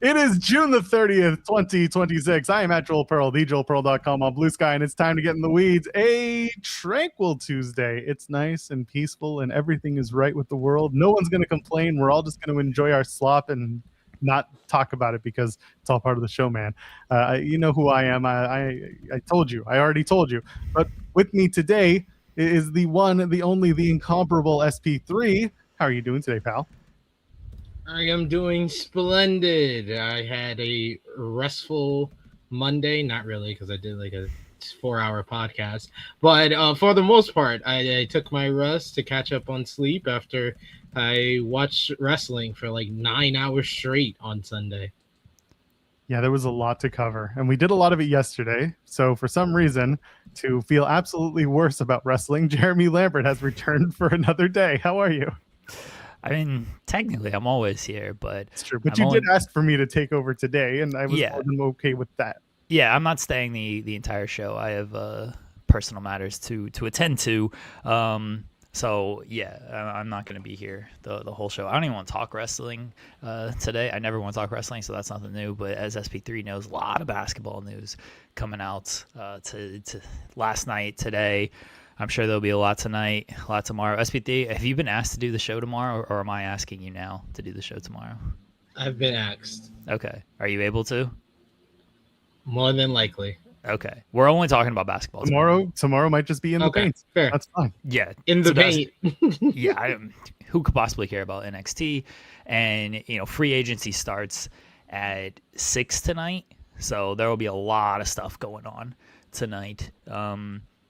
It is June the 30th, 2026. I am at Joel Pearl, thejoelpearl.com on Blue Sky, and it's time to get in the weeds. A tranquil Tuesday. It's nice and peaceful, and everything is right with the world. No one's going to complain. We're all just going to enjoy our slop and not talk about it because it's all part of the show, man. You know who I am. I told you. I already told you. But with me today is the one, the only, the incomparable SP3. How are you doing today, pal? I am doing splendid. I had a restful Monday. Not really, because I did like a 4-hour podcast. But for the most part, I took my rest to catch up on sleep after I watched wrestling for like 9 hours straight on Sunday. Yeah, there was a lot to cover, and we did a lot of it yesterday. So for some reason, to feel absolutely worse about wrestling, Jeremy Lambert has returned for another day. How are you? I mean, technically, I'm always here, but it's true. But you did ask for me to take over today, and I was more than okay with that. Yeah, I'm not staying the entire show. I have personal matters to attend to. So yeah, I'm not going to be here the whole show. I don't even want to talk wrestling today. I never want to talk wrestling, so that's nothing new. But as SP3 knows, a lot of basketball news coming out to last night, today. I'm sure there'll be a lot tonight, a lot tomorrow. SP3, have you been asked to do the show tomorrow, or am I asking you now to do the show tomorrow? I've been asked. Okay. Are you able to? More than likely. Okay. We're only talking about basketball tomorrow might just be in the paint. Fair. That's fine. Yeah. In the paint. Yeah. Who could possibly care about NXT? And, free agency starts at 6 tonight. So there will be a lot of stuff going on tonight.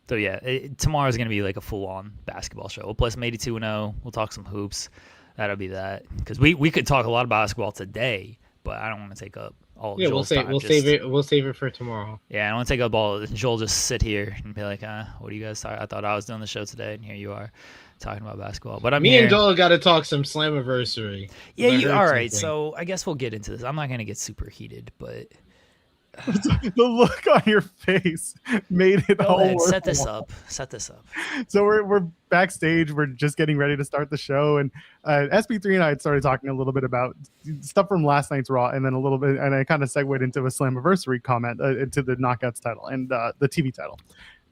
So yeah, tomorrow's going to be like a full-on basketball show. We'll play some 82-0. We'll talk some hoops. That'll be that. Because we could talk a lot about basketball today, but I don't want to take up all Joel's time. We'll save it for tomorrow. Yeah, I don't want to take up all. Joel just sit here and be like, what do you guys talk? I thought I was doing the show today, and here you are talking about basketball. But Me and Joel got to talk some Slammiversary. Yeah, all right. So I guess we'll get into this. I'm not going to get super heated, but. The look on your face made it all worth. Set this up. So we're backstage. We're just getting ready to start the show, and SP3 and I had started talking a little bit about stuff from last night's Raw, and then a little bit, and I kind of segued into a Slammiversary comment into the Knockouts title and the TV title,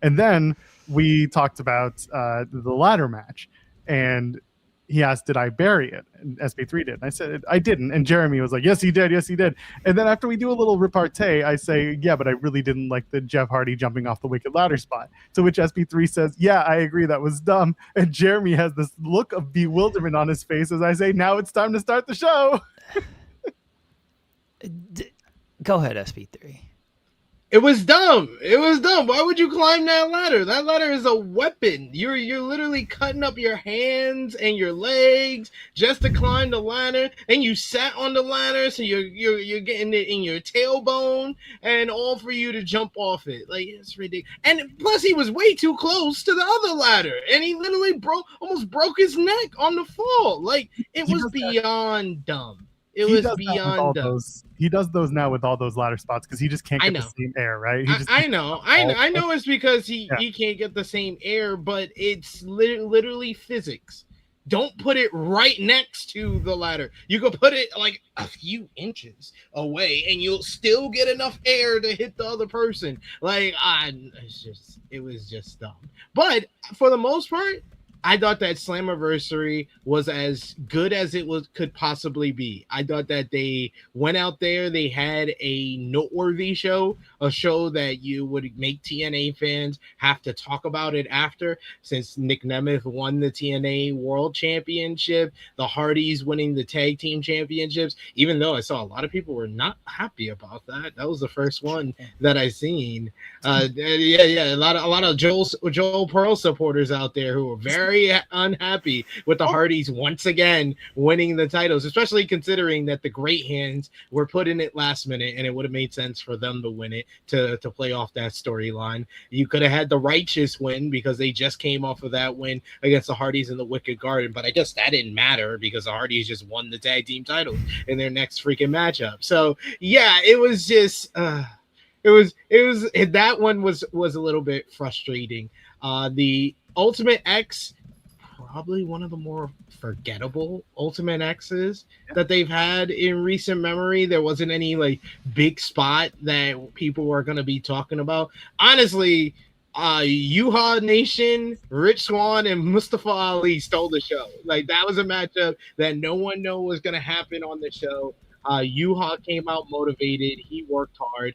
and then we talked about the ladder match, and he asked, did I bury it? And SP3 did. And I said, I didn't. And Jeremy was like, yes, he did. Yes, he did. And then after we do a little repartee, I say, yeah, but I really didn't like the Jeff Hardy jumping off the wicked ladder spot. To which SP3 says, yeah, I agree. That was dumb. And Jeremy has this look of bewilderment on his face as I say, now it's time to start the show. Go ahead, SP3. It was dumb. Why would you climb that ladder? That ladder is a weapon. You're literally cutting up your hands and your legs just to climb the ladder, and you sat on the ladder, so you're getting it in your tailbone, and all for you to jump off it. Like, it's ridiculous. And plus, he was way too close to the other ladder, and he literally almost broke his neck on the fall. Like, it was beyond dumb. It was beyond dumb. He does those now with all those ladder spots because he just can't get the same air, right? I know it's because he can't get the same air, but it's literally physics. Don't put it right next to the ladder. You can put it like a few inches away, and you'll still get enough air to hit the other person. Like, it was just dumb. But for the most part, I thought that Slammiversary was as good as it could possibly be. I thought that they went out there, they had a noteworthy show, a show that you would make TNA fans have to talk about it after, since Nick Nemeth won the TNA World Championship, the Hardys winning the Tag Team Championships, even though I saw a lot of people were not happy about that. That was the first one that I seen. A lot of Joel Pearl supporters out there who were very unhappy with the Hardys once again winning the titles, especially considering that the Great Hands were put in it last minute, and it would have made sense for them to win it to play off that storyline. You could have had the Righteous win because they just came off of that win against the Hardys in the Wicked Garden, but I guess that didn't matter because the Hardys just won the tag team titles in their next freaking matchup. So yeah, it was just that one was a little bit frustrating. The Ultimate X probably one of the more forgettable Ultimate X's that they've had in recent memory. There wasn't any like big spot that people were going to be talking about. Honestly, Yuha Nation, Rich Swann, and Mustafa Ali stole the show. Like that was a matchup that no one knew was going to happen on the show. Yuha came out motivated. He worked hard.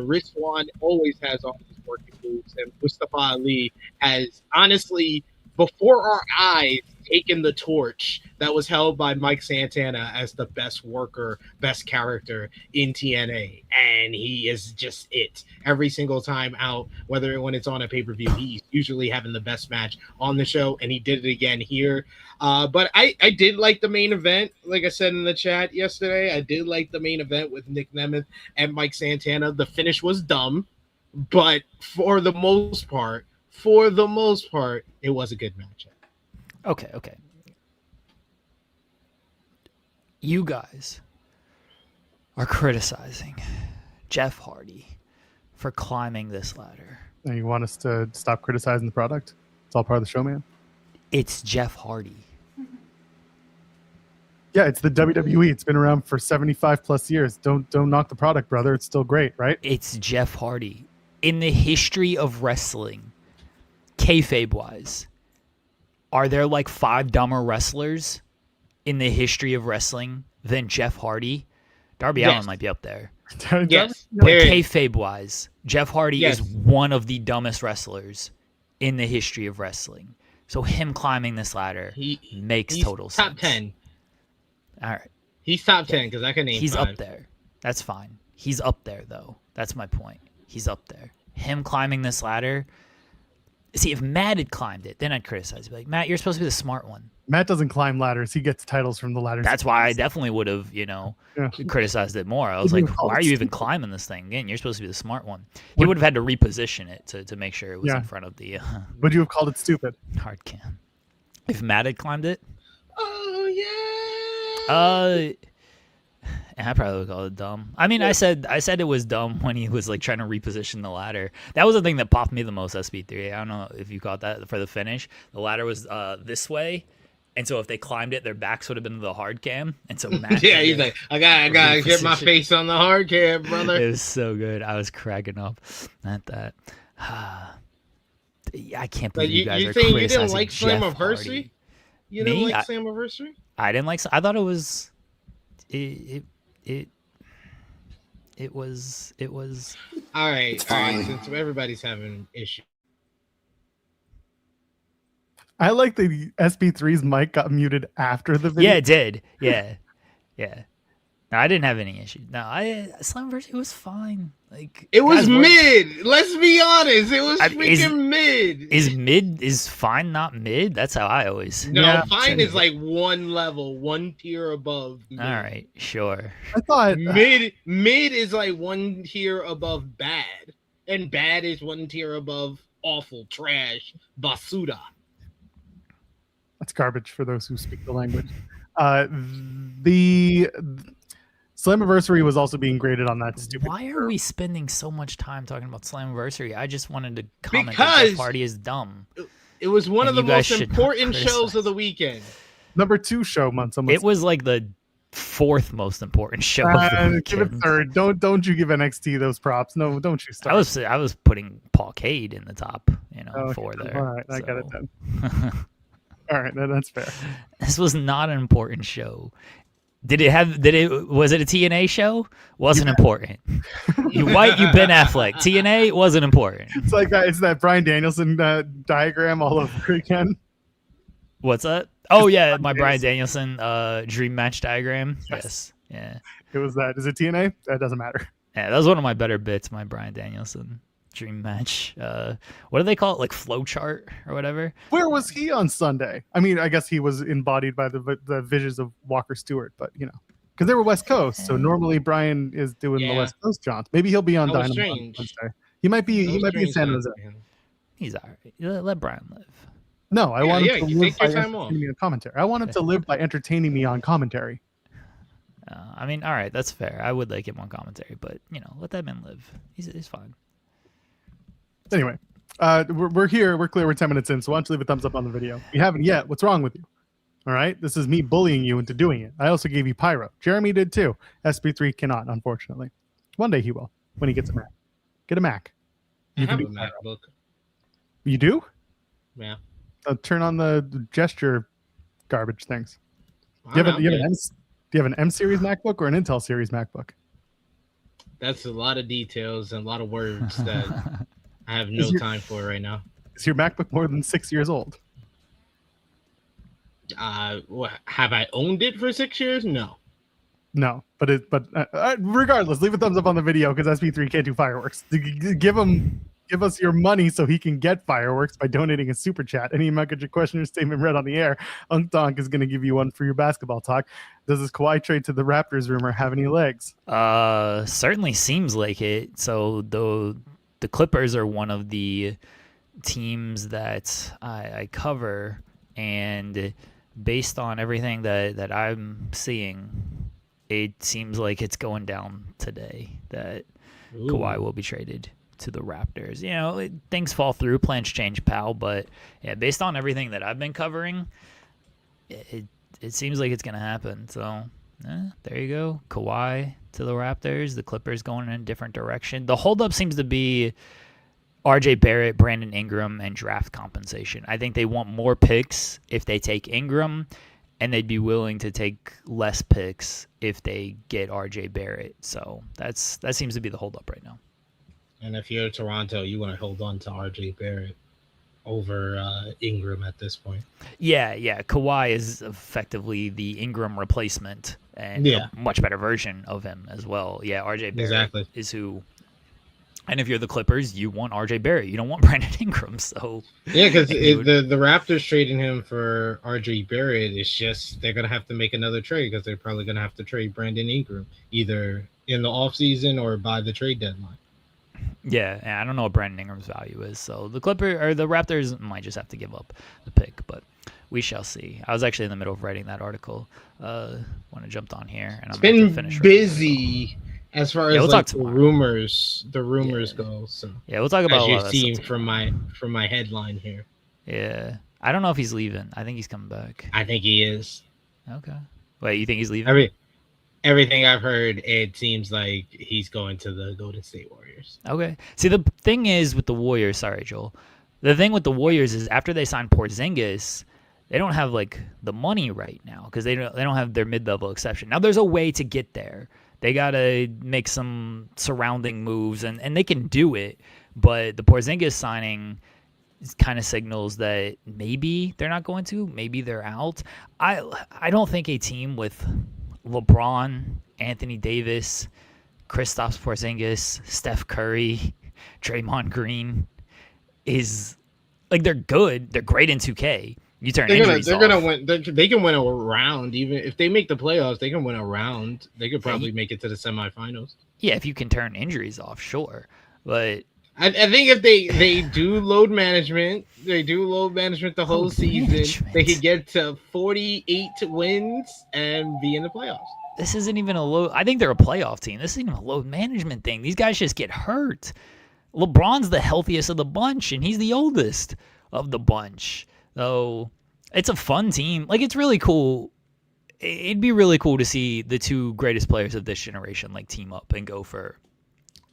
Rich Swann always has all his working moves, and Mustafa Ali has honestly, before our eyes, taken the torch that was held by Mike Santana as the best worker, best character in TNA, and he is just it every single time out. Whether when it's on a pay-per-view, he's usually having the best match on the show, and he did it again here. But I did like the main event. Like I said in the chat yesterday, I did like the main event with Nick Nemeth and Mike Santana. The finish was dumb, but for the most part, it was a good matchup. Okay. You guys are criticizing Jeff Hardy for climbing this ladder. And you want us to stop criticizing the product? It's all part of the show, man. It's Jeff Hardy. Yeah, it's the WWE. It's been around for 75 plus years. Don't knock the product, brother. It's still great, right? It's Jeff Hardy. In the history of wrestling, kayfabe-wise, are there like 5 dumber wrestlers in the history of wrestling than Jeff Hardy? Darby Allin might be up there. Yes. But kayfabe-wise, Jeff Hardy is one of the dumbest wrestlers in the history of wrestling. So him climbing this ladder makes total sense. Top 10. All right. He's top 10 because I can name 5. Up there. That's fine. He's up there, though. That's my point. He's up there. Him climbing this ladder. See, if Matt had climbed it, then I'd criticize. Be like, Matt, you're supposed to be the smart one. Matt doesn't climb ladders. He gets titles from the ladders. That's why I definitely would have, criticized it more. I was like, why are you even climbing this thing? Again, you're supposed to be the smart one. He would have had to reposition it to make sure it was in front of the... Would you have called it stupid? Hard cam. If Matt had climbed it? Oh, yeah. I probably would call it dumb. I mean, I said it was dumb when he was like trying to reposition the ladder. That was the thing that popped me the most. SB3. I don't know if you caught that for the finish. The ladder was this way, and so if they climbed it, their backs would have been to the hard cam. And so Matt, he's like, I gotta get my face on the hard cam, brother. It was so good. I was cracking up at that. I can't believe you guys are criticizing you didn't like Jeff Slammiversary? Hardy. You didn't like Slammiversary? I didn't like. I thought it was. It was all right, since everybody's having issues. I like the SB3's mic got muted after the video. Yeah, it did. Yeah. No, I didn't have any issues. No, Slammiversary was fine. Like it was mid. Let's be honest. It was freaking mid. Is fine not mid? That's how I always. No, fine is like one level, one tier above mid. All right, sure. I thought mid is like one tier above bad, and bad is one tier above awful, trash, basura. That's garbage for those who speak the language. The Slammiversary was also being graded on that stupid. Why are we spending so much time talking about Slammiversary? I just wanted to comment that Jeff Hardy is dumb. It was one of the most important shows of the weekend. Number 2 show months. It was like the 4th most important show of the weekend. Give it 3rd. Don't you give NXT those props? No, don't you start. I was putting Paul Cade in the top, for there. All right, I got it then. All right, that's fair. This was not an important show. Was it a TNA show? Wasn't important. You Ben Affleck. TNA wasn't important. It's like that. It's that Bryan Danielson diagram all over again. What's that? Oh yeah, my Bryan Danielson dream match diagram. Yes. Yeah. It was that. Is it TNA? That doesn't matter. Yeah, that was one of my better bits, my Bryan Danielson dream match. What do they call it? Like flow chart or whatever? Where was he on Sunday? I mean, I guess he was embodied by the visions of Walker Stewart, but because they were West Coast, so normally Brian is doing the West Coast jaunts. Maybe he'll be on Dynamite on Wednesday. He might be in San Jose. He's all right. Let Brian live. No, I want him to live by entertaining me on commentary. I want him to live by entertaining me on commentary. I mean, all right, that's fair. I would like him on commentary, but let that man live. He's fine. Anyway, We're here. We're clear. We're 10 minutes in. So why don't you leave a thumbs up on the video? If you haven't yet, what's wrong with you? All right. This is me bullying you into doing it. I also gave you Pyro. Jeremy did too. SB3 cannot, unfortunately. One day he will when he gets a Mac. Get a Mac. You have a MacBook. You do? Yeah. Turn on the gesture garbage things. Do you have an M series MacBook or an Intel series MacBook? That's a lot of details and a lot of words that I have no time for right now. Is your MacBook more than 6 years old? Have I owned it for 6 years? No. No, but regardless, leave a thumbs up on the video because SB3 can't do fireworks. Give us your money so he can get fireworks by donating a super chat. Any might get your question or statement read on the air. Unk Donk is going to give you one for your basketball talk. Does this Kawhi trade to the Raptors rumor have any legs? Certainly seems like it. So the Clippers are one of the teams that I cover, and based on everything that I'm seeing, it seems like it's going down today that Kawhi will be traded to the Raptors. You know, things fall through, plans change, pal. But yeah, based on everything that I've been covering, it seems like it's going to happen. So there you go. Kawhi to the Raptors. The Clippers going in a different direction. The holdup seems to be RJ Barrett, Brandon Ingram, and draft compensation. I think they want more picks if they take Ingram, and they'd be willing to take less picks if they get RJ Barrett. So that seems to be the holdup right now. And if you're Toronto, you want to hold on to RJ Barrett over Ingram at this point. Yeah. Kawhi is effectively the Ingram replacement and a much better version of him as well. Yeah, RJ Barrett is who. And if you're the Clippers, you want RJ Barrett. You don't want Brandon Ingram. So yeah, because the Raptors trading him for RJ Barrett is just they're gonna have to make another trade because they're probably gonna have to trade Brandon Ingram either in the offseason or by the trade deadline. Yeah, I don't know what Brandon Ingram's value is. So the Raptors might just have to give up the pick, but we shall see. I was actually in the middle of writing that article when I jumped on here, and I'm been busy. As far as we'll like the rumors go, so yeah, we'll talk about. As you've seen from my headline here. Yeah, I don't know if he's leaving. I think he's coming back. I think he is. Okay. Wait, you think he's leaving? Everything I've heard, it seems like he's going to the Golden State Warriors. Okay. See, the thing is with the Warriors. Sorry, Joel. The thing with the Warriors is after they signed Porzingis, they don't have like the money right now because they don't have their mid-level exception. Now there's a way to get there. They got to make some surrounding moves, and they can do it. But the Porzingis signing kind of signals that maybe they're not going to. Maybe they're out. I don't think a team with LeBron, Anthony Davis, Kristaps Porzingis, Steph Curry, Draymond Green is like they're good. They're great in 2K. You turn injuries off. They're gonna win. They can win a round. Even if they make the playoffs, they can win a round. They could probably make it to the semifinals. Yeah, if you can turn injuries off, sure. But I think if they do load management, the whole season, they could get to 48 wins and be in the playoffs. This isn't even a load. I think they're a playoff team. This isn't even a load management thing. These guys just get hurt. LeBron's the healthiest of the bunch, and he's the oldest of the bunch. So it's a fun team. Like, it's really cool. It'd be really cool to see the two greatest players of this generation like team up and go for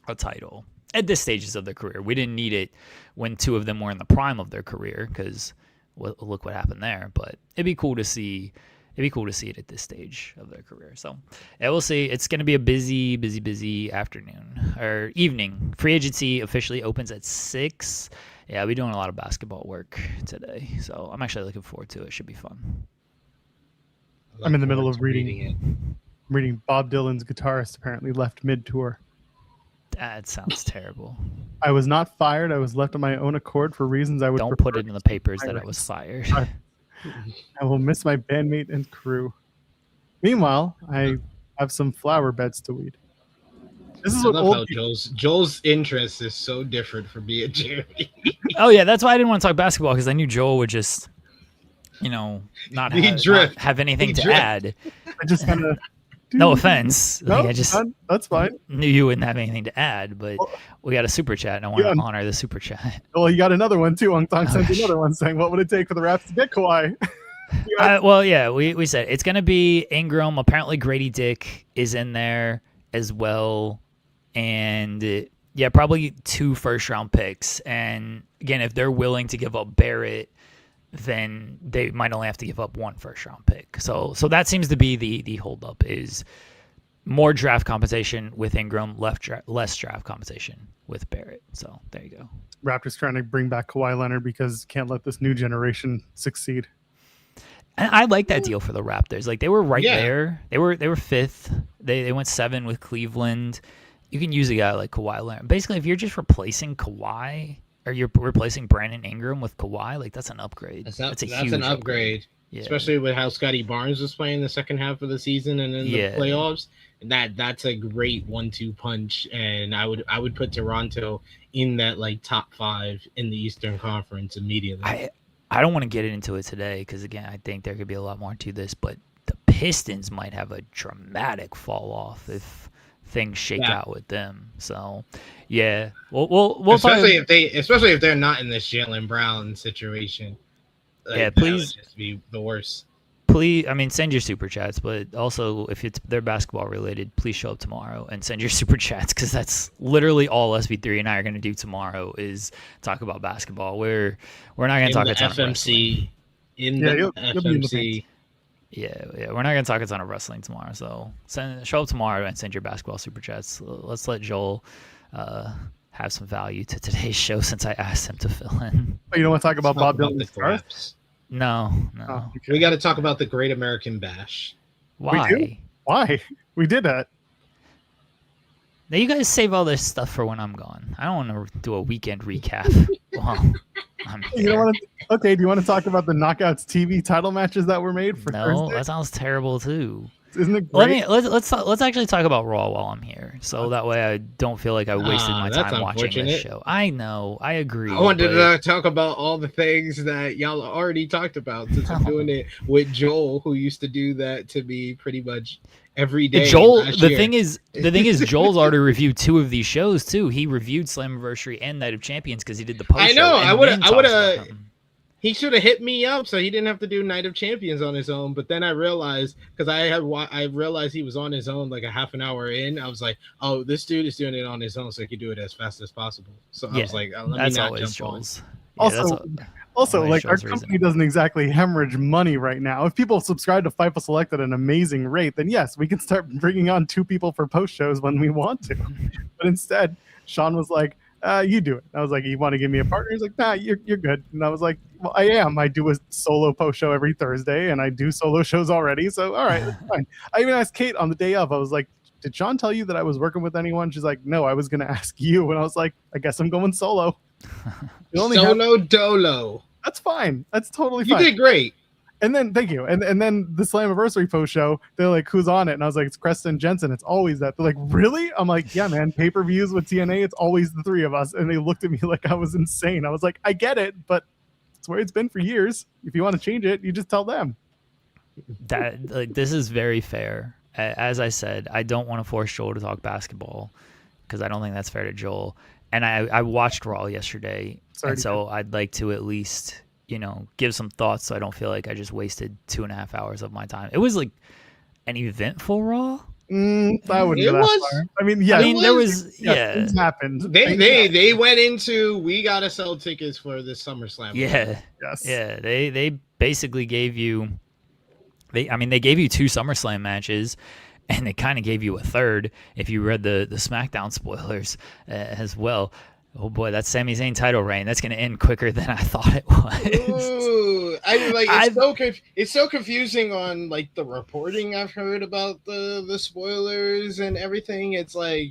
a title at this stages of their career. We didn't need it when two of them were in the prime of their career because look what happened there. But it'd be cool to see. It'd be cool to see it at this stage of their career. So yeah, we'll see. It's going to be a busy afternoon or evening. Free agency officially opens at 6. Yeah, I'll be doing a lot of basketball work today, so I'm actually looking forward to it. It should be fun. I'm in the middle of reading Bob Dylan's guitarist apparently left mid-tour. That sounds terrible. I was not fired. I was left on my own accord for reasons I would Don't put it in the papers that I was fired. I will miss my bandmate and crew. Meanwhile, I have some flower beds to weed. This is what Joel's interest is so different from me and Jeremy. Oh yeah, that's why I didn't want to talk basketball because I knew Joel would just, not have anything to add. I just kind of No offense. No, I just that's fine. Knew you wouldn't have anything to add, but we got a super chat, and I want to honor the super chat. Well, you got another one too. Ung Tong sent another one saying, "What would it take for the Raps to get Kawhi?" Well, yeah, we said it's gonna be Ingram. Apparently, Grady Dick is in there as well, and yeah, probably 2 first-round picks. And again, if they're willing to give up Barrett, then they might only have to give up 1 first-round pick. So that seems to be the holdup, is more draft compensation with Ingram, less draft compensation with Barrett. So there you go. Raptors trying to bring back Kawhi Leonard because can't let this new generation succeed. And I like that deal for the Raptors. Like, they were right there. They were 5th. They went 7 with Cleveland. You can use a guy like Kawhi Leonard. Basically, if you're just replacing Kawhi, or you're replacing Brandon Ingram with Kawhi, like, that's an upgrade. That's huge an upgrade. Yeah. Especially with how Scotty Barnes was playing the second half of the season and in the playoffs. And that's a great 1-2 punch. And I would put Toronto in that, like, top 5 in the Eastern Conference immediately. I don't want to get into it today because, again, I think there could be a lot more to this, but the Pistons might have a dramatic fall off if things shake out with them. So, yeah, we'll especially if they're not in this Jaylen Brown situation. Like, please, that would just be the worst. Please, I mean, send your super chats, but also if they're basketball related, please show up tomorrow and send your super chats, because that's literally all SB3 and I are going to do tomorrow is talk about basketball. We're not going to talk a ton of wrestling. FMC. Yeah, we're not going to talk a ton of wrestling tomorrow. So show up tomorrow and send your basketball super chats. Let's let Joel have some value to today's show since I asked him to fill in. Oh, you don't want to talk about Bob Dylan's stars? No. Oh, okay. We got to talk about the Great American Bash. Why? Why? We did that. Now you guys save all this stuff for when I'm gone. I don't want to do a weekend recap. Do you want to talk about the Knockouts TV title matches that were made for Thursday? That sounds terrible too. Isn't it great? Let's actually talk about Raw while I'm here, so that way I don't feel like I wasted my time watching this show. I know, I agree. I wanted to talk about all the things that y'all already talked about, since I'm doing it with Joel, who used to do that to me pretty much every day. The thing is, Joel's already reviewed 2 of these shows too. He reviewed Slammiversary and Night of Champions because he did the post. I know. I would have. He should have hit me up so he didn't have to do Night of Champions on his own. But then I realized, because I realized he was on his own like a half an hour in. I was like, oh, this dude is doing it on his own, so he could do it as fast as possible. So I was like, let me not jump Joel's. on. Also, like, our company doesn't exactly hemorrhage money right now. If people subscribe to FIFA Select at an amazing rate, then yes, we can start bringing on 2 people for post shows when we want to. But instead, Sean was like, you do it. I was like, you want to give me a partner? He's like, nah, you're good. And I was like, well, I am. I do a solo post show every Thursday, and I do solo shows already. So, all right, that's fine. I even asked Kate on the day of. I was like, did Sean tell you that I was working with anyone? She's like, no, I was going to ask you. And I was like, I guess I'm going solo. Solo dolo. That's fine. That's totally fine. You did great. And then, thank you. And then the Slammiversary post show, they're like, who's on it? And I was like, it's Preston Jensen. It's always that. They're like, really? I'm like, yeah, man. Pay-per-views with TNA, it's always the 3 of us. And they looked at me like I was insane. I was like, I get it, but it's where it's been for years. If you want to change it, you just tell them. This is very fair. As I said, I don't want to force Joel to talk basketball because I don't think that's fair to Joel. And I watched Raw yesterday, so I'd like to at least, give some thoughts so I don't feel like I just wasted 2.5 hours of my time. It was like an eventful Raw. I wouldn't go that far. I mean, yeah. Things happened. They went into, we gotta sell tickets for this SummerSlam. Yeah. Yes. Yeah. They basically gave you. They gave you 2 SummerSlam matches. And they kind of gave you a third if you read the SmackDown spoilers as well. Oh boy, that Sami Zayn title reign, that's going to end quicker than I thought it was. Ooh, it's so confusing on like the reporting I've heard about the spoilers and everything. It's like,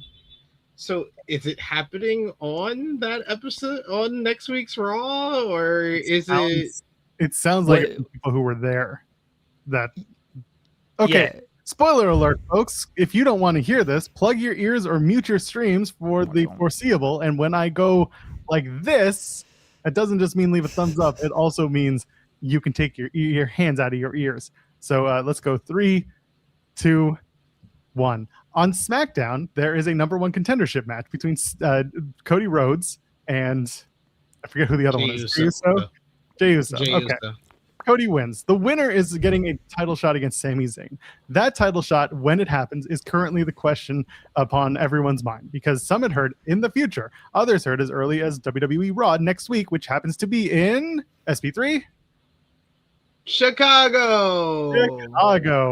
so is it happening on that episode on next week's Raw, or is it? It sounds like people who were there. Okay. Yeah. Spoiler alert, folks. If you don't want to hear this, plug your ears or mute your streams for the foreseeable. And when I go like this, it doesn't just mean leave a thumbs up. It also means you can take your hands out of your ears. So let's go 3, 2, one. On SmackDown, there is a number one contendership match between Cody Rhodes and I forget who the other one is. Jey Uso. Okay. Cody wins. The winner is getting a title shot against Sami Zayn. That title shot, when it happens, is currently the question upon everyone's mind because some had heard in the future. Others heard as early as WWE Raw next week, which happens to be in SP3. Chicago,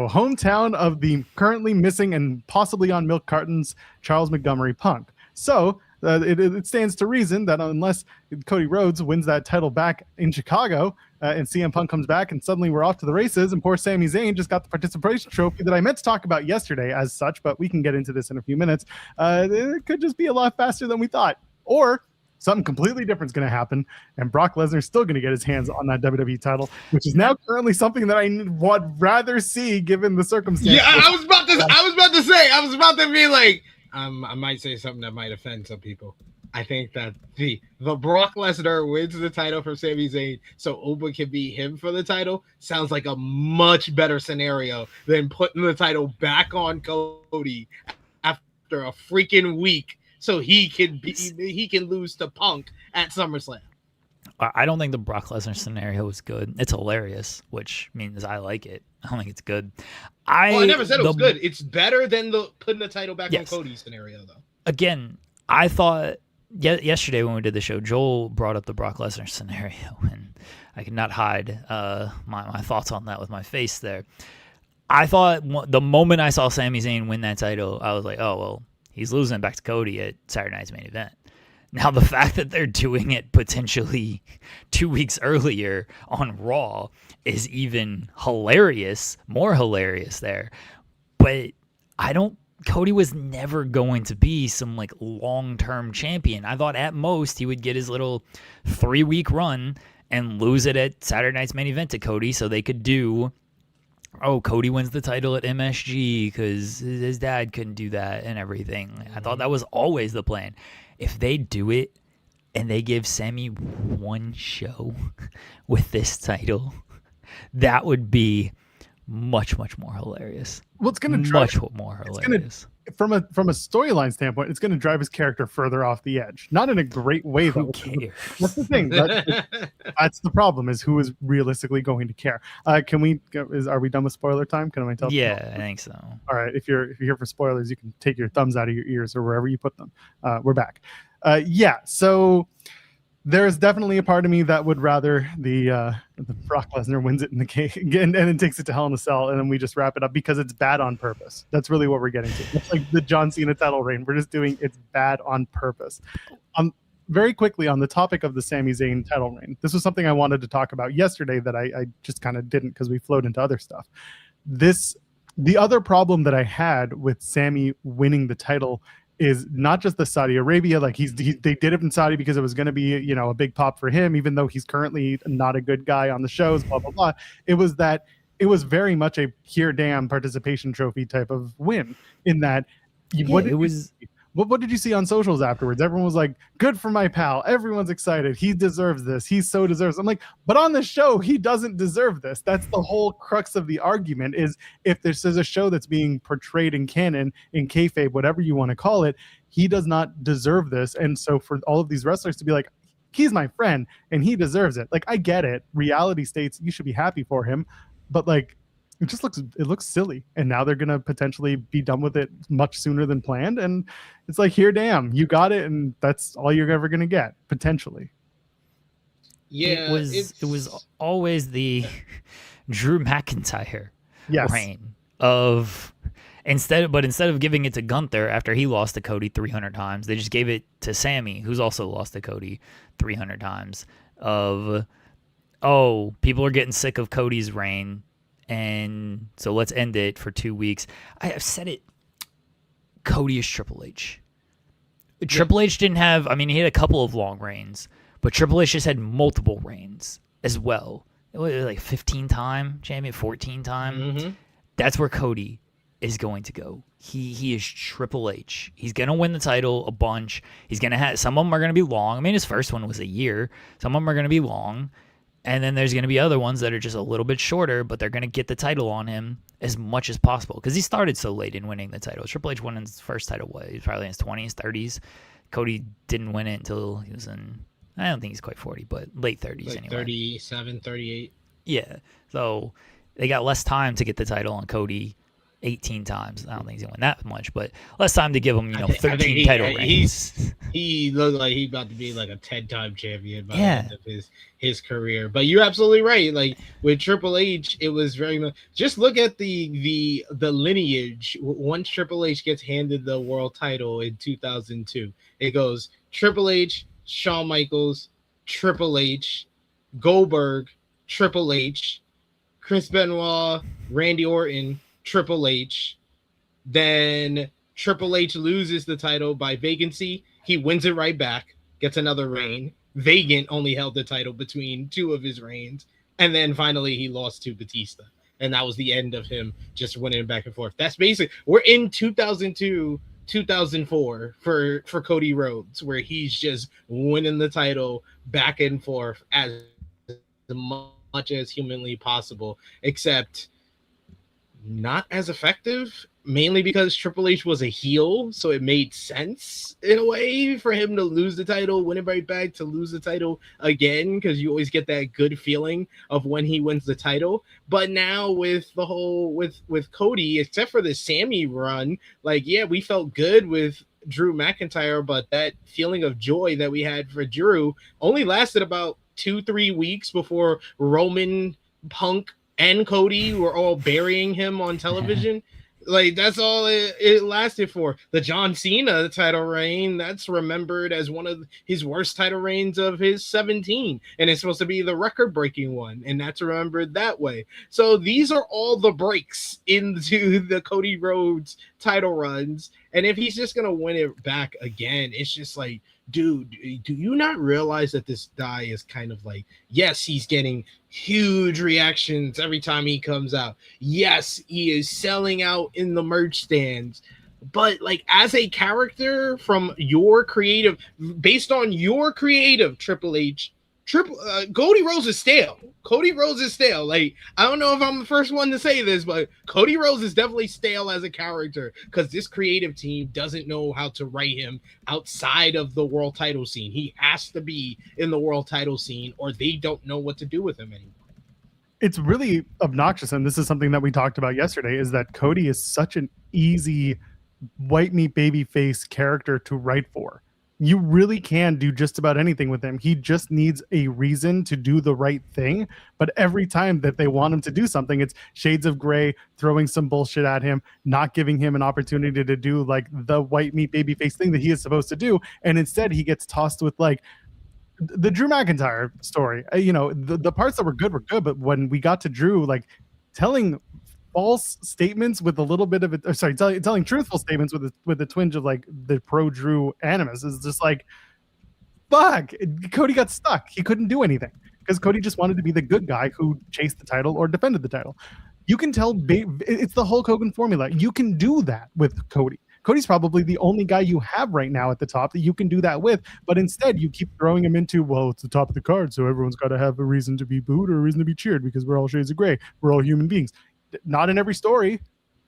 hometown of the currently missing and possibly on milk cartons Charles Montgomery Punk. So it stands to reason that unless Cody Rhodes wins that title back in Chicago and CM Punk comes back and suddenly we're off to the races and poor Sami Zayn just got the participation trophy that I meant to talk about yesterday as such, but we can get into this in a few minutes. It could just be a lot faster than we thought. Or something completely different is going to happen, and Brock Lesnar is still going to get his hands on that WWE title, which is now currently something that I would rather see given the circumstances. Yeah, I was about to be like, I might say something that might offend some people. I think that the Brock Lesnar wins the title from Sami Zayn so Oba can beat him for the title sounds like a much better scenario than putting the title back on Cody after a freaking week so he can lose to Punk at SummerSlam. I don't think the Brock Lesnar scenario is good. It's hilarious, which means I like it. I don't think it's good. I never said it was good. It's better than the putting the title back on Cody scenario, though. Again, I thought yesterday when we did the show, Joel brought up the Brock Lesnar scenario, and I could not hide my thoughts on that with my face there. I thought the moment I saw Sami Zayn win that title, I was like, oh, well, he's losing it back to Cody at Saturday Night's Main Event. Now, the fact that they're doing it potentially 2 weeks earlier on Raw is even hilarious, more hilarious there. But Cody was never going to be some like long-term champion. I thought at most he would get his little 3-week run and lose it at Saturday Night's Main Event to Cody so they could do, Cody wins the title at MSG because his dad couldn't do that and everything. I thought that was always the plan. If they do it and they give Sami one show with this title, that would be much, much more hilarious. Well, it's going to drive much more hilarious. From a storyline standpoint, it's going to drive his character further off the edge. Not in a great way, though. Who cares? That's the thing. That's the problem. Is who is realistically going to care? Can we? Are we done with spoiler time? Can I tell? Yeah, I think so. All right. If you're here for spoilers, you can take your thumbs out of your ears or wherever you put them. We're back. So there's definitely a part of me that would rather the Brock Lesnar wins it in the cake and then takes it to Hell in a Cell, and then we just wrap it up because it's bad on purpose. That's really what we're getting to. It's like the John Cena title reign. We're just doing it's bad on purpose. Very quickly on the topic of the Sami Zayn title reign. This was something I wanted to talk about yesterday that I just kind of didn't because we flowed into other stuff. The other problem that I had with Sami winning the title is not just the Saudi Arabia, like they did it in Saudi because it was going to be, a big pop for him, even though he's currently not a good guy on the shows, blah, blah, blah. It was very much a here damn participation trophy type of win in that. What did you see on socials afterwards? Everyone was like, good for my pal. Everyone's excited. He deserves this. He so deserves. I'm like, but on the show, he doesn't deserve this. That's the whole crux of the argument is if this is a show that's being portrayed in canon, in kayfabe, whatever you want to call it, he does not deserve this. And so for all of these wrestlers to be like, he's my friend and he deserves it. Like, I get it. Reality states you should be happy for him. But like, it looks silly, and now they're gonna potentially be done with it much sooner than planned. And it's like, here, damn, you got it, and that's all you're ever gonna get potentially. Yeah, it was always the Drew McIntyre reign of instead of giving it to Gunther after he lost to Cody 300 times, they just gave it to Sami, who's also lost to Cody 300 times. People are getting sick of Cody's reign. And so let's end it for 2 weeks. I've said it. Cody is Triple H. Triple H didn't have, he had a couple of long reigns, but Triple H just had multiple reigns as well. It was like 15-time champion, 14-time. Mm-hmm. That's where Cody is going to go. He is Triple H. He's going to win the title a bunch. He's going to have, some of them are going to be long. His first one was a year. Some of them are going to be long. And then there's going to be other ones that are just a little bit shorter, but they're going to get the title on him as much as possible because he started so late in winning the title. Triple H won his first title, he was probably in his 20s, 30s. Cody didn't win it until he was in, I don't think he's quite 40, but late 30s like anyway. 37, 38. Yeah. So they got less time to get the title on Cody 18 times. I don't think he's going to win that much, but less time to give him, 13 title reigns. He looked like he's about to be like a 10-time champion by the end of his career. But you're absolutely right. Like with Triple H, it was very much just look at the lineage. Once Triple H gets handed the world title in 2002, it goes Triple H, Shawn Michaels, Triple H, Goldberg, Triple H, Chris Benoit, Randy Orton, Triple H. Then Triple H loses the title by vacancy. He wins it right back, gets another reign. Vagant only held the title between two of his reigns. And then finally he lost to Batista. And that was the end of him just winning back and forth. That's basically, we're in 2002, 2004 for Cody Rhodes, where he's just winning the title back and forth as much as humanly possible, except not as effective, mainly because Triple H was a heel, so it made sense in a way for him to lose the title, win it right back, to lose the title again, because you always get that good feeling of when he wins the title. But now with the whole with Cody, except for the Sammy run, like we felt good with Drew McIntyre, but that feeling of joy that we had for Drew only lasted about 2-3 weeks before Roman, Punk, and Cody were all burying him on television. Like that's all it lasted for. The John Cena title reign, that's remembered as one of his worst title reigns of his 17, and it's supposed to be the record-breaking one, and that's remembered that way. So these are all the breaks into the Cody Rhodes title runs, and if he's just gonna win it back again, it's just like, dude, do you not realize that this guy is kind of like, yes, he's getting huge reactions every time he comes out. Yes, he is selling out in the merch stands. But like as a character from your creative, based on your creative, Triple H, Cody Rhodes is stale. Cody Rhodes is stale. Like, I don't know if I'm the first one to say this, but Cody Rhodes is definitely stale as a character because this creative team doesn't know how to write him outside of the world title scene. He has to be in the world title scene or they don't know what to do with him anymore. It's really obnoxious, and this is something that we talked about yesterday, is that Cody is such an easy white meat baby face character to write for. You really can do just about anything with him. He just needs a reason to do the right thing. But every time that they want him to do something, it's shades of gray, throwing some bullshit at him, not giving him an opportunity to do like the white meat baby face thing that he is supposed to do. And instead he gets tossed with like the Drew McIntyre story. The parts that were good, but when we got to Drew, like telling false statements with a little bit of it, telling truthful statements with a twinge of like the pro Drew animus is just like, fuck. Cody got stuck. He couldn't do anything because Cody just wanted to be the good guy who chased the title or defended the title. You can tell it's the Hulk Hogan formula. You can do that with Cody. Cody's probably the only guy you have right now at the top that you can do that with, but instead you keep throwing him into, well, it's the top of the card, so everyone's got to have a reason to be booed or a reason to be cheered because we're all shades of gray. We're all human beings. Not in every story.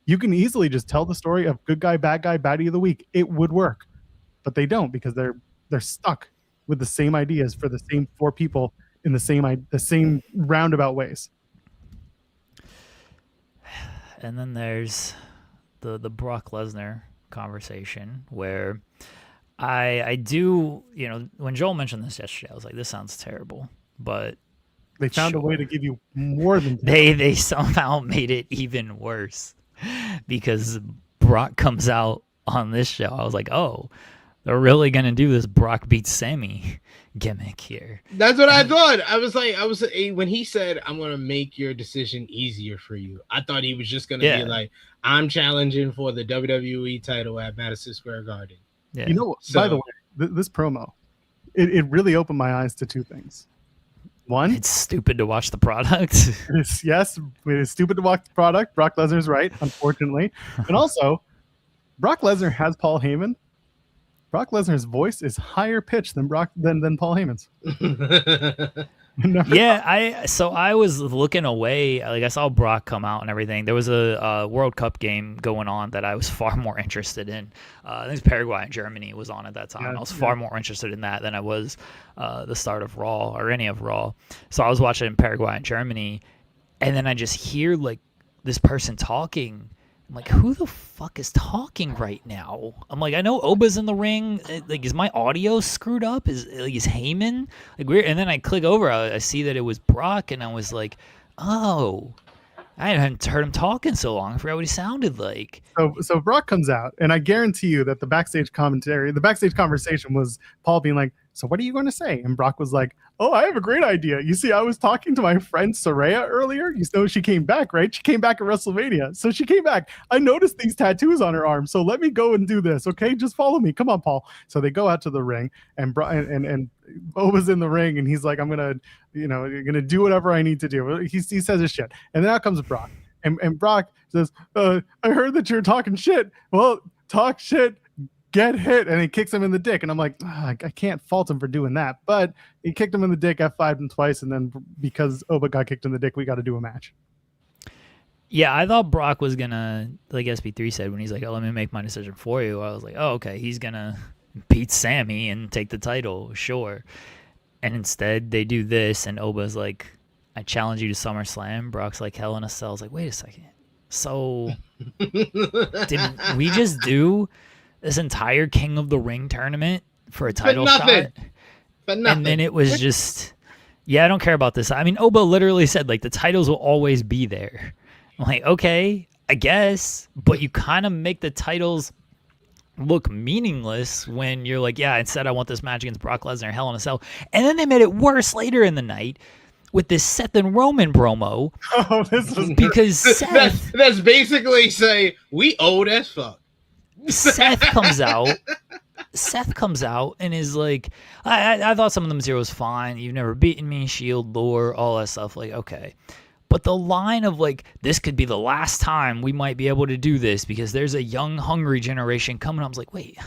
You can easily just tell the story of good guy, baddie of the week. It would work, but they don't because they're stuck with the same ideas for the same four people in the same roundabout ways. And then there's the Brock Lesnar conversation where I do, when Joel mentioned this yesterday, I was like, this sounds terrible, but they found a way to give you more than they somehow made it even worse because Brock comes out on this show. I was like, oh, they're really gonna do this Brock beats Sammy gimmick here. That's what I thought. I was when he said, I'm gonna make your decision easier for you, I thought he was just gonna be like, I'm challenging for the WWE title at Madison Square Garden. Yeah. By the way, this promo, it really opened my eyes to two things. One, it's stupid to watch the product. Yes, it is stupid to watch the product. Brock Lesnar's right, unfortunately. And also, Brock Lesnar has Paul Heyman. Brock Lesnar's voice is higher pitched than Paul Heyman's. Yeah, I was looking away. Like I saw Brock come out and everything. There was a World Cup game going on that I was far more interested in. I think Paraguay and Germany was on at that time. I was far more interested in that than I was the start of Raw or any of Raw. So I was watching Paraguay and Germany, and then I just hear like this person talking. I'm like, who the fuck is talking right now? I'm like, I know Oba's in the ring. Like, is my audio screwed up? Is Heyman? Like, weird. And then I click over. I see that it was Brock, and I was like, oh, I hadn't heard him talk in so long. I forgot what he sounded like. So Brock comes out, and I guarantee you that the backstage conversation was Paul being like, so what are you going to say? And Brock was like, oh, I have a great idea. You see, I was talking to my friend Saraya earlier. You know, she came back, right? She came back at WrestleMania. So she came back. I noticed these tattoos on her arm. So let me go and do this. Okay, just follow me. Come on, Paul. So they go out to the ring, and Oba's in the ring, and he's like, I'm going to, you're going to do whatever I need to do. He says his shit. And then out comes Brock. And Brock says, I heard that you're talking shit. Well, talk shit. Get hit, and he kicks him in the dick, and I'm like, I can't fault him for doing that, but he kicked him in the dick, F5'd him twice, and then because Oba got kicked in the dick, we got to do a match. Yeah, I thought Brock was gonna, like SB3 said when he's like, oh, let me make my decision for you. I was like, oh, okay, he's gonna beat Sammy and take the title, sure. And instead, they do this, and Oba's like, I challenge you to SummerSlam. Brock's like, Hell in a Cell. I was like, wait a second. So, did we just do this entire King of the Ring tournament for a title shot? But nothing. And then it was just, I don't care about this. I mean, Oba literally said, like, the titles will always be there. I'm like, okay, I guess. But you kind of make the titles look meaningless when you're like, instead I want this match against Brock Lesnar, Hell in a Cell. And then they made it worse later in the night with this Seth and Roman promo. Oh, this was because Seth... That's basically say, we old as fuck. Seth comes out and is like, I thought some of the material was fine. You've never beaten me, Shield, lore, all that stuff. Like, okay. But the line of like, this could be the last time we might be able to do this because there's a young, hungry generation coming. I was like, wait.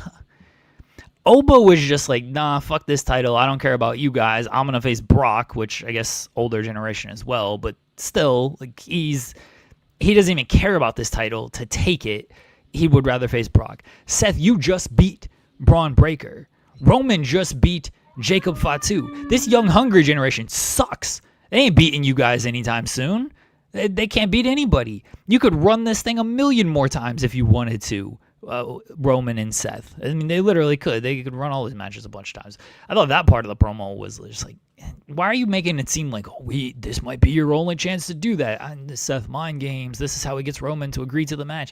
Oba was just like, nah, fuck this title. I don't care about you guys. I'm going to face Brock, which I guess older generation as well. But still, like he doesn't even care about this title to take it. He would rather face Brock. Seth, you just beat Braun Breaker. Roman just beat Jacob Fatu. This young, hungry generation sucks. They ain't beating you guys anytime soon. They can't beat anybody. You could run this thing a million more times if you wanted to, Roman and Seth. I mean, they literally could. They could run all these matches a bunch of times. I thought that part of the promo was just like, why are you making it seem like, this might be your only chance to do that? The Seth mind games. This is how he gets Roman to agree to the match.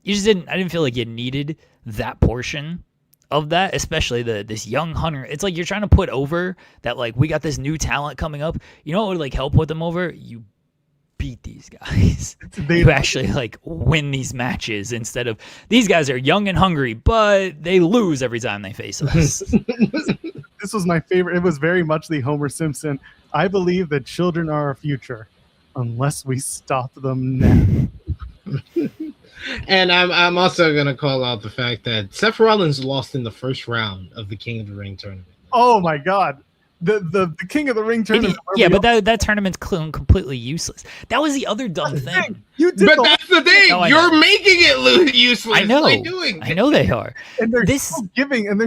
I didn't feel like you needed that portion of that, especially this young hunter. It's like you're trying to put over that, like, we got this new talent coming up. You know what would like help put them over? You beat these guys. You actually like win these matches instead of these guys are young and hungry, but they lose every time they face us. This was my favorite. It was very much the Homer Simpson. I believe that children are our future unless we stop them now. And I'm also going to call out the fact that Seth Rollins lost in the first round of the King of the Ring tournament. Oh, my God. The King of the Ring tournament. But that tournament's completely useless. That was the other dumb thing. That's the thing. No, you're making it useless. I know. Doing. I know they are. And they're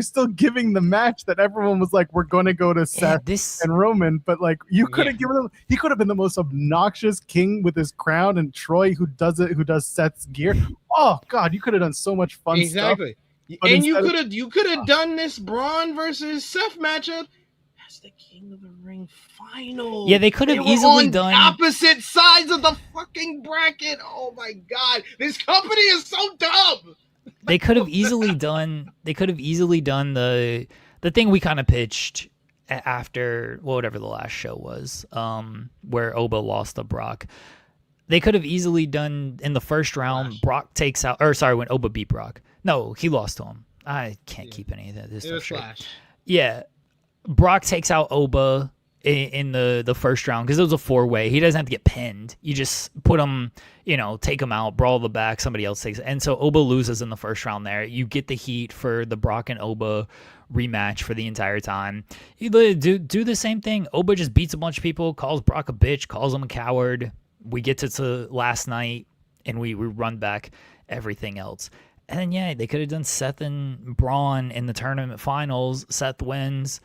still giving the match that everyone was like, we're going to go to Seth and Roman. But like, you could have given him. He could have been the most obnoxious king with his crown, and Troy who does Seth's gear. Oh God, you could have done so much fun stuff. Exactly. And you could have done this Braun versus Seth matchup. The King of the Ring final. Yeah, they could have easily done opposite sides of the fucking bracket. Oh my God, this company is so dumb. They could have easily done. They could have easily done the thing we kind of pitched after whatever the last show was, where Oba lost to Brock. They could have easily done in the first round. Brock takes out, when Oba beat Brock. No, he lost to him. I can't keep any of this stuff straight. Yeah. Brock takes out Oba, in the first round because it was a 4-way. He doesn't have to get pinned. You just put him, take him out, brawl the back, somebody else takes it. And so Oba loses in the first round there. You get the heat for the Brock and Oba rematch for the entire time. You do the same thing. Oba just beats a bunch of people, calls Brock a bitch, calls him a coward. We get to last night, and we run back everything else. And then, yeah, they could have done Seth and Braun in the tournament finals. Seth wins.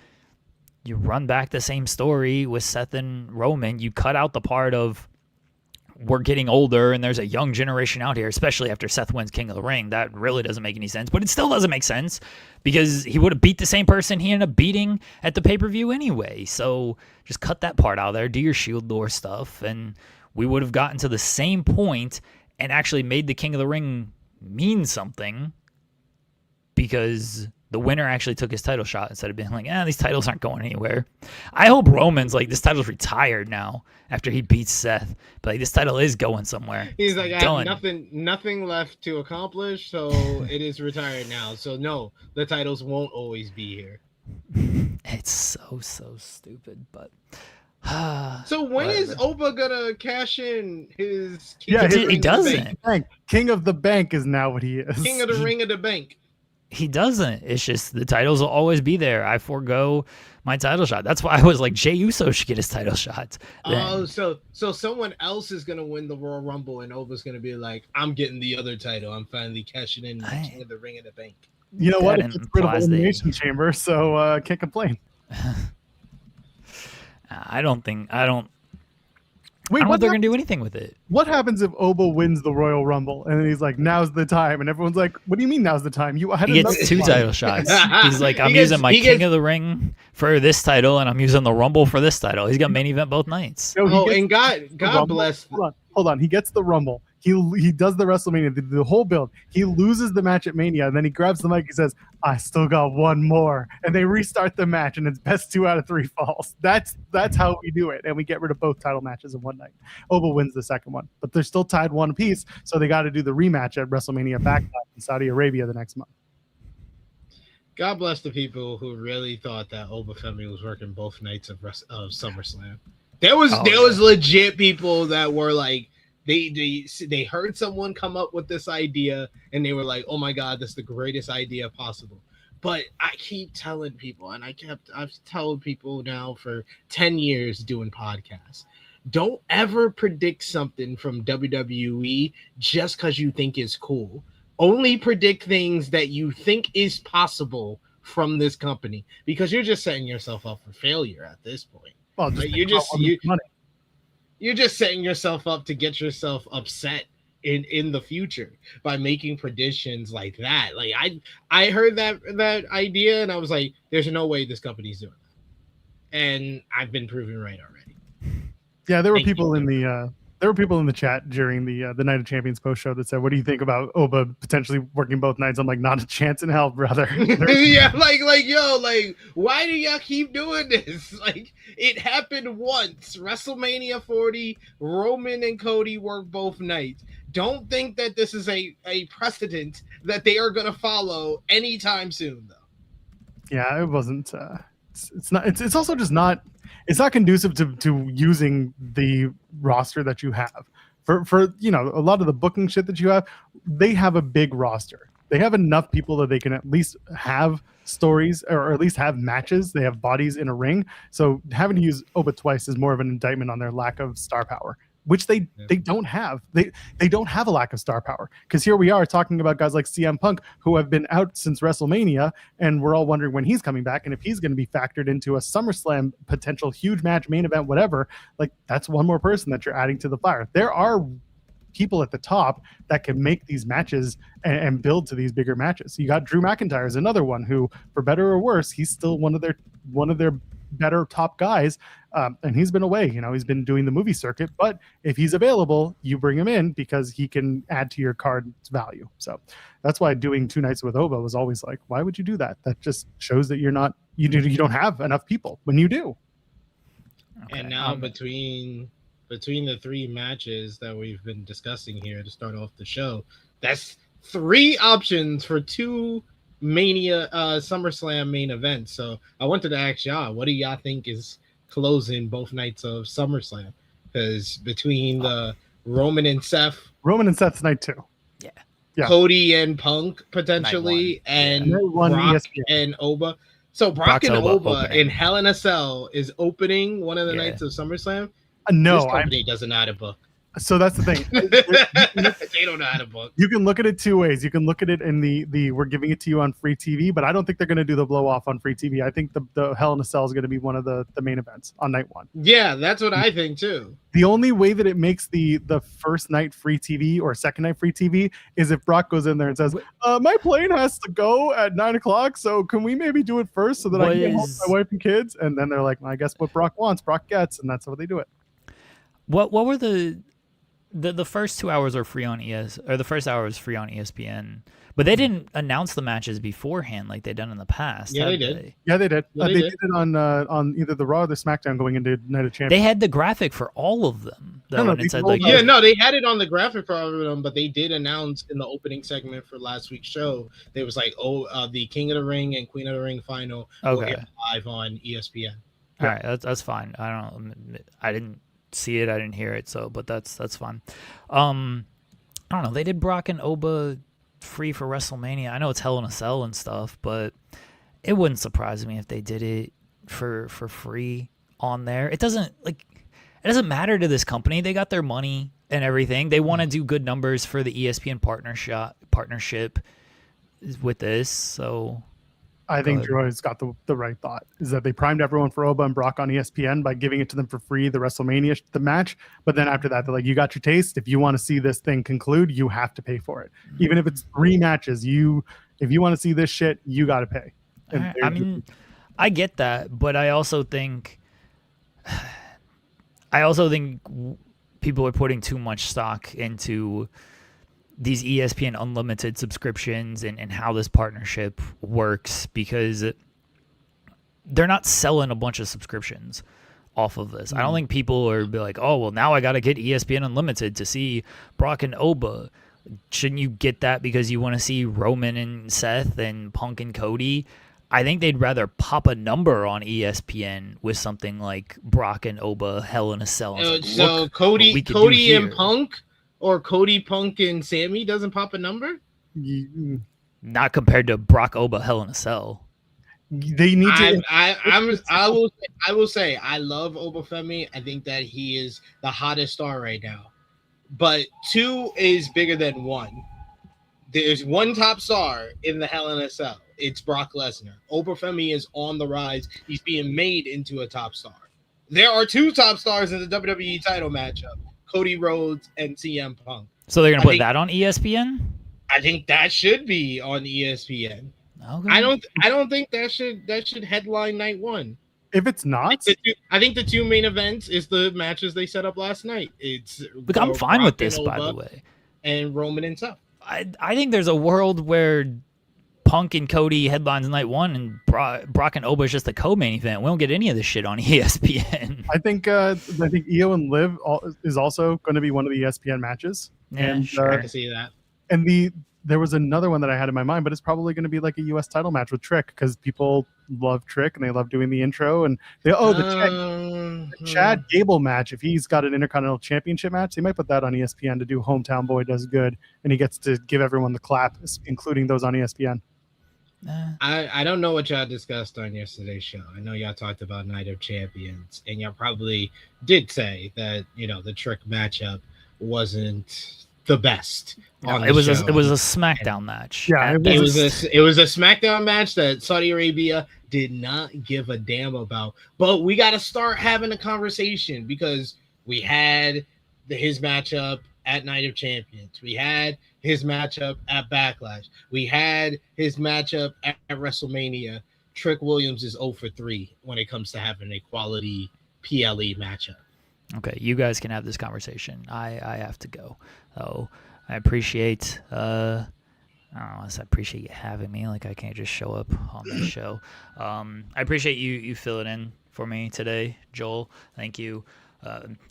You run back the same story with Seth and Roman. You cut out the part of we're getting older and there's a young generation out here, especially after Seth wins King of the Ring. That really doesn't make any sense, but it still doesn't make sense because he would have beat the same person he ended up beating at the pay-per-view anyway. So just cut that part out there, do your Shield door stuff, and we would have gotten to the same point and actually made the King of the Ring mean something because the winner actually took his title shot instead of being like, these titles aren't going anywhere. I hope Roman's like, this title's retired now after he beats Seth, but like, this title is going somewhere. He's like, I have nothing left to accomplish, so it is retired now. So no, the titles won't always be here. It's so stupid, but so when is Oba gonna cash in his he doesn't. King of the Bank is now what he is. King of the Ring of the Bank. He doesn't. It's just the titles will always be there. I forego my title shot. That's why I was like, Jey Uso should get his title shot. Oh, so someone else is gonna win the Royal Rumble, and Oba's gonna be like, I'm getting the other title. I'm finally cashing in King of the Ring of the Bank. You know what? It's rid of Elimination Chamber, so can't complain. I don't think they're gonna do anything with it. What happens if Oba wins the Royal Rumble and then he's like, "Now's the time," and everyone's like, "What do you mean now's the time? He gets 2 title shots." He's like, "I'm using my King of the Ring for this title, and I'm using the Rumble for this title." He's got main event both nights. And God bless. Hold on. He gets the Rumble. He does the WrestleMania, the whole build. He loses the match at Mania, and then he grabs the mic. He says, "I still got one more," and they restart the match, and it's best 2 out of 3 falls. That's how we do it, and we get rid of both title matches in one night. Oba wins the second one, but they're still tied 1 apiece, so they got to do the rematch at WrestleMania Backlash in Saudi Arabia the next month. God bless the people who really thought that Oba Femi was working both nights of SummerSlam. There was legit people that were like, they heard someone come up with this idea and they were like, oh my God, that's the greatest idea possible. But I keep telling people, and I've told people now for 10 years doing podcasts, don't ever predict something from WWE just because you think it's cool. Only predict things that you think is possible from this company, because you're just setting yourself up for failure at this point. Well, you're just setting yourself up to get yourself upset in the future by making predictions like that. Like I heard that idea and I was like, there's no way this company's doing that. And I've been proven right already. Yeah, there were people in the chat during the Night of Champions post show that said, "What do you think about Oba potentially working both nights?" I'm like, not a chance in hell, brother. Yeah, like, why do y'all keep doing this? Like, it happened once. WrestleMania 40, Roman and Cody work both nights. Don't think that this is a precedent that they are gonna follow anytime soon, though. Yeah, it wasn't. It's also just not. It's not conducive to using the roster that you have. For a lot of the booking shit that you have, they have a big roster. They have enough people that they can at least have stories or at least have matches. They have bodies in a ring. So having to use Oba twice is more of an indictment on their lack of star power, which they don't have. They don't have a lack of star power, because here we are talking about guys like CM Punk who have been out since WrestleMania, and we're all wondering when he's coming back and if he's going to be factored into a SummerSlam potential huge match, main event, whatever. Like, that's one more person that you're adding to the fire. There are people at the top that can make these matches and build to these bigger matches. You got Drew McIntyre is another one who, for better or worse, he's still one of their better top guys, and he's been away. He's been doing the movie circuit, but if he's available, you bring him in because he can add to your card's value. So that's why doing 2 nights with Oba was always like, why would you do that? That just shows that you don't have enough people when you do. Okay. And now between the 3 matches that we've been discussing here to start off the show, that's 3 options for 2 Mania SummerSlam main events. So I wanted to ask y'all, what do y'all think is closing both nights of SummerSlam, because between the Roman and Seth's night 2. Yeah. Cody and Punk potentially, and Brock ESPN. and Oba. So Brock and Oba in Hell in a Cell is opening one of the nights of SummerSlam. No, this company doesn't know how to book. So that's the thing. They don't know how to book. You can look at it 2 ways. You can look at it in the we're giving it to you on free TV, but I don't think they're going to do the blow off on free TV. I think the Hell in a Cell is going to be one of the main events on night 1. Yeah, that's what I think too. The only way that it makes the first night free TV or second night free TV is if Brock goes in there and says, my plane has to go at 9:00, so can we maybe do it first so that I can get home with my wife and kids? And then they're like, well, I guess what Brock wants, Brock gets, and that's how they do it. What were the first 2 hours are free on the first hour was free on ESPN, but they didn't announce the matches beforehand like they've done in the past. Yeah, they did. Yeah, they did. They did it on either the Raw or the SmackDown going into Night of Champions. They had the graphic for all of them. They had it on the graphic for all of them, but they did announce in the opening segment for last week's show. They was like, the King of the Ring and Queen of the Ring final will air live on ESPN. All right, that's fine. I didn't see it, I didn't hear it, but that's fine. I don't know, they did Brock and Oba free for WrestleMania. I know it's Hell in a Cell and stuff, but it wouldn't surprise me if they did it for free on there. It doesn't matter to this company. They got their money and everything. They want to do good numbers for the ESPN partnership with this, so I think Joy's got the right thought, is that they primed everyone for Oba and Brock on ESPN by giving it to them for free, the WrestleMania the match. But then after that, they're like, you got your taste. If you want to see this thing conclude, you have to pay for it. Even if it's 3 matches, if you want to see this shit, you got to pay. I mean, I get that, but I also think people are putting too much stock into these ESPN Unlimited subscriptions and how this partnership works, because they're not selling a bunch of subscriptions off of this. I don't think people are be like, oh, well, now I got to get ESPN Unlimited to see Brock and Oba. Shouldn't you get that because you want to see Roman and Seth and Punk and Cody? I think they'd rather pop a number on ESPN with something like Brock and Oba, Hell in a Cell. So Cody and Punk, or Cody, Punk, and Sammy doesn't pop a number? Not compared to Brock, Oba, Hell in a Cell. They need to. I will say I love Oba Femi. I think that he is the hottest star right now. But 2 is bigger than 1. There's 1 top star in the Hell in a Cell. It's Brock Lesnar. Oba Femi is on the rise. He's being made into a top star. There are 2 top stars in the WWE title matchup: Cody Rhodes and CM Punk. So they're gonna put that on ESPN? I think that should be on ESPN. Okay. I don't think that should headline night 1. If it's not, I think the 2 main events is the matches they set up last night. Look, I'm fine with this, by the way. And Roman and Seth. I think there's a world where Punk and Cody headlines night 1 and Brock and Oba is just a co-main event. We don't get any of this shit on ESPN. I think Io and Liv is also going to be one of the ESPN matches. Yeah, and, sure. I can see that. And there was another one that I had in my mind, but it's probably going to be like a U.S. title match with Trick, because people love Trick and they love doing the intro. And the Chad Gable match, if he's got an Intercontinental Championship match, they might put that on ESPN to do Hometown Boy Does Good, and he gets to give everyone the clap, including those on ESPN. I don't know what y'all discussed on yesterday's show. I know y'all talked about Night of Champions, and y'all probably did say that the Trick matchup wasn't the best. It was a SmackDown match. Yeah, it was a SmackDown match that Saudi Arabia did not give a damn about. But we got to start having a conversation, because we had his matchup at Night of Champions. We had his matchup at Backlash. We had his matchup at WrestleMania. Trick Williams is 0 for 3 when it comes to having a quality PLE matchup. Okay, you guys can have this conversation. I have to go. So I appreciate I appreciate you having me. Like, I can't just show up on this show. I appreciate you filling in for me today, Joel. Thank you.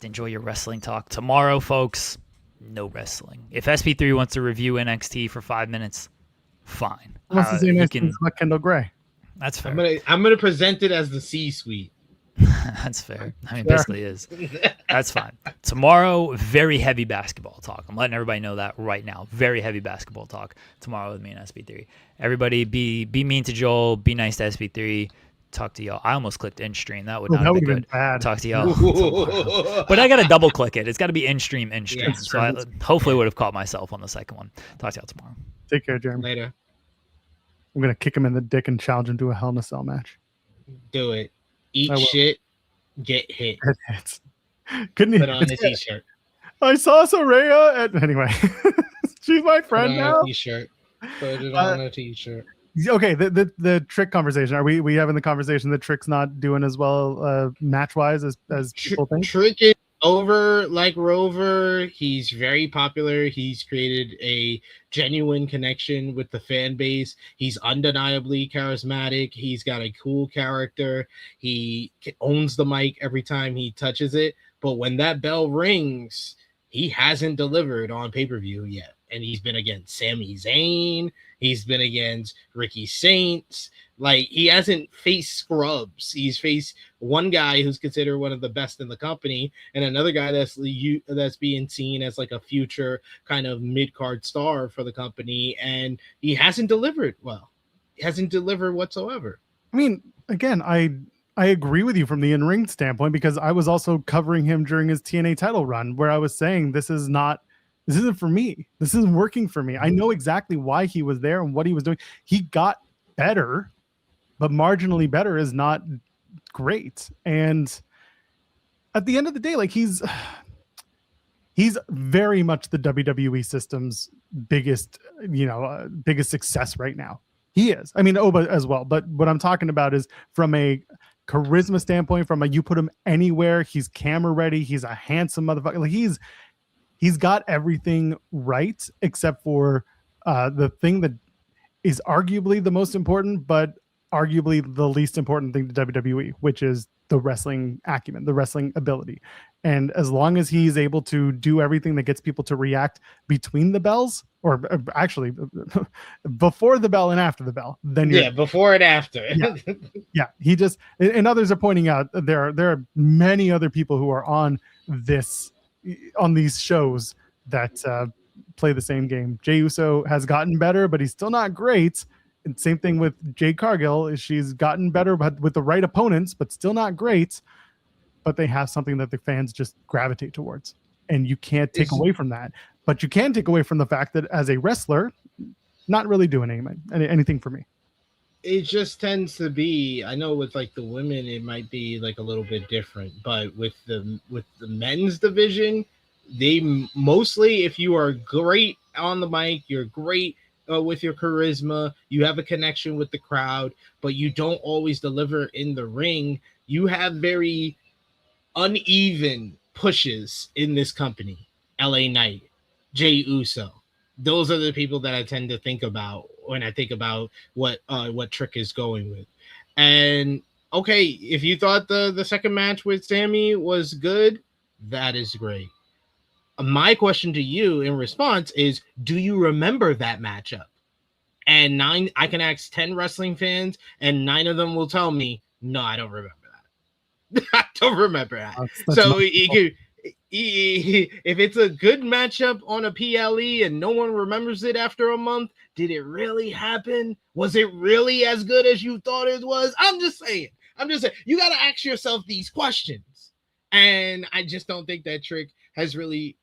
Enjoy your wrestling talk. Tomorrow, folks, no wrestling. If SP3 wants to review NXT for 5 minutes, fine. Wants to say nice things about Kendall Gray. That's fair. I'm gonna present it as the C-suite. That's fair. I mean, basically is. That's fine. Tomorrow, very heavy basketball talk. I'm letting everybody know that right now. Very heavy basketball talk tomorrow with me and SB3. Everybody be mean to Joel. Be nice to SB3. Talk to y'all. I almost clicked in stream. That would not have been good. Bad. Talk to y'all tomorrow. But I got to double click it. It's got to be in stream. Yeah, so I hopefully would have caught myself on the second one. Talk to y'all tomorrow. Take care, Jeremy. Later. I'm going to kick him in the dick and challenge him to a Hell in a Cell match. Do it. Eat shit. Get hit. Couldn't put on a t-shirt. I saw Soraya anyway. She's my friend now. A t-shirt. Put it on a t-shirt. Okay, the Trick conversation. Are we having the conversation that Trick's not doing as well match wise as people think? Trick is over like Rover. He's very popular. He's created a genuine connection with the fan base. He's undeniably charismatic. He's got a cool character. He owns the mic every time he touches it. But when that bell rings, he hasn't delivered on pay-per-view yet. And he's been against Sami Zayn. He's been against Ricky Saints. Like, he hasn't faced scrubs. He's faced one guy who's considered one of the best in the company, and another guy that's being seen as like a future kind of mid-card star for the company, and he hasn't delivered well. He hasn't delivered whatsoever. I mean, again, I agree with you from the in-ring standpoint, because I was also covering him during his TNA title run, where I was saying this isn't for me. This isn't working for me. I know exactly why he was there and what he was doing. He got better, but marginally better is not great. And at the end of the day, like, he's very much the WWE system's biggest success right now. He is. I mean, Oba as well. But what I'm talking about is from a charisma standpoint, you put him anywhere, he's camera ready. He's a handsome motherfucker. Like, he's got everything right, except for the thing that is arguably the most important, but arguably the least important thing to WWE, which is the wrestling acumen, the wrestling ability. And as long as he's able to do everything that gets people to react between the bells, or actually before the bell and after the bell, then before and after. He just, and others are pointing out there are many other people who are on these shows that play the same game. Jey Uso has gotten better, but he's still not great. And same thing with Jade Cargill. She's gotten better, but with the right opponents, but still not great. But they have something that the fans just gravitate towards, and you can't take away from that. But you can take away from the fact that as a wrestler, not really doing anything for me. It just tends to be, I know with like the women, it might be like a little bit different, but with the men's division, they mostly, if you are great on the mic, you're great with your charisma, you have a connection with the crowd, but you don't always deliver in the ring. You have very uneven pushes in this company. LA Knight, Jey Uso. Those are the people that I tend to think about when I think about what Trick is going with. And okay, if you thought the second match with Sami was good, that is great. My question to you in response is, do you remember that matchup? And I can ask 10 wrestling fans, and 9 of them will tell me, no, I don't remember that. I don't remember that. So if it's a good matchup on a PLE and no one remembers it after a month, did it really happen? Was it really as good as you thought it was? I'm just saying. You got to ask yourself these questions. And I just don't think that Trick has really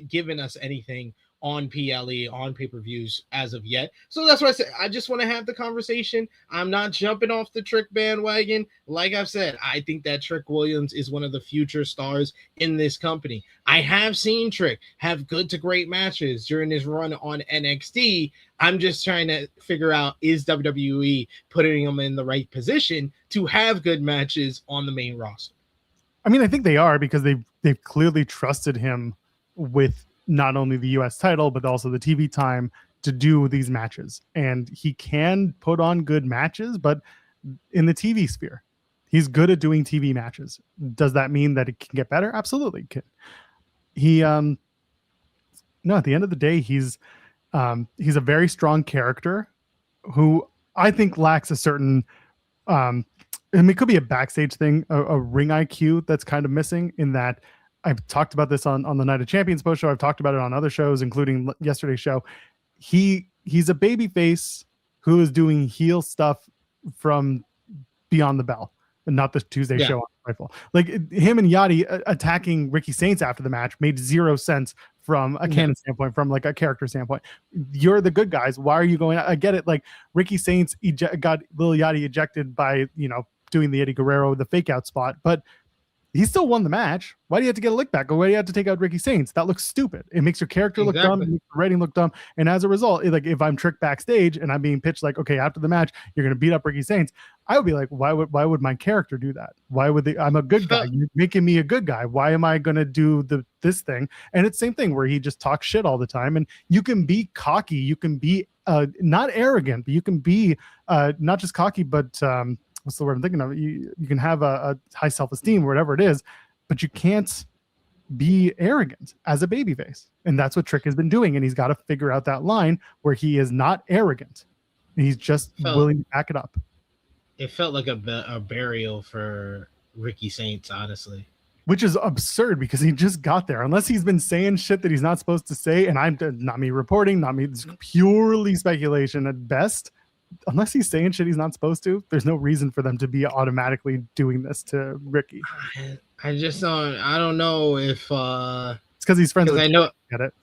given us anything on PLE, on pay-per-views as of yet. So that's why I said I just want to have the conversation. I'm not jumping off the Trick bandwagon. Like I've said, I think that Trick Williams is one of the future stars in this company. I have seen Trick have good to great matches during his run on NXT. I'm just trying to figure out, is WWE putting him in the right position to have good matches on the main roster? I mean, I think they are, because they've clearly trusted him with not only the US title, but also the TV time to do these matches. And he can put on good matches, but in the TV sphere, he's good at doing TV matches. Does that mean that it can get better? Absolutely. He, no, at the end of the day, he's a very strong character who I think lacks a certain and it could be a backstage thing, a ring IQ that's kind of missing in that. I've talked about this on the Night of Champions post show. I've talked about it on other shows, including yesterday's show. He's a baby face who is doing heel stuff from Beyond the Bell and not the Tuesday show on Rifle. Like him and Yachty attacking Ricky Saints after the match made zero sense from a canon standpoint, from like a character standpoint. You're the good guys. Why are you going? I get it. Like Ricky Saints got Lil Yachty ejected by, doing the Eddie Guerrero, the fake out spot, but he still won the match. Why do you have to get a lick back? Or why do you have to take out Ricky Saints? That looks stupid. It makes your character look dumb. It makes the writing look dumb. And as a result, like if I'm tricked backstage and I'm being pitched like, okay, after the match, you're going to beat up Ricky Saints, I would be like, why would my character do that? Why would I'm a good guy. You're making me a good guy. Why am I going to do this thing? And it's the same thing where he just talks shit all the time. And you can be cocky. You can be not arrogant, but you can be not just cocky, but what's the word I'm thinking of? You can have a high self-esteem or whatever it is, but you can't be arrogant as a babyface. And that's what Trick has been doing. And he's got to figure out that line where he is not arrogant. He's just willing to back it up. It felt like a burial for Ricky Saints, honestly. Which is absurd because he just got there. Unless he's been saying shit that he's not supposed to say. And I'm not me reporting, not me. It's purely speculation at best. Unless he's saying shit he's not supposed to, there's no reason for them to be automatically doing this to Ricky. I don't know if it's because he's friends with I know get it.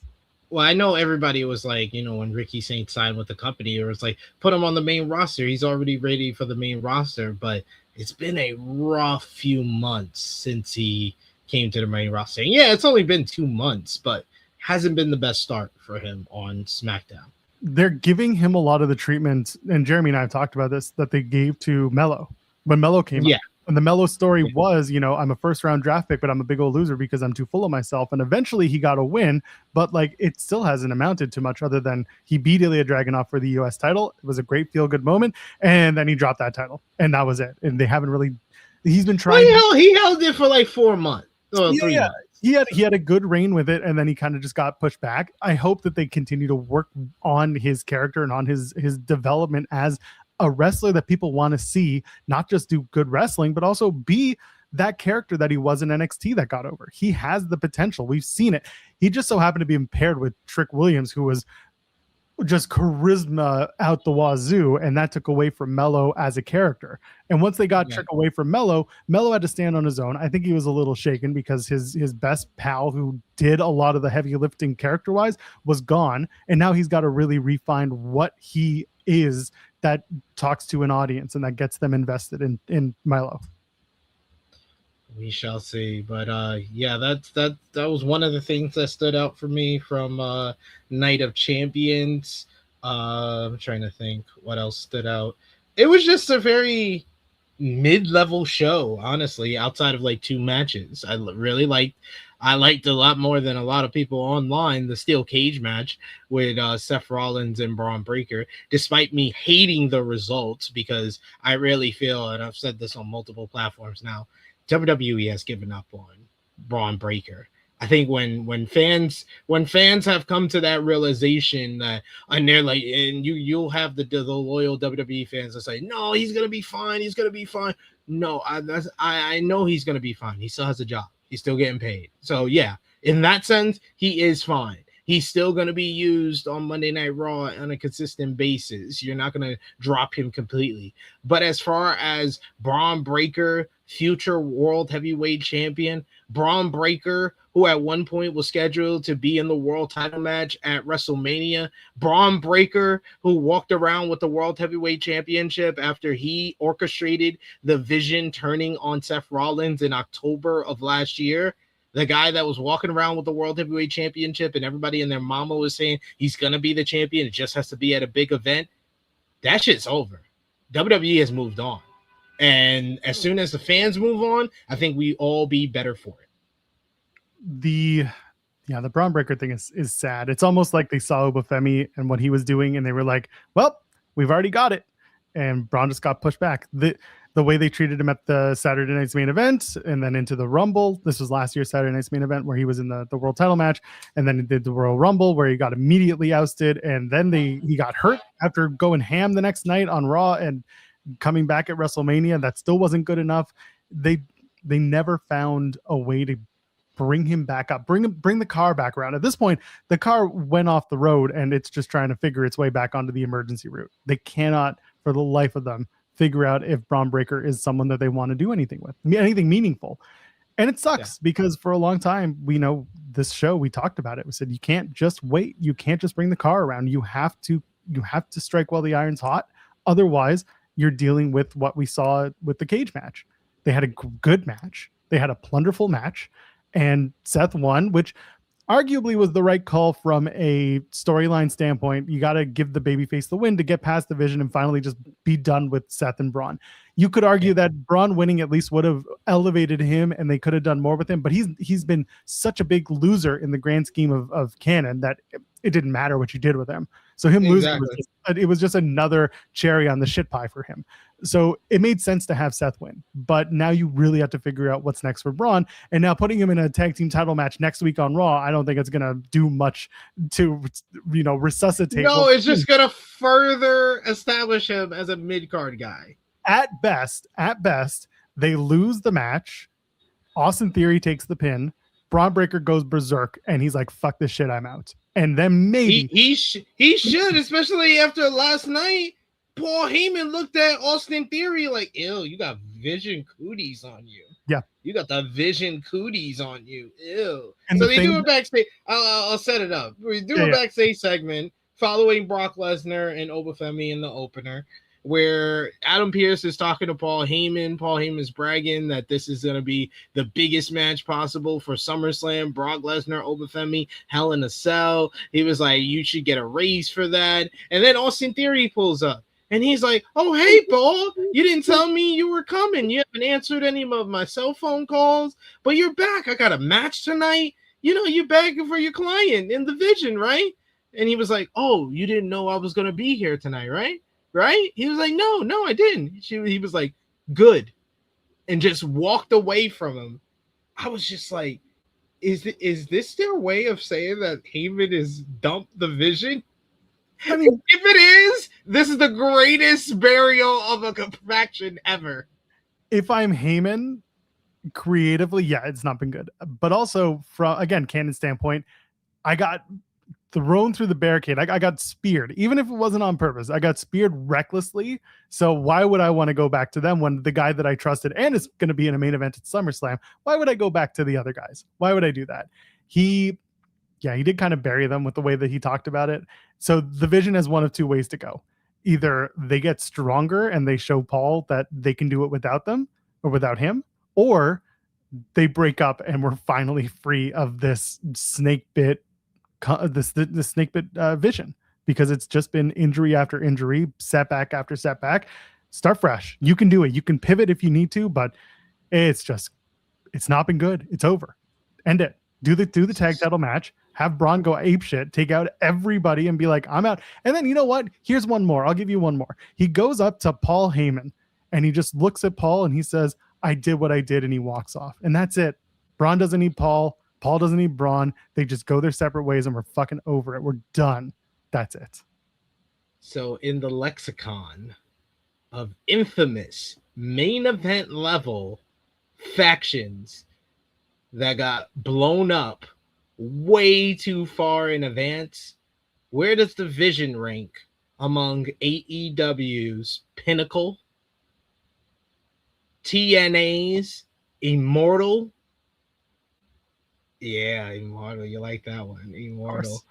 Well, I know everybody was like, when Ricky Saints signed with the company, it was like, put him on the main roster. He's already ready for the main roster, but it's been a rough few months since he came to the main roster. And yeah, it's only been 2 months, but hasn't been the best start for him on SmackDown. They're giving him a lot of the treatment, and Jeremy and I have talked about this, that they gave to Mello when Mello came up. And the Mello story was, I'm a first round draft pick, but I'm a big old loser because I'm too full of myself. And eventually he got a win, but like it still hasn't amounted to much other than he beat Ilya Dragunov for the US title. It was a great feel good moment. And then he dropped that title and that was it. And they haven't really, he's been trying. He held it for like 4 months. 3 months. He had a good reign with it, and then he kind of just got pushed back. I hope that they continue to work on his character and on his development as a wrestler that people want to see, not just do good wrestling, but also be that character that he was in NXT that got over. He has the potential. We've seen it. He just so happened to be impaired with Trick Williams, who was just charisma out the wazoo, and that took away from Mello as a character. And once they got Trick away from Mello had to stand on his own. I think he was a little shaken because his best pal, who did a lot of the heavy lifting character wise, was gone, and now he's got to really refine what he is that talks to an audience and that gets them invested in Mello. We shall see, but that was one of the things that stood out for me from Night of Champions. I'm trying to think what else stood out. It was just a very mid-level show, honestly, outside of like 2 matches. I liked a lot more than a lot of people online the steel cage match with Seth Rollins and Braun Breaker, despite me hating the results, because I really feel, and I've said this on multiple platforms now, WWE has given up on Braun Breaker. I think when fans have come to that realization that, and they're like, and you'll have the loyal WWE fans that say, no, he's gonna be fine. He's gonna be fine. No, I know he's gonna be fine. He still has a job. He's still getting paid. So yeah, in that sense, he is fine. He's still going to be used on Monday Night Raw on a consistent basis. You're not going to drop him completely. But as far as Braun Breaker, future world heavyweight champion, Braun Breaker, who at one point was scheduled to be in the world title match at WrestleMania, Braun Breaker, who walked around with the world heavyweight championship after he orchestrated the Vision turning on Seth Rollins in October of last year. The guy that was walking around with the World Heavyweight Championship and everybody and their mama was saying he's going to be the champion. It just has to be at a big event. That shit's over. WWE has moved on. And as soon as the fans move on, I think we all be better for it. The Braun Breaker thing is sad. It's almost like they saw Oba Femi and what he was doing, and they were like, well, we've already got it. And Braun just got pushed back. The way they treated him at the Saturday night's main event and then into the Rumble. This was last year's Saturday night's main event where he was in the world title match, and then he did the Royal Rumble where he got immediately ousted, and then he got hurt after going ham the next night on Raw, and coming back at WrestleMania. That still wasn't good enough. They never found a way to bring him back up, bring the car back around. At this point, the car went off the road and it's just trying to figure its way back onto the emergency route. They cannot, for the life of them, figure out if Braun Breaker is someone that they want to do anything with, anything meaningful. And it sucks because for a long time, we know this show, we talked about it. We said, you can't just wait. You can't just bring the car around. You have to strike while the iron's hot. Otherwise, you're dealing with what we saw with the cage match. They had a good match. They had a plunderful match. And Seth won, which arguably was the right call from a storyline standpoint. You got to give the babyface the win to get past the Vision and finally just be done with Seth and Braun. You could argue that Braun winning at least would have elevated him and they could have done more with him, but he's been such a big loser in the grand scheme of canon that it didn't matter what you did with him. So him losing, it was just another cherry on the shit pie for him. So it made sense to have Seth win, but now you really have to figure out what's next for Braun. And now putting him in a tag team title match next week on Raw, I don't think it's going to do much to, resuscitate. No, it's just going to further establish him as a mid-card guy. At best, they lose the match. Austin Theory takes the pin. Braun Breaker goes berserk, and he's like, "Fuck this shit, I'm out." And then maybe he should, especially after last night. Paul Heyman looked at Austin Theory like, "Ew, you got Vision cooties on you." Yeah, you got the Vision cooties on you. Ew. And so they do a backstage. I'll set it up. We do a backstage segment following Brock Lesnar and Oba Femi in the opener, where Adam Pearce is talking to Paul Heyman. Paul Heyman's bragging that this is going to be the biggest match possible for SummerSlam. Brock Lesnar, Oba Femi, Hell in a Cell. He was like, you should get a raise for that. And then Austin Theory pulls up. And he's like, oh, hey, Paul, you didn't tell me you were coming. You haven't answered any of my cell phone calls, but you're back. I got a match tonight. You're back for your client in the Vision, right? And he was like, oh, you didn't know I was going to be here tonight, right? Right? He was like, no, I didn't. He was like, good. And just walked away from him. I was just like, is this their way of saying that Heyman is dumped the Vision? I mean, if it is, this is the greatest burial of a faction ever. If I'm Heyman, creatively, it's not been good. But also, from, again, canon standpoint, I got thrown through the barricade. I got speared, even if it wasn't on purpose. I got speared recklessly. So why would I want to go back to them when the guy that I trusted and is going to be in a main event at SummerSlam? Why would I go back to the other guys? Why would I do that? He did kind of bury them with the way that he talked about it. So the Vision has one of two ways to go. Either they get stronger and they show Paul that they can do it without them or without him, or they break up and we're finally free of this snake bit Vision, because it's just been injury after injury, setback after setback. Start fresh. You can do it. You can pivot if you need to, but it's not been good. It's over. End it. Do the tag title match. Have Braun go ape shit, take out everybody and be like, I'm out. And then, you know what? Here's one more. I'll give you one more. He goes up to Paul Heyman and he just looks at Paul and he says, I did what I did, and he walks off. And that's it. Braun doesn't need Paul. Paul doesn't need Braun. They just go their separate ways and we're fucking over it. We're done. That's it. So in the lexicon of infamous main event level factions that got blown up way too far in advance, where does the Vision rank among AEW's Pinnacle, TNA's Immortal? Yeah, Immortal. You like that one, Immortal.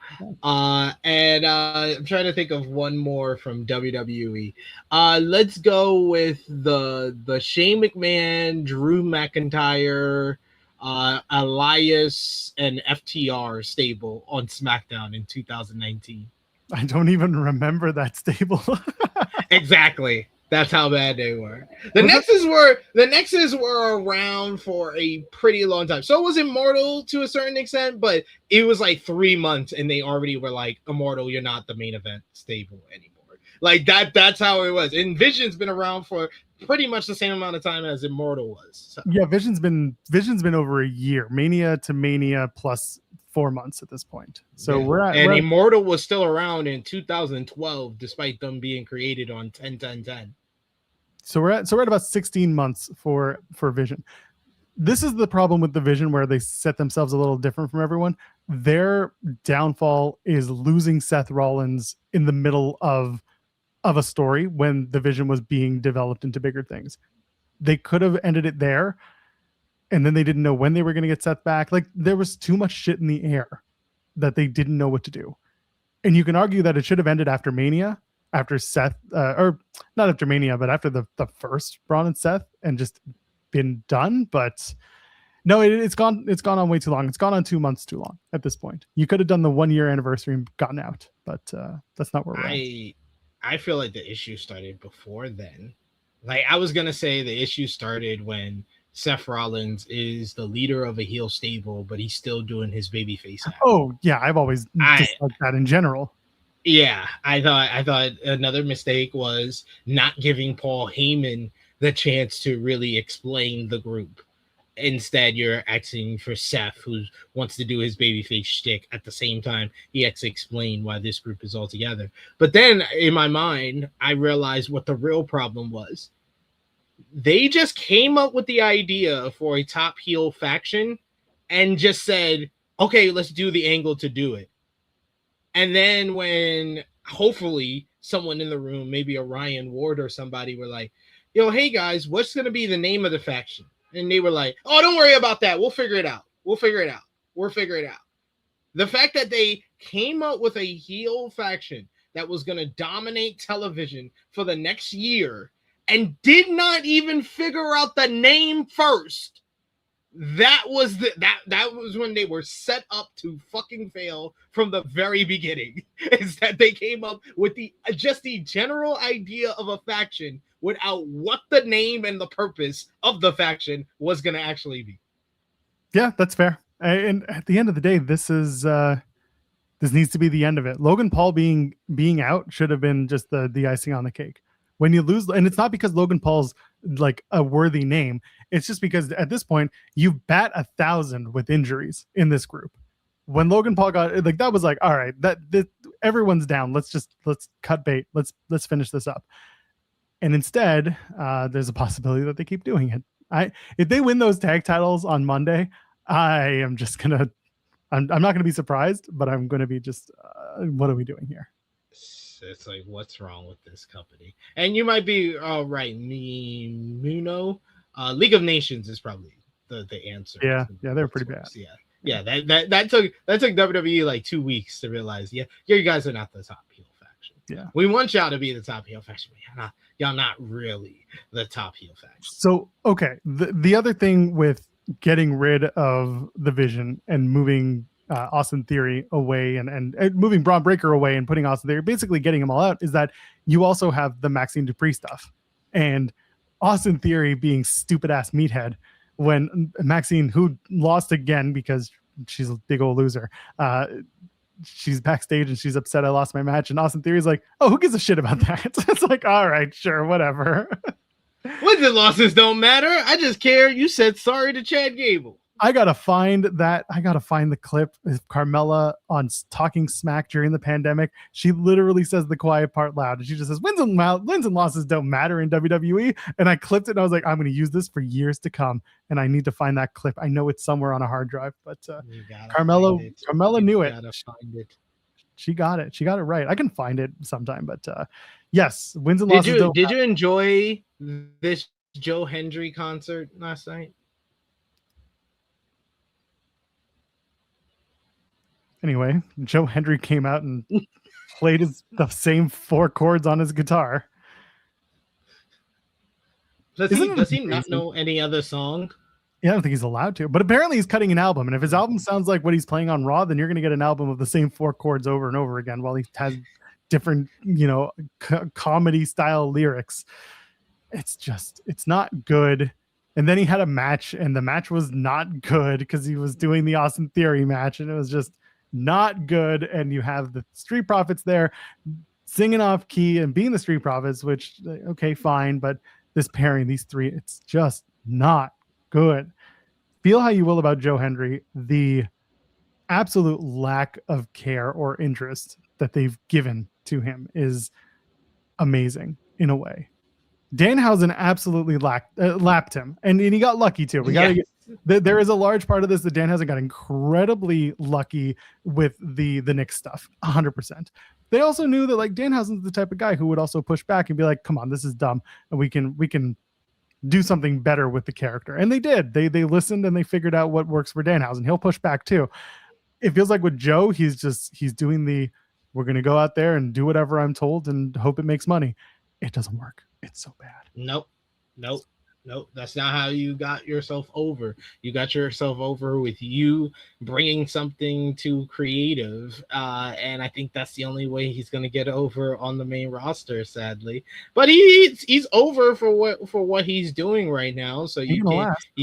And I'm trying to think of one more from WWE. Let's go with the Shane McMahon, Drew McIntyre, Elias, and FTR stable on SmackDown in 2019. I don't even remember that stable. Exactly. That's how bad they were. The Nexus were around for a pretty long time. So it was Immortal to a certain extent, but it was like 3 months and they already were like, Immortal, you're not the main event stable anymore. Like that's how it was. And Vision's been around for pretty much the same amount of time as Immortal was. So. Yeah, Vision's been over a year. Mania to Mania plus 4 months at this point. So Immortal was still around in 2012, despite them being created on 10-10-10. So we're at about 16 months for Vision. This is the problem with the Vision, where they set themselves a little different from everyone. Their downfall is losing Seth Rollins in the middle of a story when the Vision was being developed into bigger things. They could have ended it there, and then they didn't know when they were going to get Seth back. Like, there was too much shit in the air that they didn't know what to do. And you can argue that it should have ended after Mania, after Seth, or not after Mania, but after the first Braun and Seth, and just been done. But no, it's gone on way too long. It's gone on 2 months too long at this point. You could have done the 1 year anniversary and gotten out, but that's not where we're at. I feel like the issue started before then. Like, I was gonna say the issue started when Seth Rollins is the leader of a heel stable, but he's still doing his babyface act. Oh yeah, I've always disliked that in general. Yeah, I thought another mistake was not giving Paul Heyman the chance to really explain the group. Instead, you're asking for Seth, who wants to do his babyface shtick. At the same time, he has to explain why this group is all together. But then, in my mind, I realized what the real problem was. They just came up with the idea for a top heel faction and just said, okay, let's do the angle to do it. And then when hopefully someone in the room, maybe a Ryan Ward or somebody, were like, yo, hey guys, what's going to be the name of the faction? And they were like, oh, don't worry about that. We'll figure it out. We'll figure it out. The fact that they came up with a heel faction that was going to dominate television for the next year and did not even figure out the name first. That was when they were set up to fucking fail from the very beginning. Is that they came up with the general idea of a faction without what the name and the purpose of the faction was going to actually be. Yeah, that's fair. And at the end of the day, this needs to be the end of it. Logan Paul being out should have been just the icing on the cake. When you lose, and it's not because Logan Paul's like a worthy name, it's just because at this point you bat 1,000 with injuries in this group. When Logan Paul got like, that was like, all right, that everyone's down. Let's cut bait. Let's finish this up. And instead, there's a possibility that they keep doing it. If they win those tag titles on Monday, I'm not going to be surprised, but I'm going to be just, what are we doing here? It's like, what's wrong with this company? And you might be right. Muno, League of Nations is probably the answer. Yeah, they're pretty bad. Yeah. That took WWE like 2 weeks to realize. Yeah, you guys are not the top heel faction. Yeah, we want y'all to be the top heel faction, but y'all not really the top heel faction. So okay, the other thing with getting rid of the Vision and moving Austin Theory away and moving Braun Breaker away and putting Austin Theory, basically getting them all out, is that you also have the Maxine Dupree stuff and Austin Theory being stupid ass meathead when Maxine, who lost again because she's a big old loser, she's backstage and she's upset I lost my match, and Austin Theory's like, oh, who gives a shit about that? It's like, all right, sure, whatever. Wins and losses don't matter. I just care you said sorry to Chad Gable. I gotta find the clip of Carmella on Talking Smack during the pandemic. She literally says the quiet part loud, and she just says, wins and losses don't matter in WWE. And I clipped it, and I was like, I'm going to use this for years to come, and I need to find that clip. I know it's somewhere on a hard drive, but Carmella knew it. Find it. She got it. She got it right. I can find it sometime, but yes, wins and losses don't matter. Did you enjoy this Joe Hendry concert last night? Anyway, Joe Hendry came out and played the same 4 chords on his guitar. Does he not know any other song? Yeah, I don't think he's allowed to. But apparently he's cutting an album. And if his album sounds like what he's playing on Raw, then you're going to get an album of the same 4 chords over and over again while he has different, comedy style lyrics. It's not good. And then he had a match, and the match was not good because he was doing the Austin Theory match, and it was just not good. And you have the Street Profits there singing off key and being the Street Profits, which, okay, fine. But this pairing, these three, it's just not good. Feel how you will about Joe Hendry. The absolute lack of care or interest that they've given to him is amazing in a way. Danhausen absolutely lapped him, and he got lucky too. There is a large part of this that Danhausen got incredibly lucky with the Nick stuff, 100%. They also knew that like Danhausen's the type of guy who would also push back and be like, "Come on, this is dumb, and we can do something better with the character." And they did. They listened and they figured out what works for Danhausen. He'll push back too. It feels like with Joe, he's doing the we're gonna go out there and do whatever I'm told and hope it makes money. It doesn't work. It's so bad. Nope. That's not how you got yourself over. You got yourself over with you bringing something to creative, and I think that's the only way he's going to get over on the main roster, sadly. But he's over for what he's doing right now, so you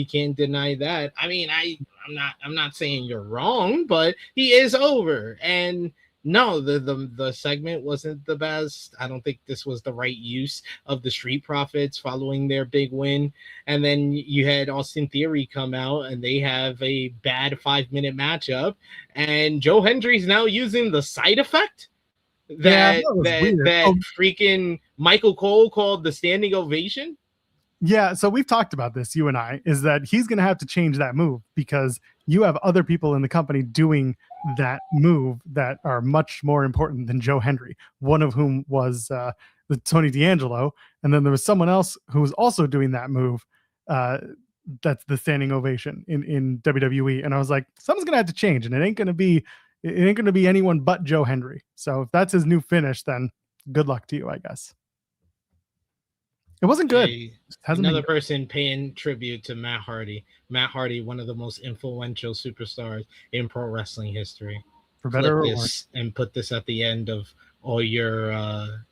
can't deny that. I mean, I'm not saying you're wrong, but he is over. And no, the segment wasn't the best. I don't think this was the right use of the Street Profits following their big win. And then you had Austin Theory come out, and they have a bad 5-minute matchup. And Joe Hendry's now using the side effect that freaking Michael Cole called the standing ovation. Yeah, so we've talked about this, you and I, is that he's going to have to change that move because you have other people in the company doing that move that are much more important than Joe Hendry, one of whom was the Tony D'Angelo, and then there was someone else who was also doing that move. That's the standing ovation in WWE, and I was like, something's going to have to change, and it ain't going to be anyone but Joe Hendry. So if that's his new finish, then good luck to you, I guess. It wasn't good. Another person paying tribute to Matt Hardy. Matt Hardy, one of the most influential superstars in pro wrestling history. For better or worse. And put this at the end of all your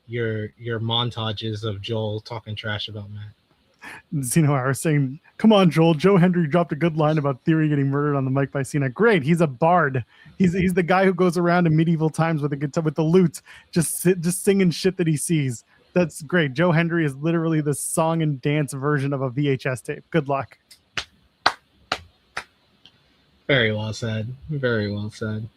montages of Joel talking trash about Matt. Cena, I was saying, come on, Joel. Joe Hendry dropped a good line about Theory getting murdered on the mic by Cena. Great. He's a bard. He's the guy who goes around in medieval times with the guitar, with the lute, just singing shit that he sees. That's great. Joe Hendry is literally the song and dance version of a VHS tape. Good luck. Very well said. Very well said.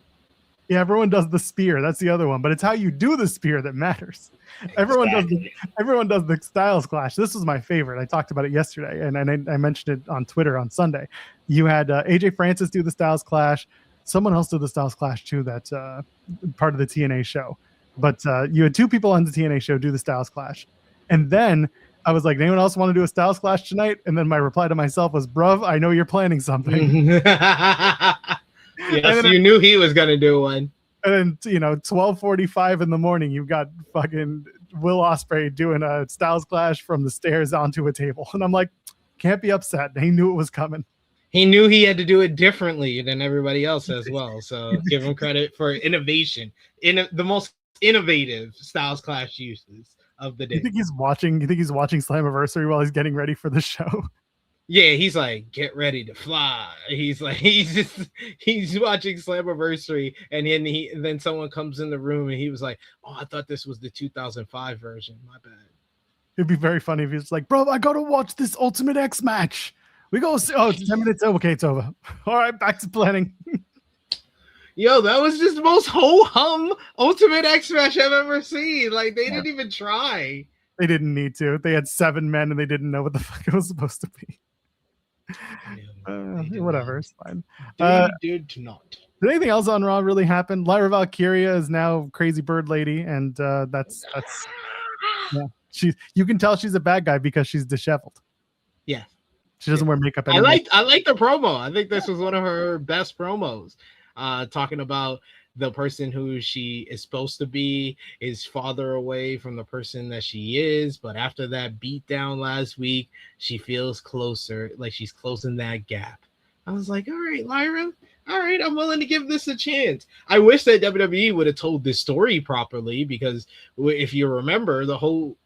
Yeah, everyone does the spear. That's the other one. But it's how you do the spear that matters. Exactly. Everyone does the Styles Clash. This was my favorite. I talked about it yesterday, and I mentioned it on Twitter on Sunday. You had AJ Francis do the Styles Clash. Someone else did the Styles Clash too. That's part of the TNA show. But you had two people on the TNA show do the Styles Clash. And then I was like, anyone else want to do a Styles Clash tonight? And then my reply to myself was, bruv, I know you're planning something. Yes, you knew he was going to do one. And then, 12:45 in the morning, you've got fucking Will Ospreay doing a Styles Clash from the stairs onto a table. And I'm like, can't be upset. He knew it was coming. He knew he had to do it differently than everybody else as well. So give him credit for innovation. The most innovative Styles Clash uses of the day. You think he's watching Slammiversary while he's getting ready for the show? Yeah, he's like, get ready to fly. He's watching Slammiversary, and then someone comes in the room and he was like, oh, I thought this was the 2005 version. My bad. It'd be very funny if he was like, bro, I gotta watch this Ultimate X match. We go, it's 10 minutes. Okay, it's over. All right, back to planning. Yo, that was just the most ho-hum Ultimate X match I've ever seen. Like, they didn't even try. They didn't need to. They had 7 men and they didn't know what the fuck it was supposed to be. Whatever, it's fine. They did not. Did anything else on Raw really happen? Lyra Valkyria is now Crazy Bird Lady, and that's yeah. You can tell she's a bad guy because she's disheveled. Yeah. She doesn't wear makeup anymore. I like the promo. I think this was one of her best promos. Talking about the person who she is supposed to be is farther away from the person that she is, but after that beat down last week, she feels closer, like she's closing that gap. I was like, all right, Lyra, all right, I'm willing to give this a chance. I wish that WWE would have told this story properly, because if you remember, the whole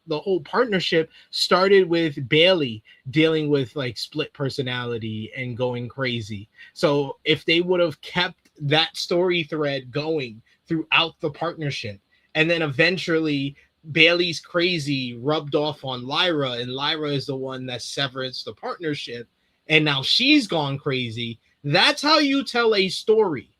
partnership started with Bayley dealing with like split personality and going crazy. So if they would have kept that story thread going throughout the partnership, and then eventually Bayley's crazy rubbed off on Lyra, and Lyra is the one that severs the partnership, and now she's gone crazy. That's how you tell a story.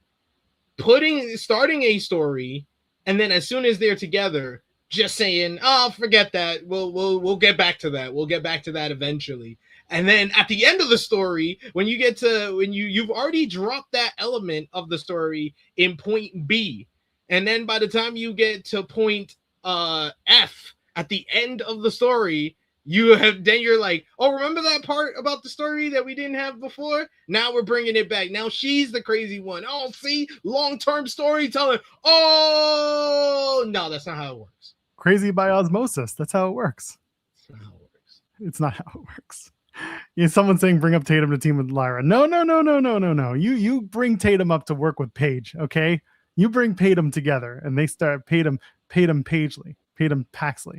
Starting a story, and then as soon as they're together, just saying, "Oh, forget that. We'll get back to that. We'll get back to that eventually." And then at the end of the story, when you've already dropped that element of the story in point B, and then by the time you get to point F at the end of the story, you're like, oh, remember that part about the story that we didn't have before? Now we're bringing it back. Now she's the crazy one. Oh, see, long-term storytelling. Oh, no, that's not how it works. Crazy by osmosis. That's how it works. It's not how it works. It's not how it works. Yeah, someone saying bring up Tatum to team with Lyra. No. You bring Tatum up to work with Paige, okay? You bring Tatum together, and they start Tatum Paxley.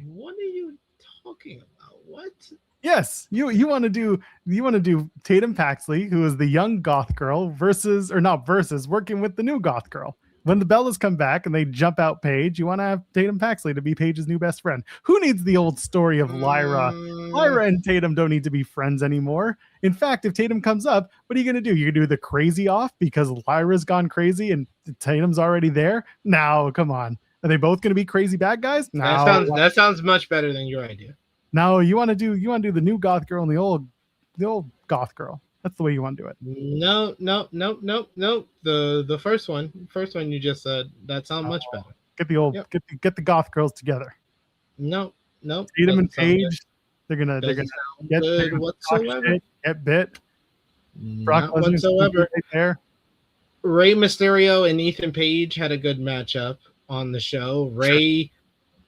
What are you talking about? What? Yes, you want to do Tatum Paxley, who is the young goth girl, versus working with the new goth girl. When the Bellas come back and they jump out Paige, you want to have Tatum Paxley to be Paige's new best friend. Who needs the old story of Lyra? Lyra and Tatum don't need to be friends anymore. In fact, if Tatum comes up, what are you going to do? You're going to do the crazy off because Lyra's gone crazy and Tatum's already there? No, come on. Are they both going to be crazy bad guys? No. That sounds much better than your idea. No, you want to do the new goth girl and the old goth girl. That's the way you want to do it. No. The first one you just said, that sounds much better. Get the goth girls together. No. Tatum and Paige, they're gonna get whatsoever. Get bit. Brock Lesnar whatsoever. Right there. Rey Mysterio and Ethan Page had a good matchup on the show. Rey,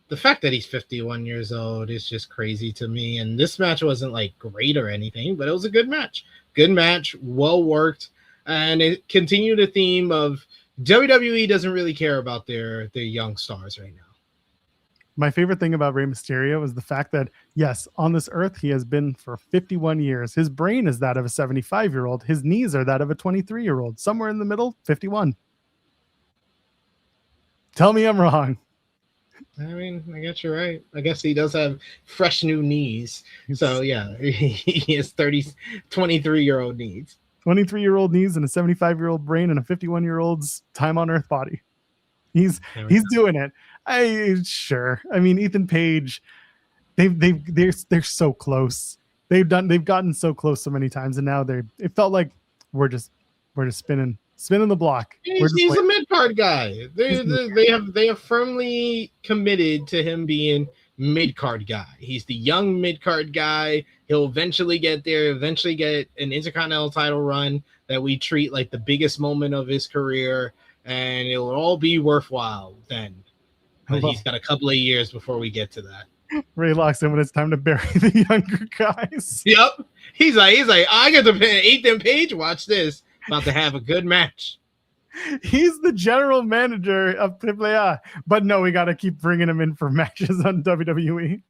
the fact that he's 51 years old is just crazy to me. And this match wasn't like great or anything, but it was a good match. Good match, well worked, and it continued a theme of WWE doesn't really care about their young stars right now. My favorite thing about Rey Mysterio is the fact that, yes, on this earth, he has been for 51 years. His brain is that of a 75-year-old. His knees are that of a 23-year-old. Somewhere in the middle, 51. Tell me I'm wrong. I mean, I guess you're right. I guess he does have fresh new knees. So, yeah, he has 23-year-old knees. 23-year-old knees and a 75-year-old brain and a 51-year-old's time on earth body. He's doing it. Sure. I mean, Ethan Page, they're so close. They've gotten so close so many times, and now it felt like we're just spinning the block. He's a mid-card guy. They have firmly committed to him being mid-card guy. He's the young mid-card guy. He'll eventually get there, eventually get an Intercontinental title run that we treat like the biggest moment of his career, and it'll all be worthwhile then. But he's got a couple of years before we get to that. Ray locks in when it's time to bury the younger guys. Yep. He's like, I get to pay Ethan Page. Watch this. About to have a good match. He's the general manager of AAA, but no, we got to keep bringing him in for matches on WWE.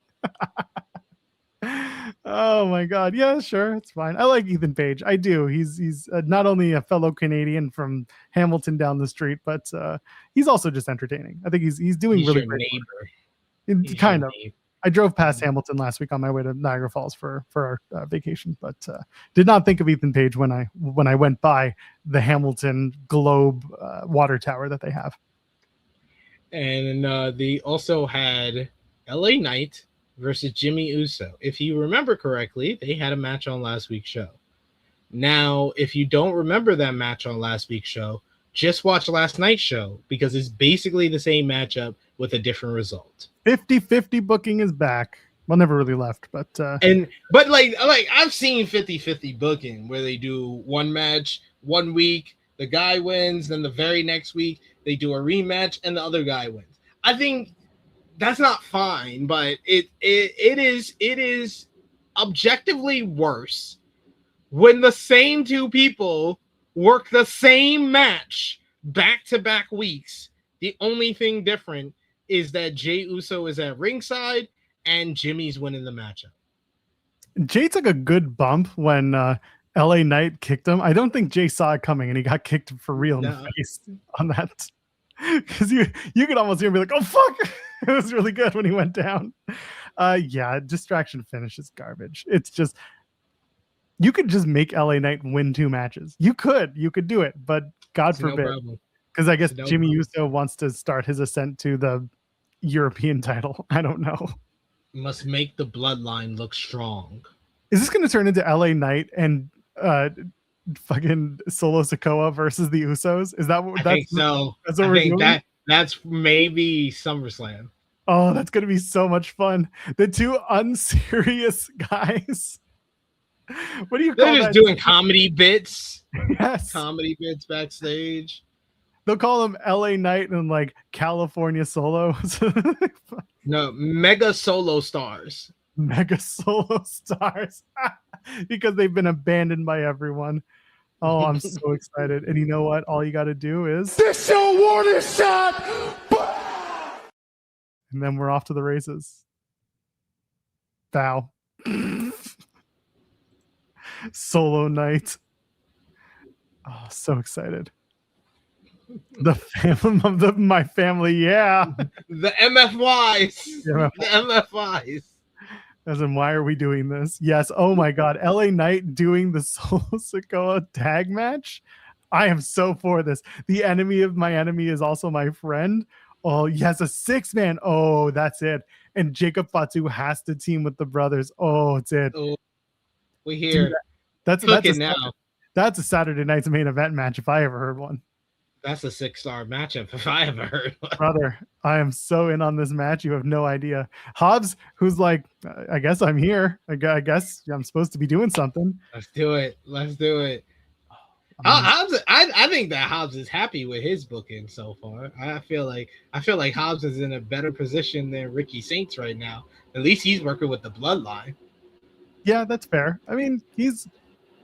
Oh my God. Yeah, sure. It's fine. I like Ethan Page. I do. He's not only a fellow Canadian from Hamilton down the street, but he's also just entertaining. I think he's doing really great. Kind of. I drove past Hamilton last week on my way to Niagara Falls for our vacation, but did not think of Ethan Page when I went by the Hamilton Globe water tower that they have. And they also had LA Knight versus Jimmy Uso. If you remember correctly, they had a match on last week's show. Now, if you don't remember that match on last week's show, just watch last night's show because it's basically the same matchup with a different result. 50-50 booking is back. Well, never really left, but like I've seen 50-50 booking where they do one match 1 week, the guy wins, then the very next week they do a rematch and the other guy wins. I think that's not fine, but it is objectively worse when the same two people work the same match back-to-back weeks. The only thing different is that Jey Uso is at ringside and Jimmy's winning the matchup. Jay took a good bump when LA Knight kicked him. I don't think Jay saw it coming and he got kicked for real in the face on that. Because you could almost hear him be like, oh, fuck. It was really good when he went down. Yeah, distraction finish is garbage. It's just, you could just make LA Knight win 2 matches. You could do it, but God forbid. Because I guess Jimmy Uso wants to start his ascent to the European title. I don't know. Must make the bloodline look strong. Is this going to turn into LA Knight and fucking Solo Sikoa versus the Usos? Is that what? I think so. That's what I we're think doing. that's maybe SummerSlam. Oh, that's going to be so much fun. The two unserious guys. What do you call that? They're just doing comedy bits. Yes. Comedy bits backstage. They'll call them LA Knight and like California Solo. No, Mega Solo Stars. Mega Solo Stars. Because they've been abandoned by everyone. Oh, I'm so excited. And you know what? All you got to do is... This show warning shot! And then we're off to the races. Bow. Solo Night. Oh, so excited. The family of my family, yeah. The MFYs. Yeah. The MFYs. As in, why are we doing this? Yes. Oh my God. LA Knight doing the Solo Sikoa tag match. I am so for this. The enemy of my enemy is also my friend. Oh, yes. A 6-man. Oh, that's it. And Jacob Fatu has to team with the brothers. Oh, it's it. Oh, we hear. That's a Saturday night's main event match if I ever heard one. That's a 6-star matchup if I ever heard one. Brother, I am so in on this match. You have no idea. Hobbs, who's like, I guess I'm here. I guess I'm supposed to be doing something. Let's do it. Hobbs, I think that Hobbs is happy with his booking so far. I feel like Hobbs is in a better position than Ricky Saints right now. At least he's working with the bloodline. Yeah, that's fair. I mean, he's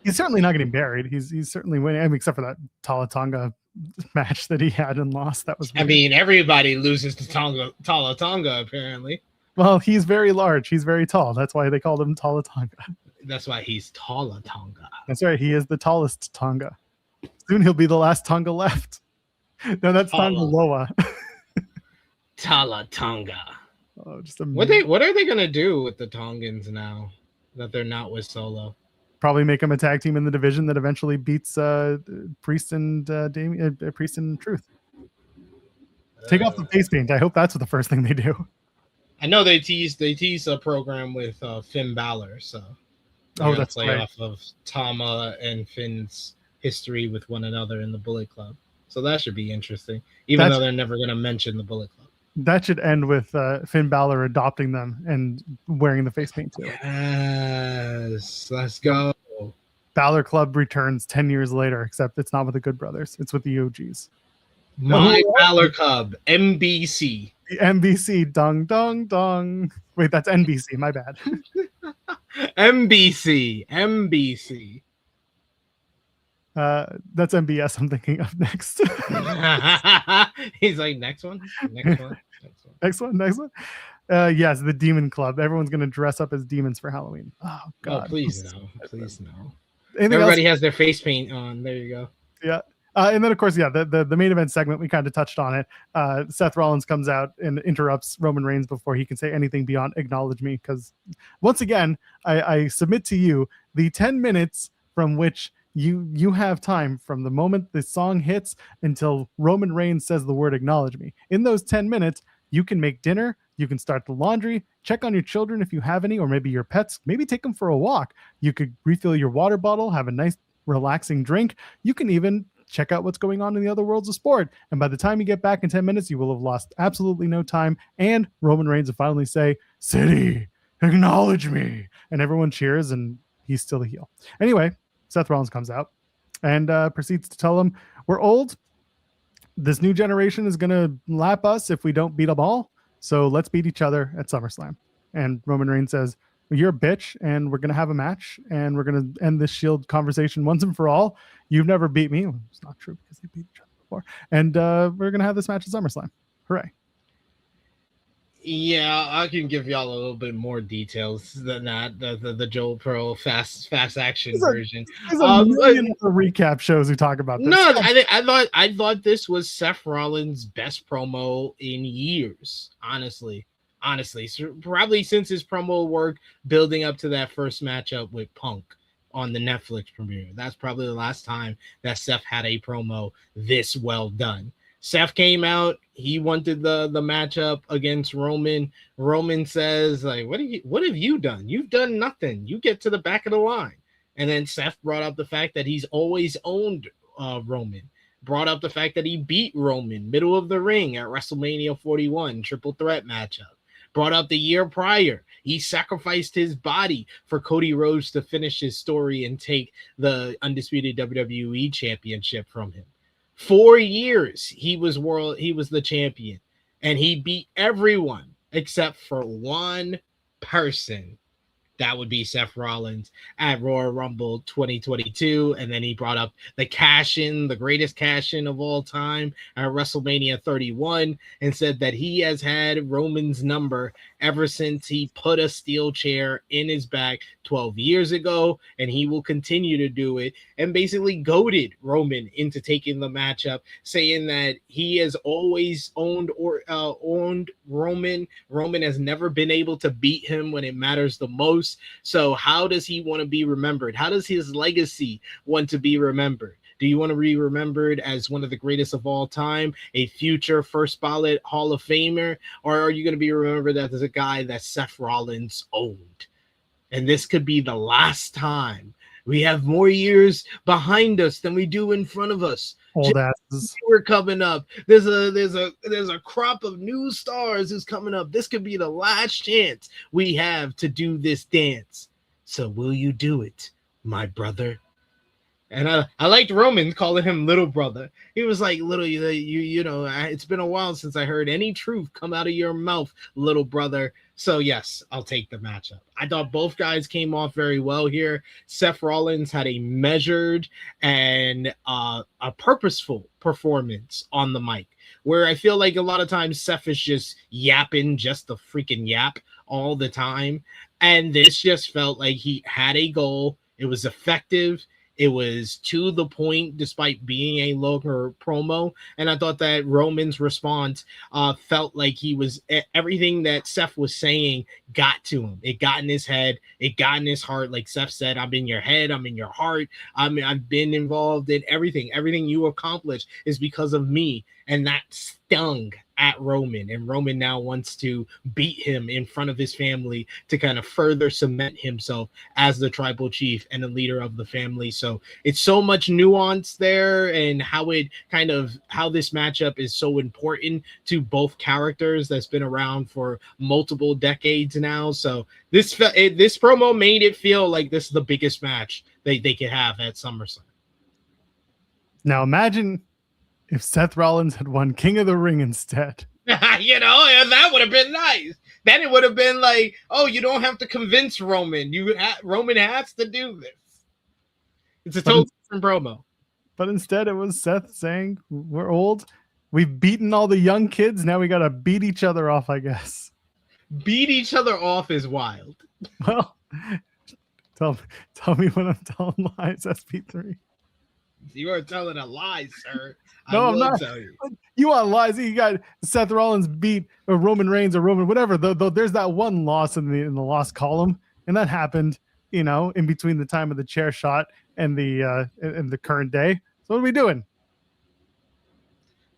certainly not getting buried. He's certainly winning. I mean, except for that Talatonga match that he had and lost. That was weird. I mean, everybody loses to Talatonga apparently. Well, he's very large. He's very tall. That's why they called him Talatonga. That's why he's Talatonga. That's right. He is the tallest Tonga. Soon he'll be the last Tonga left. No, that's Tonga Loa. Talatonga. Oh, just what are they gonna do with the Tongans now that they're not with Solo? Probably make him a tag team in the division that eventually beats Priest and Priest and Truth. Take off the face paint. I hope that's what the first thing they do. I know they teased a program with Finn Balor, so that's play right. off of Tama and Finn's history with one another in the Bullet Club. So that should be interesting, even though they're never going to mention the Bullet Club. That should end with Finn Balor adopting them and wearing the face paint too. Yes, let's go. Balor Club returns 10 years later, except it's not with the Good Brothers. It's with the OGs. My Balor Club, MBC. The NBC, dong, dong, dong. Wait, that's NBC. My bad. MBC. That's MBS I'm thinking of next. He's like, next one. Next one. Yes, the Demon Club. Everyone's going to dress up as demons for Halloween. Oh, God. Oh, please no. Anything Everybody else? has their face paint on. There you go. Yeah. And then, of course, the main event segment, we kind of touched on it. Seth Rollins comes out and interrupts Roman Reigns before he can say anything beyond acknowledge me. Because, once again, I submit to you the 10 minutes from which you have time from the moment the song hits until Roman Reigns says the word acknowledge me. In those 10 minutes, you can make dinner, you can start the laundry, check on your children if you have any, or maybe your pets, maybe take them for a walk. You could refill your water bottle, have a nice relaxing drink. You can even check out what's going on in the other worlds of sport. And by the time you get back in 10 minutes, you will have lost absolutely no time. And Roman Reigns will finally say, City, acknowledge me. And everyone cheers, and he's still the heel. Anyway, Seth Rollins comes out and proceeds to tell him, we're old. This new generation is going to lap us if we don't beat them all. So let's beat each other at SummerSlam. And Roman Reigns says, you're a bitch, and we're going to have a match, and we're going to end this Shield conversation once and for all. You've never beat me. Well, it's not true because they beat each other before. And we're going to have this match at SummerSlam. Hooray. Yeah, I can give y'all a little bit more details than that. The Joel Pro fast action version. There's a million other recap shows who talk about this. No, I thought this was Seth Rollins' best promo in years. Honestly, so probably since his promo work building up to that first matchup with Punk on the Netflix premiere. That's probably the last time that Seth had a promo this well done. Seth came out. He wanted the matchup against Roman. Roman says, like, what have you done? You've done nothing. You get to the back of the line. And then Seth brought up the fact that he's always owned Roman. Brought up the fact that he beat Roman middle of the ring at WrestleMania 41 triple threat matchup. Brought up the year prior, he sacrificed his body for Cody Rhodes to finish his story and take the undisputed WWE championship from him. 4 years he was the champion, and he beat everyone except for one person. That would be Seth Rollins at Royal Rumble 2022. And then he brought up the cash-in, the greatest cash-in of all time at WrestleMania 31, and said that he has had Roman's number ever since he put a steel chair in his back 12 years ago, and he will continue to do it, and basically goaded Roman into taking the matchup, saying that he has always owned Roman. Roman has never been able to beat him when it matters the most. So how does he want to be remembered? How does his legacy want to be remembered? Do you want to be remembered as one of the greatest of all time, a future first ballot Hall of Famer, or are you going to be remembered as a guy that Seth Rollins owned? And this could be the last time. We have more years behind us than we do in front of us. Old asses. We're coming up. There's a crop of new stars who's coming up. This could be the last chance we have to do this dance. So will you do it, my brother? And I liked Roman calling him little brother. He was like, little, you know, it's been a while since I heard any truth come out of your mouth, little brother. So yes, I'll take the matchup. I thought both guys came off very well here. Seth Rollins had a measured and a purposeful performance on the mic, where I feel like a lot of times Seth is just yapping, just the freaking yap all the time. And this just felt like he had a goal. It was effective. It was to the point despite being a longer promo. And I thought that Roman's response felt like he was everything that Seth was saying got to him. It got in his head. It got in his heart. Like Seth said, I'm in your head. I'm in your heart. I've been involved in everything. Everything you accomplished is because of me. And that stung at Roman, and Roman now wants to beat him in front of his family to kind of further cement himself as the tribal chief and the leader of the family. So it's so much nuance there, and how this matchup is so important to both characters that's been around for multiple decades now. So this promo made it feel like this is the biggest match they could have at SummerSlam. Now imagine if Seth Rollins had won King of the Ring instead. You know, and that would have been nice. Then it would have been like, oh, you don't have to convince Roman. Roman has to do this. It's a totally different promo. But instead, it was Seth saying, we're old. We've beaten all the young kids. Now we got to beat each other off, I guess. Beat each other off is wild. Well, tell me when I'm telling lies, SP3. You are telling a lie, sir. No, I'm not. Tell you. You want lies? You got Seth Rollins beat Roman Reigns or Roman whatever. Though there's that one loss in the loss column, and that happened, you know, in between the time of the chair shot and the current day. So what are we doing?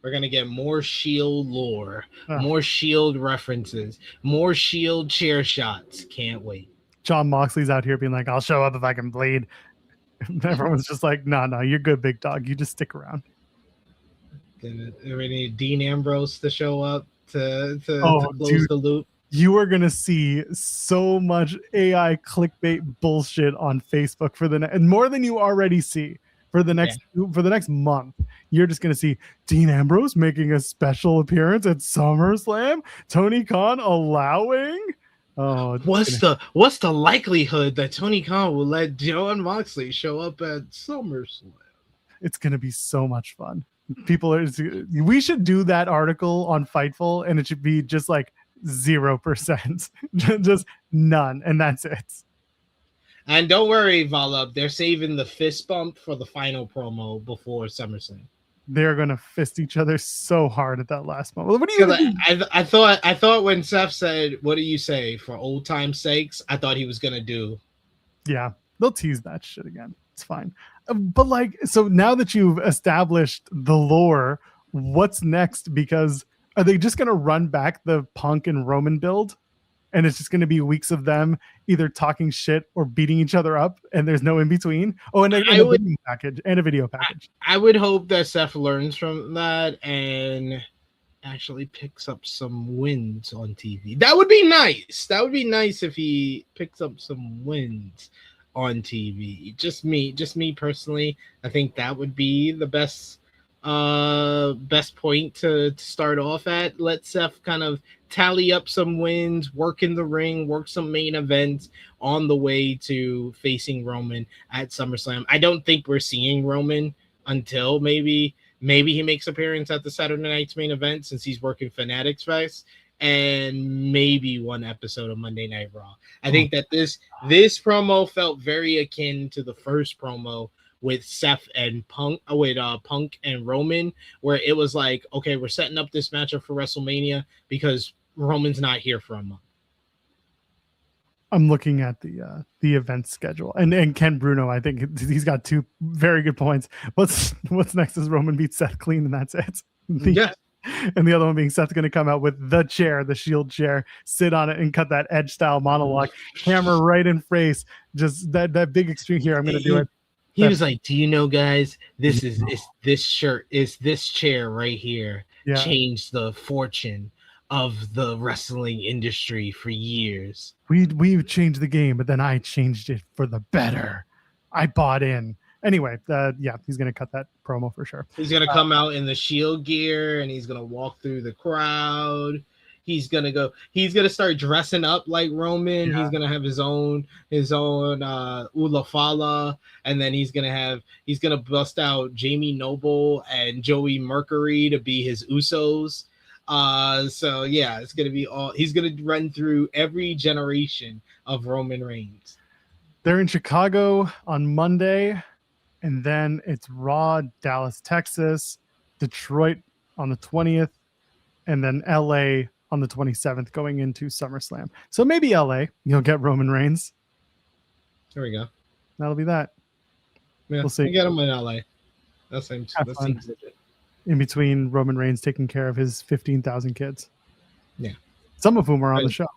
We're gonna get more Shield lore, more Shield references, more Shield chair shots. Can't wait. John Moxley's out here being like, "I'll show up if I can bleed." Everyone's just like, no, you're good, big dog. You just stick around. Then we need Dean Ambrose to show up to close the loop. You are gonna see so much AI clickbait bullshit on Facebook and more than you already see for the next month. You're just gonna see Dean Ambrose making a special appearance at SummerSlam. Tony Khan allowing. Oh, what's the likelihood that Tony Khan will let John Moxley show up at SummerSlam? It's gonna be so much fun. We should do that article on Fightful, and it should be just like 0%, just none, and that's it. And don't worry, Vala, they're saving the fist bump for the final promo before SummerSlam. They're gonna fist each other so hard at that last moment. What do you? I thought when Seth said, "What do you say for old time's sakes?" I thought he was gonna do. Yeah, they'll tease that shit again. It's fine. But so now that you've established the lore what's next? Because are they just going to run back the Punk and Roman build? And it's just going to be weeks of them either talking shit or beating each other up, and there's no in between. Oh, and a video package. I would hope that Seth learns from that and actually picks up some wins on TV. That would be nice. That would be nice if he picks up some wins on TV. Just me personally. I think that would be the best point to start off at. Let Seth kind of tally up some wins, work in the ring, work some main events on the way to facing Roman at SummerSlam. I don't think we're seeing Roman until maybe he makes appearance at the Saturday night's main event, since he's working Fanatics Fest, and maybe one episode of Monday Night Raw. I think that this promo felt very akin to the first promo with Seth and Punk and Roman, where it was like, okay, we're setting up this matchup for WrestleMania because Roman's not here for a month. I'm looking at the event schedule, and Ken Bruno, I think he's got two very good points. What's next is Roman beats Seth clean, and that's it. Yeah. And the other one being Seth's going to come out with the chair, the Shield chair, sit on it and cut that Edge style monologue, camera right in face, just that big extreme here. I'm going to do it. He was like, "Do you know, guys? This chair right here changed the fortune of the wrestling industry for years. We've changed the game, but then I changed it for the better. I bought in." Anyway, he's gonna cut that promo for sure. He's gonna come out in the Shield gear and he's gonna walk through the crowd. He's gonna start dressing up like Roman. Yeah. He's gonna have his own Ula Fala, and then he's gonna bust out Jamie Noble and Joey Mercury to be his Usos. It's gonna be all. He's gonna run through every generation of Roman Reigns. They're in Chicago on Monday, and then it's Raw, Dallas, Texas, Detroit on the 20th, and then LA on the 27th going into SummerSlam. So maybe LA, you'll get Roman Reigns. There we go. That'll be that. Yeah, we'll see. We get him in LA. That seems legit. In between Roman Reigns taking care of his 15,000 kids. Yeah. Some of whom are on the show.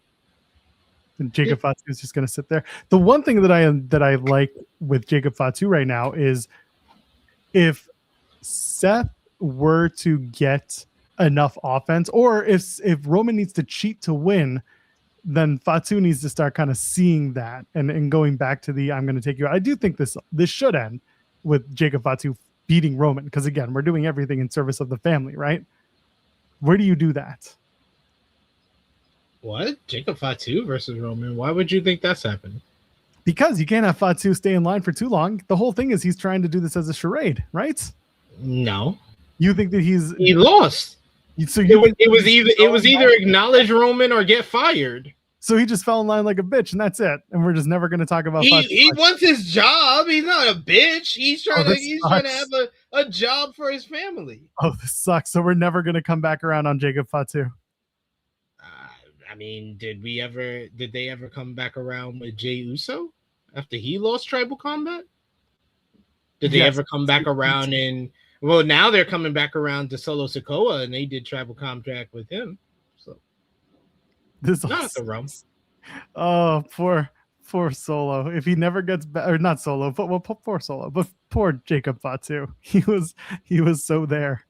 And Jacob Fatu is just going to sit there. The one thing that I like with Jacob Fatu right now is if Seth were to get enough offense, or if Roman needs to cheat to win, then Fatu needs to start kind of seeing that and going back to the I'm going to take you out. I do think this should end with Jacob Fatu beating Roman, because again, we're doing everything in service of the family, right? Where do you do that? What? Jacob Fatu versus Roman? Why would you think that's happening? Because you can't have Fatu stay in line for too long. The whole thing is he's trying to do this as a charade, right? No. You think that he lost? So it was either acknowledge Roman or get fired. So he just fell in line like a bitch, and that's it. And we're just never going to talk about. He wants his job. He's not a bitch. He's trying to have a job for his family. Oh, this sucks. So we're never going to come back around on Jacob Fatu. I mean, did they ever come back around with Jey Uso after he lost Tribal Combat? Did they ever come back around well, now they're coming back around to Solo Sikoa, and they did Tribal Contract with him. So this not the realm. Oh, poor Solo. If he never gets back, or not Solo, but poor Solo, but poor Jacob Fatu. He was so there.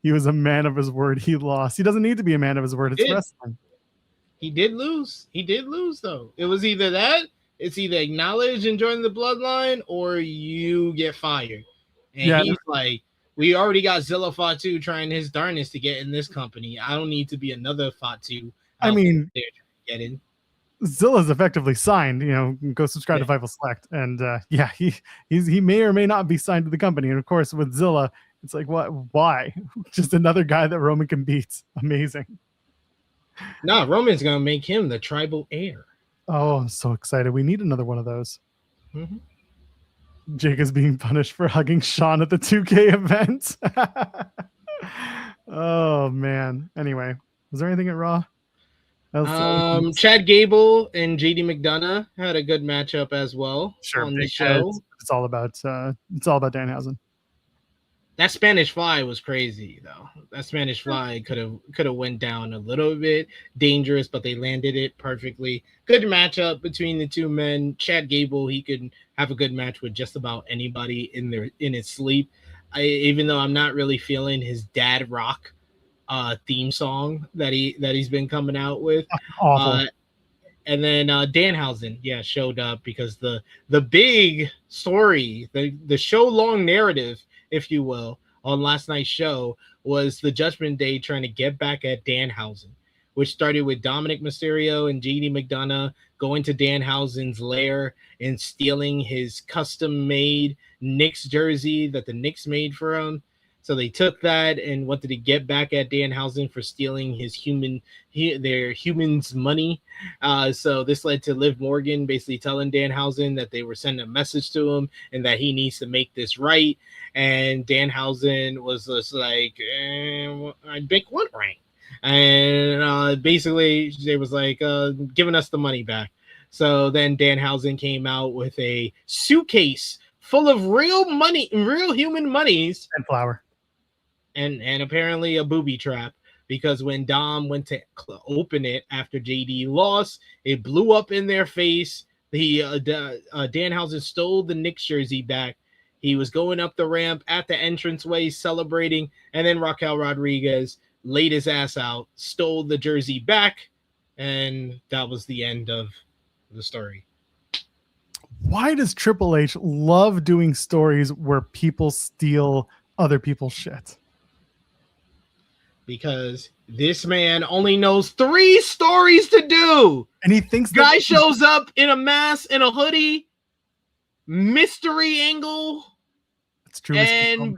He was a man of his word. He lost. He doesn't need to be a man of his word. It's wrestling. He did lose. Though. It was either that, it's either acknowledge and join the bloodline, or you get fired. And he's like, we already got Zilla Fatu trying his darnest to get in this company. I don't need to be another Fatu. I mean, there to get in. Zilla's effectively signed. Go subscribe to Fightful Select, and he may or may not be signed to the company. And of course, with Zilla, it's like, what? Why? Just another guy that Roman can beat. Amazing. No, Roman's gonna make him the tribal heir. Oh, I'm so excited. We need another one of those. Mm-hmm. Jake is being punished for hugging Sean at the 2K event. Oh man. Anyway, was there anything at Raw? Chad Gable and JD McDonough had a good matchup as well. Sure, on the show. It's all about Danhausen. That Spanish Fly was crazy though. That Spanish Fly could have went down a little bit dangerous, but they landed it perfectly. Good matchup between the two men. Chad Gable, he could have a good match with just about anybody in his sleep. Even though I'm not really feeling his Dad Rock theme song that he's been coming out with. Awful. And then Danhausen, showed up because the big story, the show long narrative, if you will, on last night's show was the Judgment Day trying to get back at Danhausen, which started with Dominic Mysterio and JD McDonough going to Danhausen's lair and stealing his custom-made Knicks jersey that the Knicks made for him. So they took that and wanted to get back at Danhausen for stealing their humans' money. So this led to Liv Morgan basically telling Danhausen that they were sending a message to him and that he needs to make this right. And Danhausen was just like, I'd make one right. And basically they was like, giving us the money back. So then Danhausen came out with a suitcase full of real money, real human monies. And flour. And apparently a booby trap, because when Dom went to open it after JD lost, it blew up in their face. Danhausen stole the Knicks jersey back. He was going up the ramp at the entranceway celebrating, and then Raquel Rodriguez laid his ass out, stole the jersey back, and that was the end of the story. Why does Triple H love doing stories where people steal other people's shit? Because this man only knows 3 stories to do. And he thinks guy shows up in a mask and a hoodie, mystery angle. It's true. And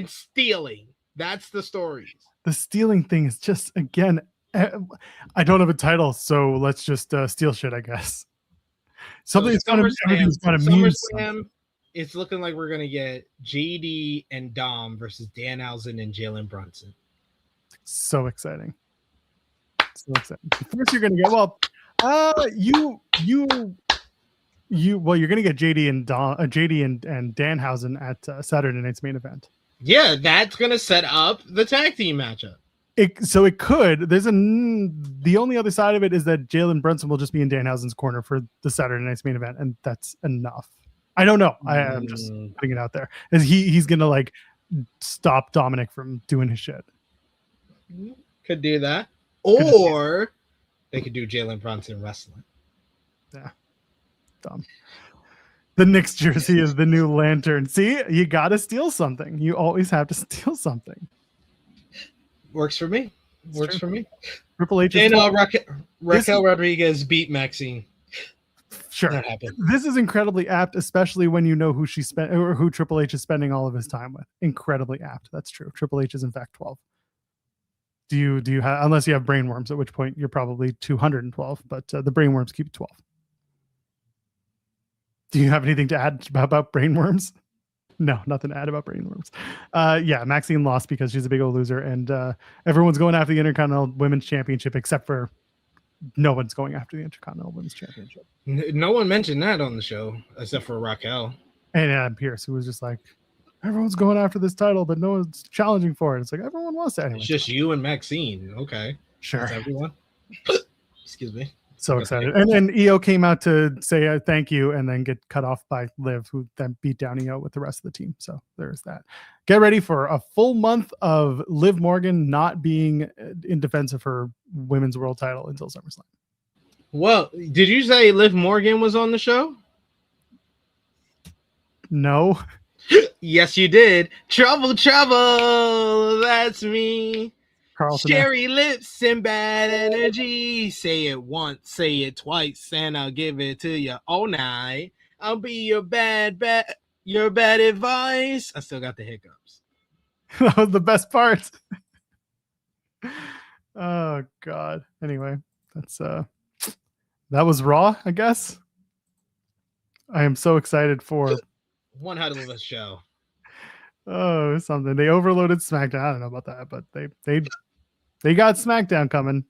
stealing. That's the stories. The stealing thing is just, again, I don't have a title, so let's just steal shit, I guess. Something's gonna mean SummerSlam. It's looking like we're gonna get JD and Dom versus Danhausen and Jalen Brunson. So exciting! So exciting. First, you're gonna get you're gonna get JD and Danhausen at Saturday night's main event. Yeah, that's gonna set up the tag team matchup. It could. The only other side of it is that Jalen Brunson will just be in Danhausen's corner for the Saturday night's main event, and that's enough. I don't know. I'm just putting it out there. Is he's gonna like stop Dominic from doing his shit? Could do that, or they could do Jalen Brunson wrestling. Yeah, dumb. The Knicks jersey is the new lantern. See, you gotta steal something. You always have to steal something. Works for me. Works for me. Triple H and Raquel Rodriguez beat Maxine. Sure. That happened. This is incredibly apt, especially when you know who she spent or who Triple H is spending all of his time with. Incredibly apt. That's true. Triple H is in fact 12. Do you have, unless you have brainworms, at which point you're probably 212, but the brainworms keep 12. Do you have anything to add about brainworms? No, nothing to add about brainworms. Yeah, Maxine lost because she's a big old loser, and everyone's going after the Intercontinental Women's Championship except for no one's going after the Intercontinental Women's Championship. No one mentioned that on the show except for Raquel. And Adam Pearce, who was just like, everyone's going after this title, but no one's challenging for it. It's like, everyone wants that. Anyway. It's just you and Maxine. Okay. Sure. That's everyone. Excuse me. So excited. And then EO came out to say thank you and then get cut off by Liv, who then beat down EO with the rest of the team. So there's that. Get ready for a full month of Liv Morgan not being in defense of her women's world title until SummerSlam. Well, did you say Liv Morgan was on the show? No. Yes, you did. Trouble, that's me. Carlton Cherry lips and bad energy. Say it once, say it twice, and I'll give it to you all night. I'll be your bad advice. I still got the hiccups. That was the best part. Oh God. Anyway, that's that was Raw, I guess. I am so excited for one hell of a show. Oh, something. They overloaded SmackDown. I don't know about that, but they got SmackDown coming.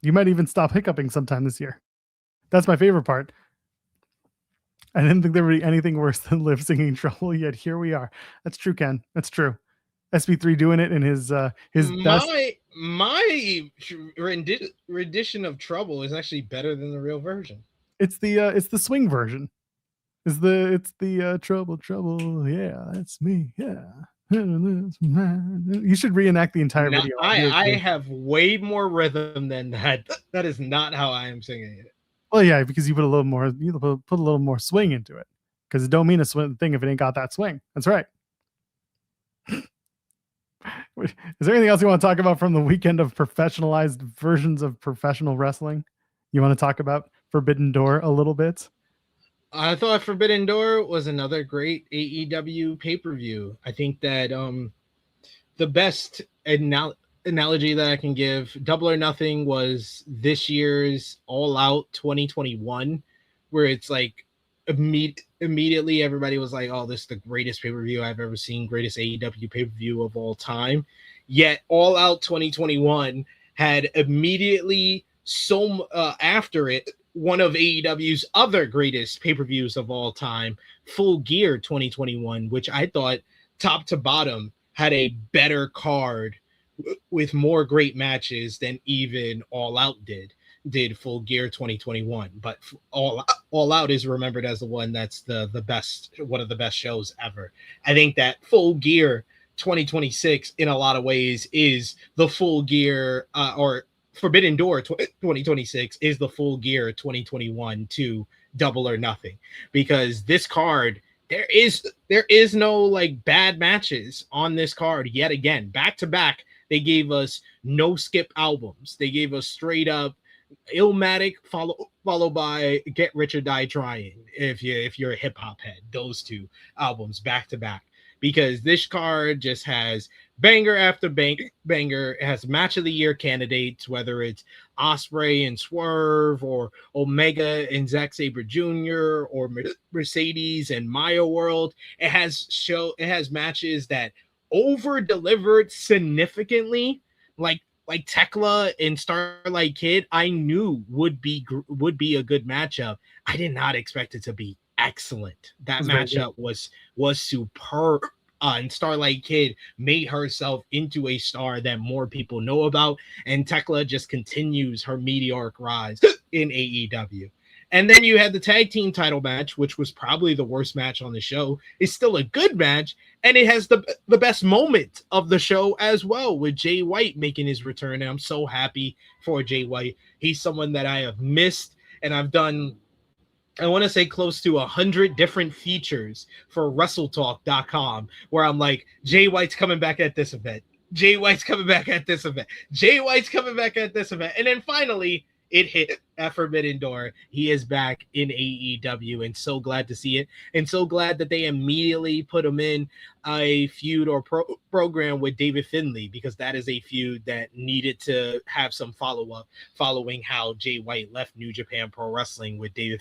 You might even stop hiccuping sometime this year. That's my favorite part. I didn't think there would be anything worse than Liv singing Trouble, yet here we are. That's true, Ken. That's true. SB3 doing it in his best. My rendition of Trouble is actually better than the real version. It's the swing version. It's the trouble. Yeah, that's me. Yeah. You should reenact the entire video. I have way more rhythm than that. That is not how I am singing it. Well, yeah, because you put a little more swing into it. Because it don't mean a swing thing if it ain't got that swing. That's right. Is there anything else you want to talk about from the weekend of professionalized versions of professional wrestling? You want to talk about Forbidden Door a little bit? I thought Forbidden Door was another great AEW pay-per-view. I think that the best analogy that I can give, Double or Nothing, was this year's All Out 2021, where it's like immediately everybody was like, oh, this is the greatest pay-per-view I've ever seen, greatest AEW pay-per-view of all time. Yet All Out 2021 had immediately after it one of AEW's other greatest pay-per-views of all time, Full Gear 2021, which I thought top to bottom had a better card with more great matches than even All Out did Full Gear 2021. But All Out is remembered as the one that's the best, one of the best shows ever. I think that Full Gear 2026 in a lot of ways is the Full Gear or Forbidden Door 2026 is the Full Gear 2021 to Double or Nothing, because this card, there is no like bad matches on this card yet again. Back to back, they gave us no skip albums. They gave us straight up Illmatic followed by Get Rich or Die Trying. If you're a hip hop head, those two albums back to back, because this card just has banger after banger. It has match of the year candidates, whether it's Ospreay and Swerve, or Omega and Zack Sabre Jr., or Mercedes and Maya World. It has matches that over delivered significantly, like Tekla and Starlight Kid. I knew would be a good matchup. I did not expect it to be excellent. That matchup was superb. And Starlight Kid made herself into a star that more people know about, and Tekla just continues her meteoric rise in AEW. And then you had the tag team title match, which was probably the worst match on the show. It's still a good match, and it has the best moment of the show as well, with Jay White making his return. And I'm so happy for Jay White. He's someone that I have missed, and I've done, I want to say, close to 100 different features for WrestleTalk.com, where I'm like, Jay White's coming back at this event. Jay White's coming back at this event. Jay White's coming back at this event. And then finally, it hit at Forbidden Door. He is back in AEW, and so glad to see it. And so glad that they immediately put him in a feud or program with David Finlay, because that is a feud that needed to have some follow-up following how Jay White left New Japan Pro Wrestling, with David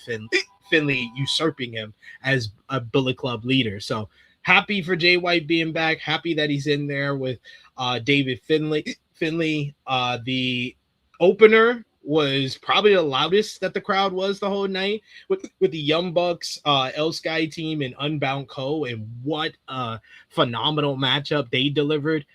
Finlay usurping him as a Bullet Club leader. So happy for Jay White being back. Happy that he's in there with David Finlay. The opener was probably the loudest that the crowd was the whole night, with the Young Bucks, El Sky Team, and Unbound Co. And what a phenomenal matchup they delivered.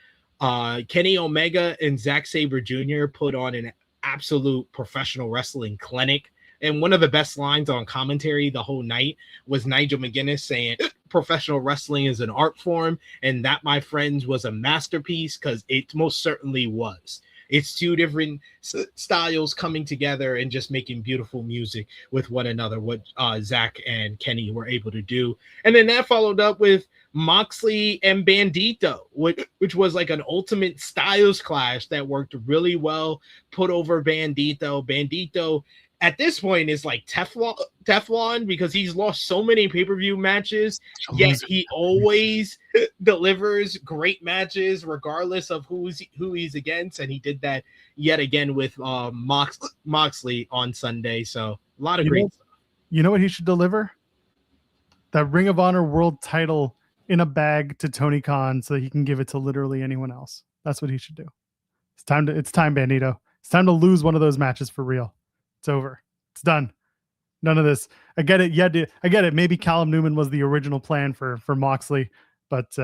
Kenny Omega and Zack Sabre Jr. put on an absolute professional wrestling clinic. And one of the best lines on commentary the whole night was Nigel McGuinness saying professional wrestling is an art form, and that, my friends, was a masterpiece, because it most certainly was. It's two different styles coming together and just making beautiful music with one another, what Zach and Kenny were able to do. And then that followed up with Moxley and Bandito, which was like an ultimate styles clash that worked really well, put over Bandito. Bandito at this point is like Teflon, because he's lost so many pay-per-view matches, yet he always delivers great matches regardless of who he's against. And he did that yet again with Moxley on Sunday. So a lot of great stuff. You know what he should deliver? That Ring of Honor world title in a bag to Tony Khan, so that he can give it to literally anyone else. That's what he should do. It's time, Bandito. It's time to lose one of those matches for real. It's over. It's done. None of this. I get it. Yeah, I get it. Maybe Callum Newman was the original plan for Moxley, but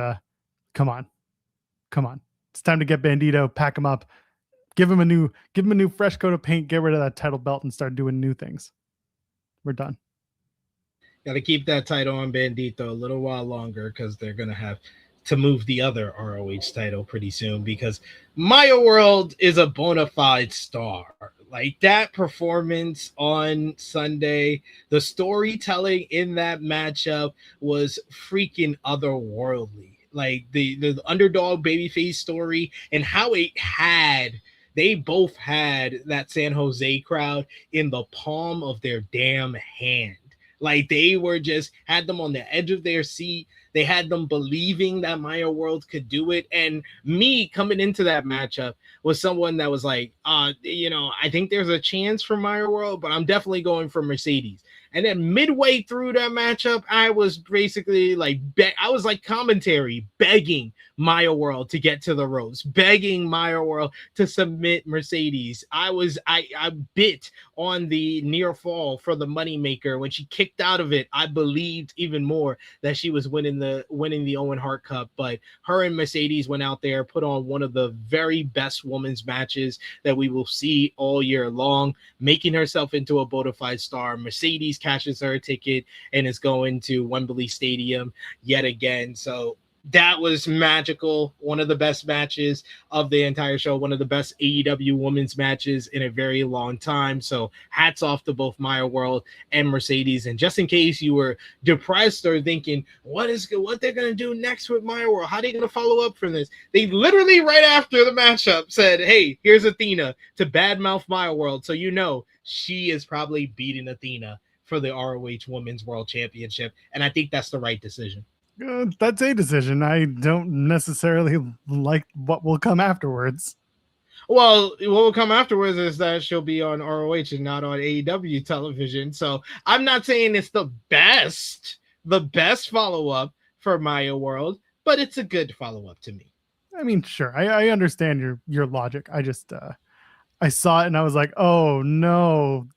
come on. It's time to get Bandito, pack him up, give him a new fresh coat of paint, get rid of that title belt, and start doing new things. We're done. Got to keep that title on Bandito a little while longer because they're gonna have to move the other ROH title pretty soon because Maya World is a bona fide star. Like that performance on Sunday, the storytelling in that matchup was freaking otherworldly. Like the underdog babyface story and how they both had that San Jose crowd in the palm of their damn hand. Like they were just had them on the edge of their seat. They had them believing that Maya World could do it. And me coming into that matchup was someone that was like, I think there's a chance for Maya World, but I'm definitely going for Mercedes. And then midway through that matchup, I was basically like, I was like commentary begging Maya World to get to the ropes, begging Maya World to submit Mercedes. I bit on the near fall for the moneymaker. When she kicked out of it, I believed even more that she was winning the Owen Hart Cup. But her and Mercedes went out there, put on one of the very best women's matches that we will see all year long, making herself into a bona fide star. Mercedes cashes her ticket and is going to Wembley Stadium yet again. So that was magical. One of the best matches of the entire show. One of the best AEW women's matches in a very long time. So hats off to both Maya World and Mercedes. And just in case you were depressed or thinking, what they're going to do next with Maya World? How are they going to follow up from this? They literally right after the matchup said, hey, here's Athena to badmouth Maya World. So she is probably beating Athena for the ROH Women's World Championship. And I think that's the right decision. That's a decision. I don't necessarily like what will come afterwards. Well, what will come afterwards is that she'll be on ROH and not on AEW television. So I'm not saying it's the best follow-up for Maya World, but it's a good follow-up to me. I mean, sure. I understand your logic. I just I saw it and I was like, oh no,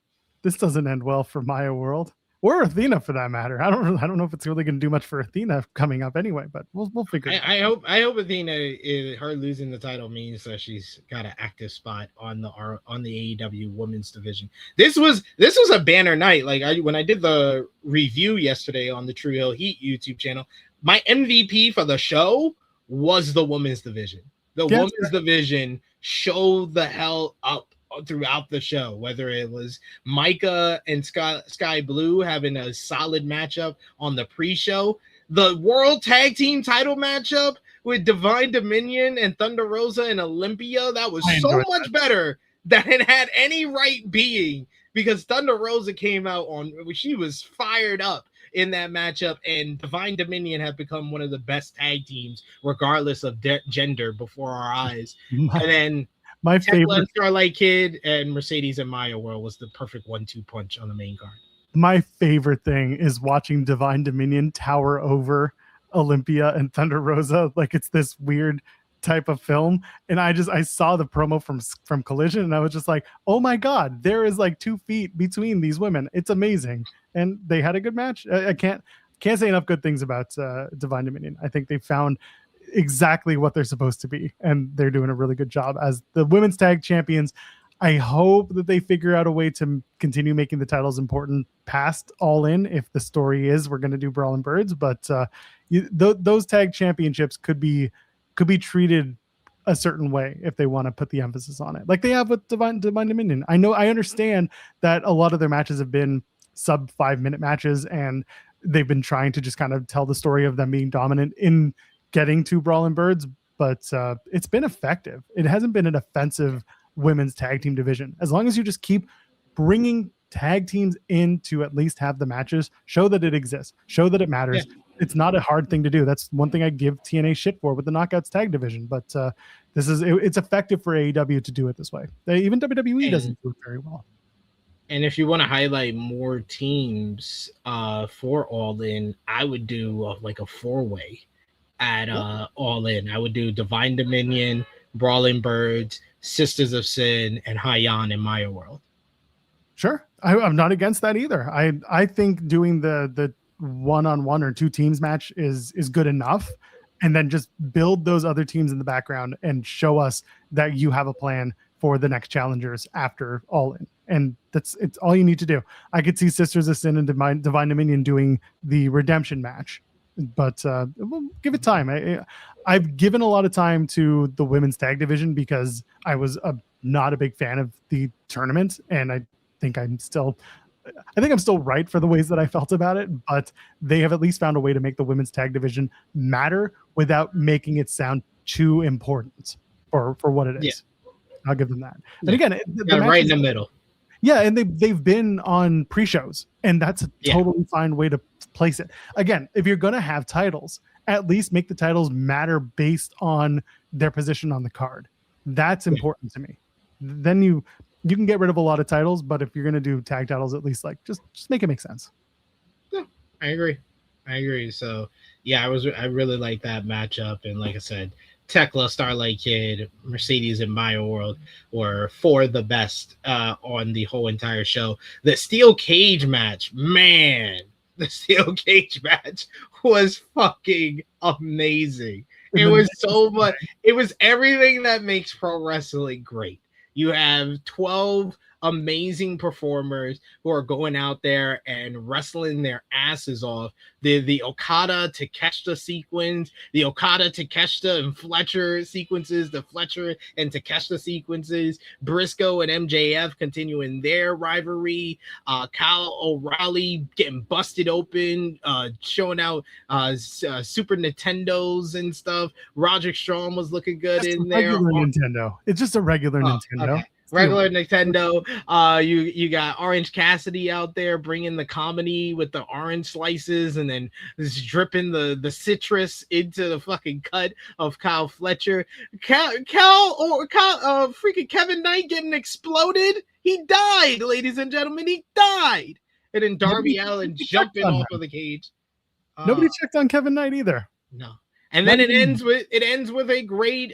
this doesn't end well for Maya World. Or Athena, for that matter. I don't know if it's really going to do much for Athena coming up anyway, but we'll figure it out. I hope Athena, her losing the title means that she's got an active spot on the AEW women's division. This was a banner night. Like when I did the review yesterday on the True Hill Heat YouTube channel, my MVP for the show was the women's division. The women's division showed the hell up throughout the show, whether it was Micah and Sky Blue having a solid matchup on the pre-show, the World Tag Team title matchup with Divine Dominion and Thunder Rosa and Olympia, that was so much better than it had any right being, because Thunder Rosa came out she was fired up in that matchup, and Divine Dominion have become one of the best tag teams regardless of gender before our eyes. And then my favorite Starlight Kid and Mercedes and Maya World was the perfect 1-2 punch on the main card. My favorite thing is watching Divine Dominion tower over Olympia and Thunder Rosa like it's this weird type of film. And I saw the promo from Collision and I was just like, oh my God, there is like 2 feet between these women. It's amazing. And they had a good match. I can't say enough good things about Divine Dominion. I think they found exactly what they're supposed to be, and they're doing a really good job as the women's tag champions. I hope that they figure out a way to continue making the titles important past All In, if the story is we're going to do Brawling Birds, but those tag championships could be treated a certain way if they want to put the emphasis on it, like they have with Divine Dominion. I understand that a lot of their matches have been sub 5-minute matches, and they've been trying to just kind of tell the story of them being dominant in getting to Brawling Birds, but it's been effective. It hasn't been an offensive women's tag team division. As long as you just keep bringing tag teams in to at least have the matches, show that it exists, show that it matters. Yeah. It's not a hard thing to do. That's one thing I give TNA shit for with the Knockouts tag division, but it's effective for AEW to do it this way. Even WWE doesn't do it very well. And if you want to highlight more teams for All In, I would do like a 4-way at All In. I would do Divine Dominion, Brawling Birds, Sisters of Sin, and Hyan in Maya World. Sure. I'm not against that either. I think doing the one-on-one or two teams match is good enough, and then just build those other teams in the background and show us that you have a plan for the next challengers after All In. And it's all you need to do. I could see Sisters of Sin and Divine Dominion doing the redemption match, but we'll give it time. I've given a lot of time to the women's tag division because I was not a big fan of the tournament, and I think I'm still right for the ways that I felt about it, but they have at least found a way to make the women's tag division matter without making it sound too important for what it is. Yeah. I'll give them that. And again, right in the middle. Yeah, and they've been on pre-shows, and that's a totally fine way to place it. Again, if you're going to have titles, at least make the titles matter based on their position on the card. That's important to me. Then you can get rid of a lot of titles, but if you're going to do tag titles, at least like just make it make sense. Yeah, I agree. So yeah, I really like that matchup, and like I said, Tekla, Starlight Kid, Mercedes, and Maya World were for the best on the whole entire show. The steel cage match, man, was fucking amazing. It was so much. It was everything that makes pro wrestling great. You have 12 amazing performers who are going out there and wrestling their asses off. The Okada Takeshita sequence, the Okada Takeshita and Fletcher sequences, the Fletcher and Takeshita sequences, Briscoe and MJF continuing their rivalry, Kyle O'Reilly getting busted open, showing out Super Nintendos and stuff. Roderick Strong was looking good in there. Nintendo. It's just a regular Nintendo. Okay. Regular Nintendo. You got Orange Cassidy out there bringing the comedy with the orange slices and then just dripping the citrus into the fucking cut of Kyle Fletcher. Freaking Kevin Knight getting exploded. He died, ladies and gentlemen. He died. And then Darby Allin jumping off of the cage. Nobody checked on Kevin Knight either. No. And then it ends with a great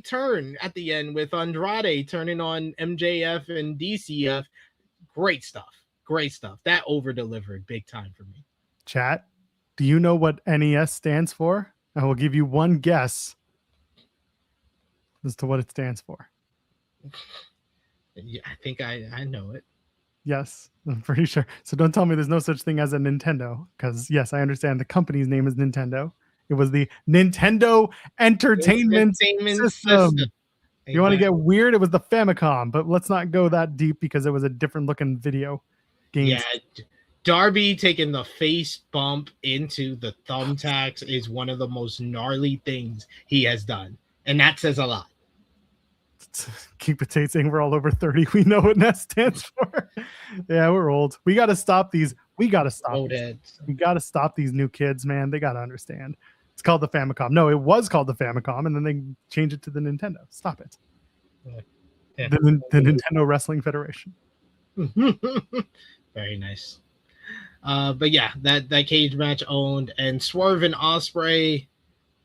turn at the end with Andrade turning on MJF and DCF. Great stuff. That over delivered big time for me. Chat, do you know what NES stands for? I will give you one guess as to what it stands for. Yeah, I think I know it. Yes, I'm pretty sure. So don't tell me there's no such thing as a Nintendo, because yes, I understand the company's name is Nintendo. It was the Nintendo Entertainment System. You want to get weird? It was the Famicom, but let's not go that deep because it was a different looking video game. Yeah, Darby taking the face bump into the thumbtacks is one of the most gnarly things he has done, and that says a lot. Keep it saying we're all over 30. We know what NES stands for. Yeah, we're old. We got to stop these. We got to stop these new kids, man. They got to understand. It's called the Famicom. No, it was called the Famicom, and then they changed it to the Nintendo. Stop it. Yeah. The Nintendo Wrestling Federation. Very nice. But yeah, that cage match owned, and Swerve and Ospreay,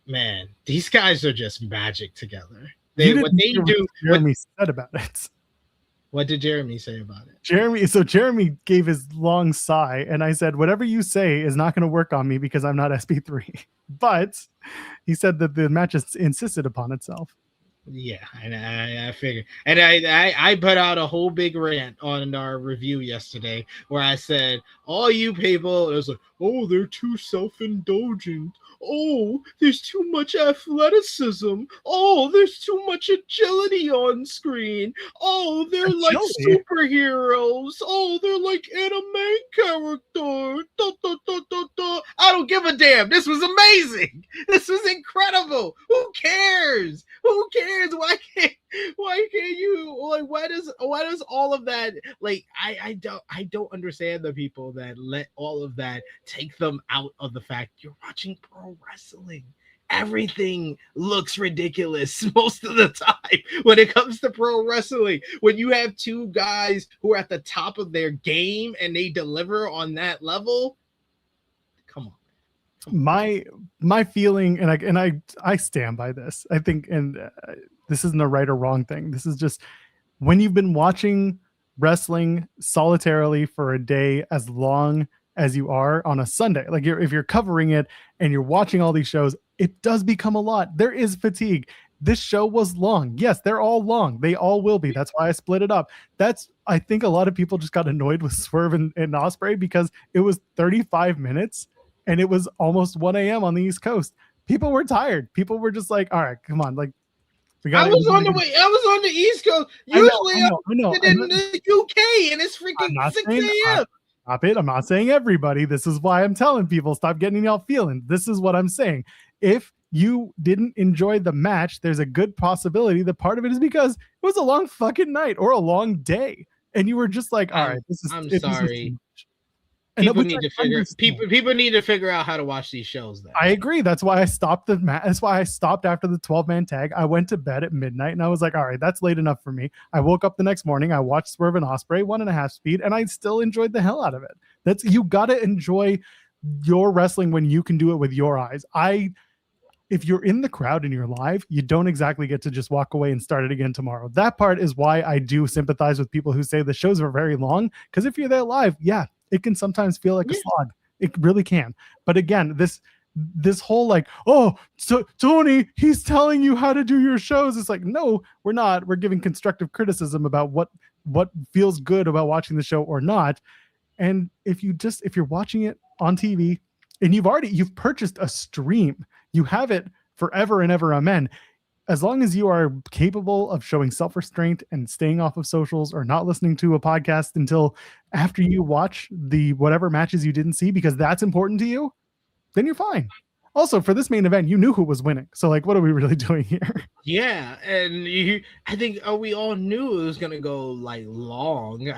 man, these guys are just magic together. Jeremy said about it. What did Jeremy say about it? Jeremy gave his long sigh, and I said, whatever you say is not going to work on me because I'm not SP3. But he said that the match is insisted upon itself. Yeah, and I figured. And I put out a whole big rant on our review yesterday where I said, all you people, it was like, oh, they're too self-indulgent. Oh, there's too much athleticism. Oh, there's too much agility on screen. Oh, they're like superheroes. Oh, they're like anime characters. I don't give a damn. This was amazing. This was incredible. Who cares? Why can't you, like, why does all of that, like, I don't understand the people that let all of that take them out of the fact you're watching pro wrestling. Everything looks ridiculous most of the time when it comes to pro wrestling. When you have two guys who are at the top of their game and they deliver on that level, come on. My feeling, and I stand by this. I think, and this isn't a right or wrong thing. This is just when you've been watching wrestling solitarily for a day as long as you are on a Sunday. Like if you're covering it and you're watching all these shows, it does become a lot. There is fatigue. This show was long. Yes, they're all long. They all will be. That's why I split it up. I think a lot of people just got annoyed with Swerve and Ospreay because it was 35 minutes and it was almost 1 a.m. on the East Coast. People were tired. People were just like, all right, come on. Like, I was on the East Coast. Usually I'm in the UK and it's freaking 6 a.m. Stop it. I'm not saying everybody. This is why I'm telling people, stop getting y'all feeling. This is what I'm saying. If you didn't enjoy the match, there's a good possibility that part of it is because it was a long fucking night or a long day. And you were just like, all right, I'm sorry. People need to figure out how to watch these shows. Then. I agree. That's why I stopped the match. That's why I stopped after the 12-man tag. I went to bed at midnight and I was like, all right, that's late enough for me. I woke up the next morning. I watched Swerve and Ospreay 1.5 speed, and I still enjoyed the hell out of it. You got to enjoy your wrestling when you can do it with your eyes. If you're in the crowd and you're live, you don't exactly get to just walk away and start it again tomorrow. That part is why I do sympathize with people who say the shows are very long. Because if you're there live, yeah, it can sometimes feel like a slog. It really can. But again, this whole like, oh, so Tony, he's telling you how to do your shows. It's like, no, we're not. We're giving constructive criticism about what feels good about watching the show or not. And if you're watching it on TV and you've purchased a stream, you have it forever and ever, amen. As long as you are capable of showing self-restraint and staying off of socials or not listening to a podcast until after you watch the whatever matches you didn't see because that's important to you, then you're fine. Also, for this main event, you knew who was winning. So, like, what are we really doing here? Yeah, and I think we all knew it was gonna go like long.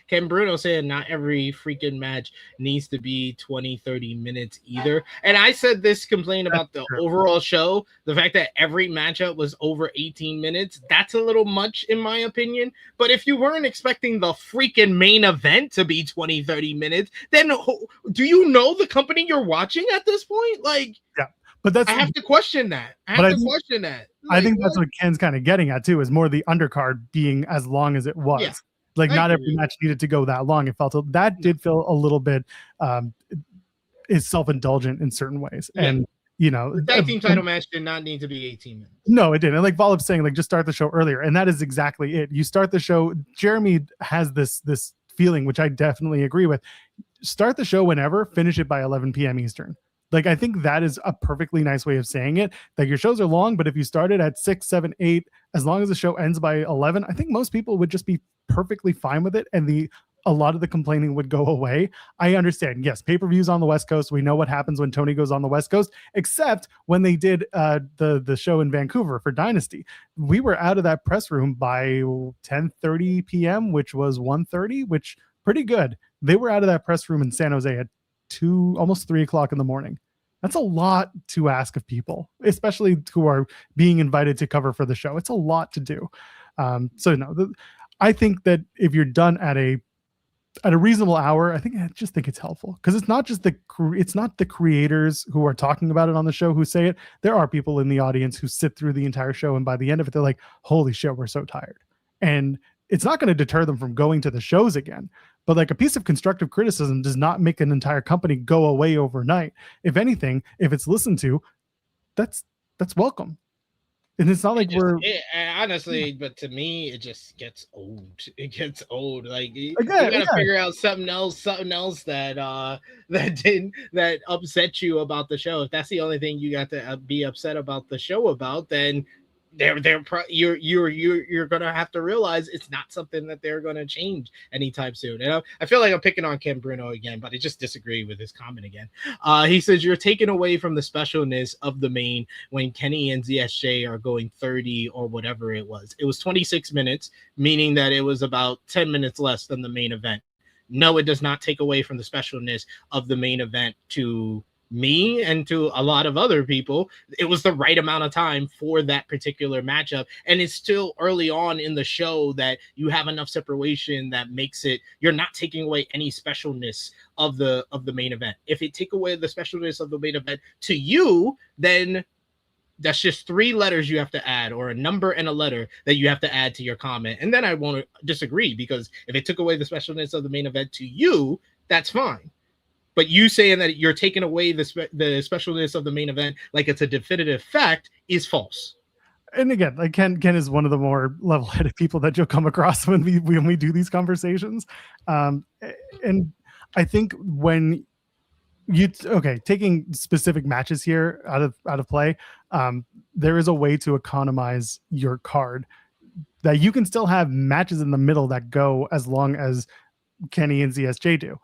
Ken Bruno said not every freaking match needs to be 20-30 minutes either. And I said this complaint about the overall show, the fact that every matchup was over 18 minutes. That's a little much in my opinion. But if you weren't expecting the freaking main event to be 20-30 minutes, then do you know the company you're watching at this point? Like, yeah. But I have to question that. I think that's what Ken's kind of getting at too, is more the undercard being as long as it was. Yeah, like not every match needed to go that long. It felt that did feel a little bit is self-indulgent in certain ways. Yeah. And the tag team title match did not need to be 18 minutes. No, it didn't. And like Volib's saying, like just start the show earlier. And that is exactly it. You start the show. Jeremy has this feeling, which I definitely agree with. Start the show whenever, finish it by 11 p.m. Eastern. Like, I think that is a perfectly nice way of saying it. Like, your shows are long, but if you started at 6, 7, 8, as long as the show ends by 11, I think most people would just be perfectly fine with it. And a lot of the complaining would go away. I understand. Yes, pay-per-views on the West Coast. We know what happens when Tony goes on the West Coast, except when they did the show in Vancouver for Dynasty. We were out of that press room by 10:30 p.m., which was 1:30, which pretty good. They were out of that press room in San Jose at almost 3 o'clock in the morning. That's a lot to ask of people, especially who are being invited to cover for the show. It's a lot to do. I think that if you're done at a reasonable hour, I just think it's helpful, because it's not just the creators who are talking about it on the show who say it. There are people in the audience who sit through the entire show, and by the end of it, they're like, holy shit, we're so tired. And it's not going to deter them from going to the shows again. But like, a piece of constructive criticism does not make an entire company go away overnight. If anything, if it's listened to, that's welcome. And it's not like honestly, but to me, it just gets old. It gets old. Like, you gotta figure out something else that upset you about the show. If that's the only thing you got to be upset about the show about, then you're gonna have to realize it's not something that they're gonna change anytime soon. And I feel like I'm picking on Ken Bruno again, but I just disagree with his comment again. He says you're taken away from the specialness of the main when Kenny and ZSJ are going 30 or whatever it was. It was 26 minutes, meaning that it was about 10 minutes less than the main event. No, it does not take away from the specialness of the main event to me and to a lot of other people. It was the right amount of time for that particular matchup, and it's still early on in the show that you have enough separation that makes it, you're not taking away any specialness of the main event. If it take away the specialness of the main event to you, then That's just 3 letters you have to add, or a number and a letter that you have to add to your comment. And then I won't disagree, because if it took away the specialness of the main event to you, that's fine. But you saying that you're taking away the specialness of the main event like it's a definitive fact is false. And again, like Ken is one of the more level-headed people that you'll come across when we do these conversations. And I think when taking specific matches here out of play, there is a way to economize your card that you can still have matches in the middle that go as long as Kenny and ZSJ do.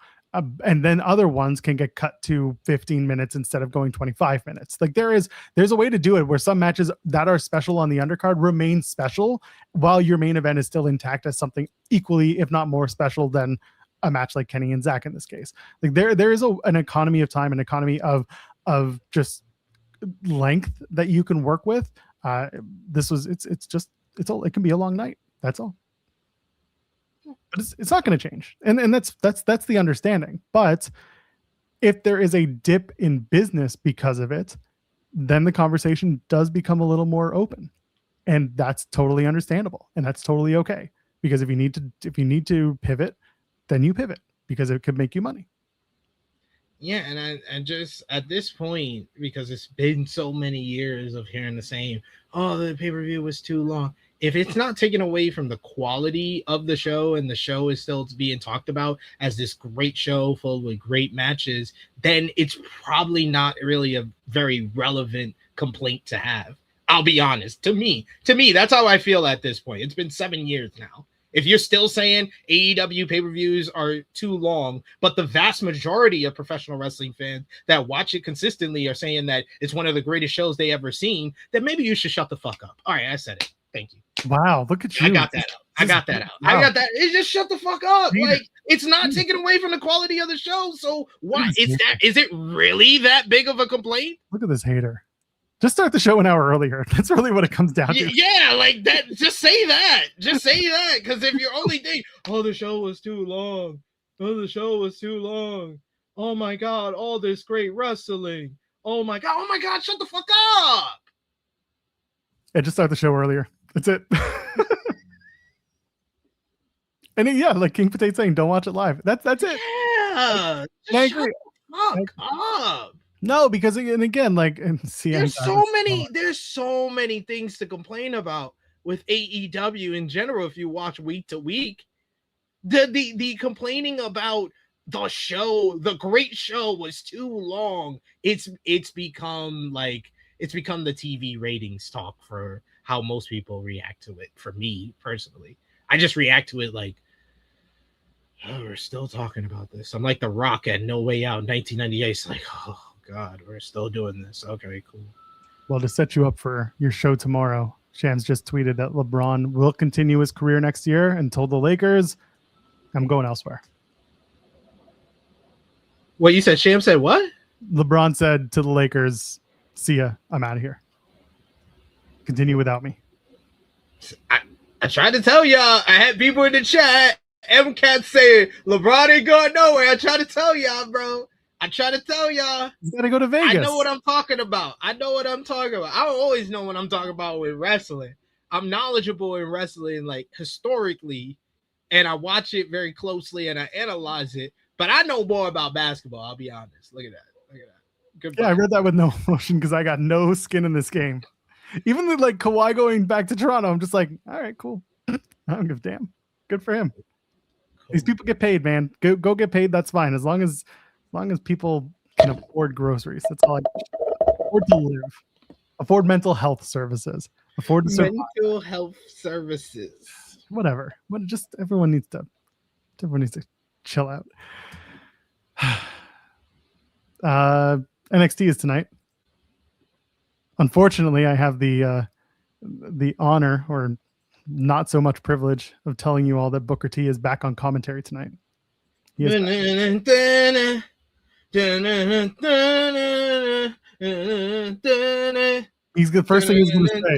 And then other ones can get cut to 15 minutes instead of going 25 minutes. Like there's a way to do it where some matches that are special on the undercard remain special while your main event is still intact as something equally, if not more special than a match like Kenny and Zach in this case. Like there is an economy of time, an economy of just length that you can work with. It can be a long night. That's all. But it's not going to change, and that's the understanding. But if there is a dip in business because of it, then the conversation does become a little more open, and that's totally understandable, and that's totally okay. Because if you need to pivot, then you pivot, because it could make you money. Yeah, and just at this point, because it's been so many years of hearing the same, oh, the pay-per-view was too long. If it's not taken away from the quality of the show, and the show is still being talked about as this great show full with great matches, then it's probably not really a very relevant complaint to have. I'll be honest. To me, that's how I feel at this point. It's been 7 years now. If you're still saying AEW pay-per-views are too long, but the vast majority of professional wrestling fans that watch it consistently are saying that it's one of the greatest shows they ever seen, then maybe you should shut the fuck up. All right, I said it. Thank you. Wow, look at you. I got that out. Wow. I got that. It just shut the fuck up. Like, it's not taken away from the quality of the show. So why is it really that big of a complaint? Look at this hater. Just start the show an hour earlier. That's really what it comes down to. Yeah, like that. Just say that. Just say that. Because if you're only thinking, oh, the show was too long. Oh, the show was too long. Oh my God, all this great wrestling. Oh my God, shut the fuck up. Yeah, just start the show earlier. That's it. And yeah, like King Potato saying, don't watch it live. That's it. Yeah. I agree. Fuck up. No, because again, like, there's so many things to complain about with AEW in general. If you watch week to week, the complaining about the show, the great show, was too long. It's become the TV ratings talk for how most people react to it. For me personally, I just react to it like, oh, we're still talking about this. I'm like The Rock at No Way Out in 1998. It's like, oh God, we're still doing this. Okay, cool. Well, to set you up for your show tomorrow, Shams just tweeted that LeBron will continue his career next year and told the Lakers, I'm going elsewhere. What you said? Shams said what? LeBron said to the Lakers, see ya, I'm out of here. Continue without me. I tried to tell y'all. I had people in the chat. MCAT saying LeBron ain't going nowhere. I tried to tell y'all, bro. I try to tell y'all. You gotta go to Vegas. I know what I'm talking about. I always know what I'm talking about with wrestling. I'm knowledgeable in wrestling, like historically, and I watch it very closely and I analyze it. But I know more about basketball. I'll be honest. Look at that. Goodbye. Yeah, I read that with no emotion because I got no skin in this game. Even with like Kawhi going back to Toronto, I'm just like, all right, cool. I don't give a damn. Good for him. Cool. These people get paid, man. Go get paid. That's fine. As long as people can afford groceries. That's all I afford to live. Afford mental health services. Afford to survive. Mental health services. Whatever. Just everyone needs to chill out. NXT is tonight. Unfortunately, I have the honor, or not so much privilege, of telling you all that Booker T is back on commentary tonight. He's the first thing he's going to say.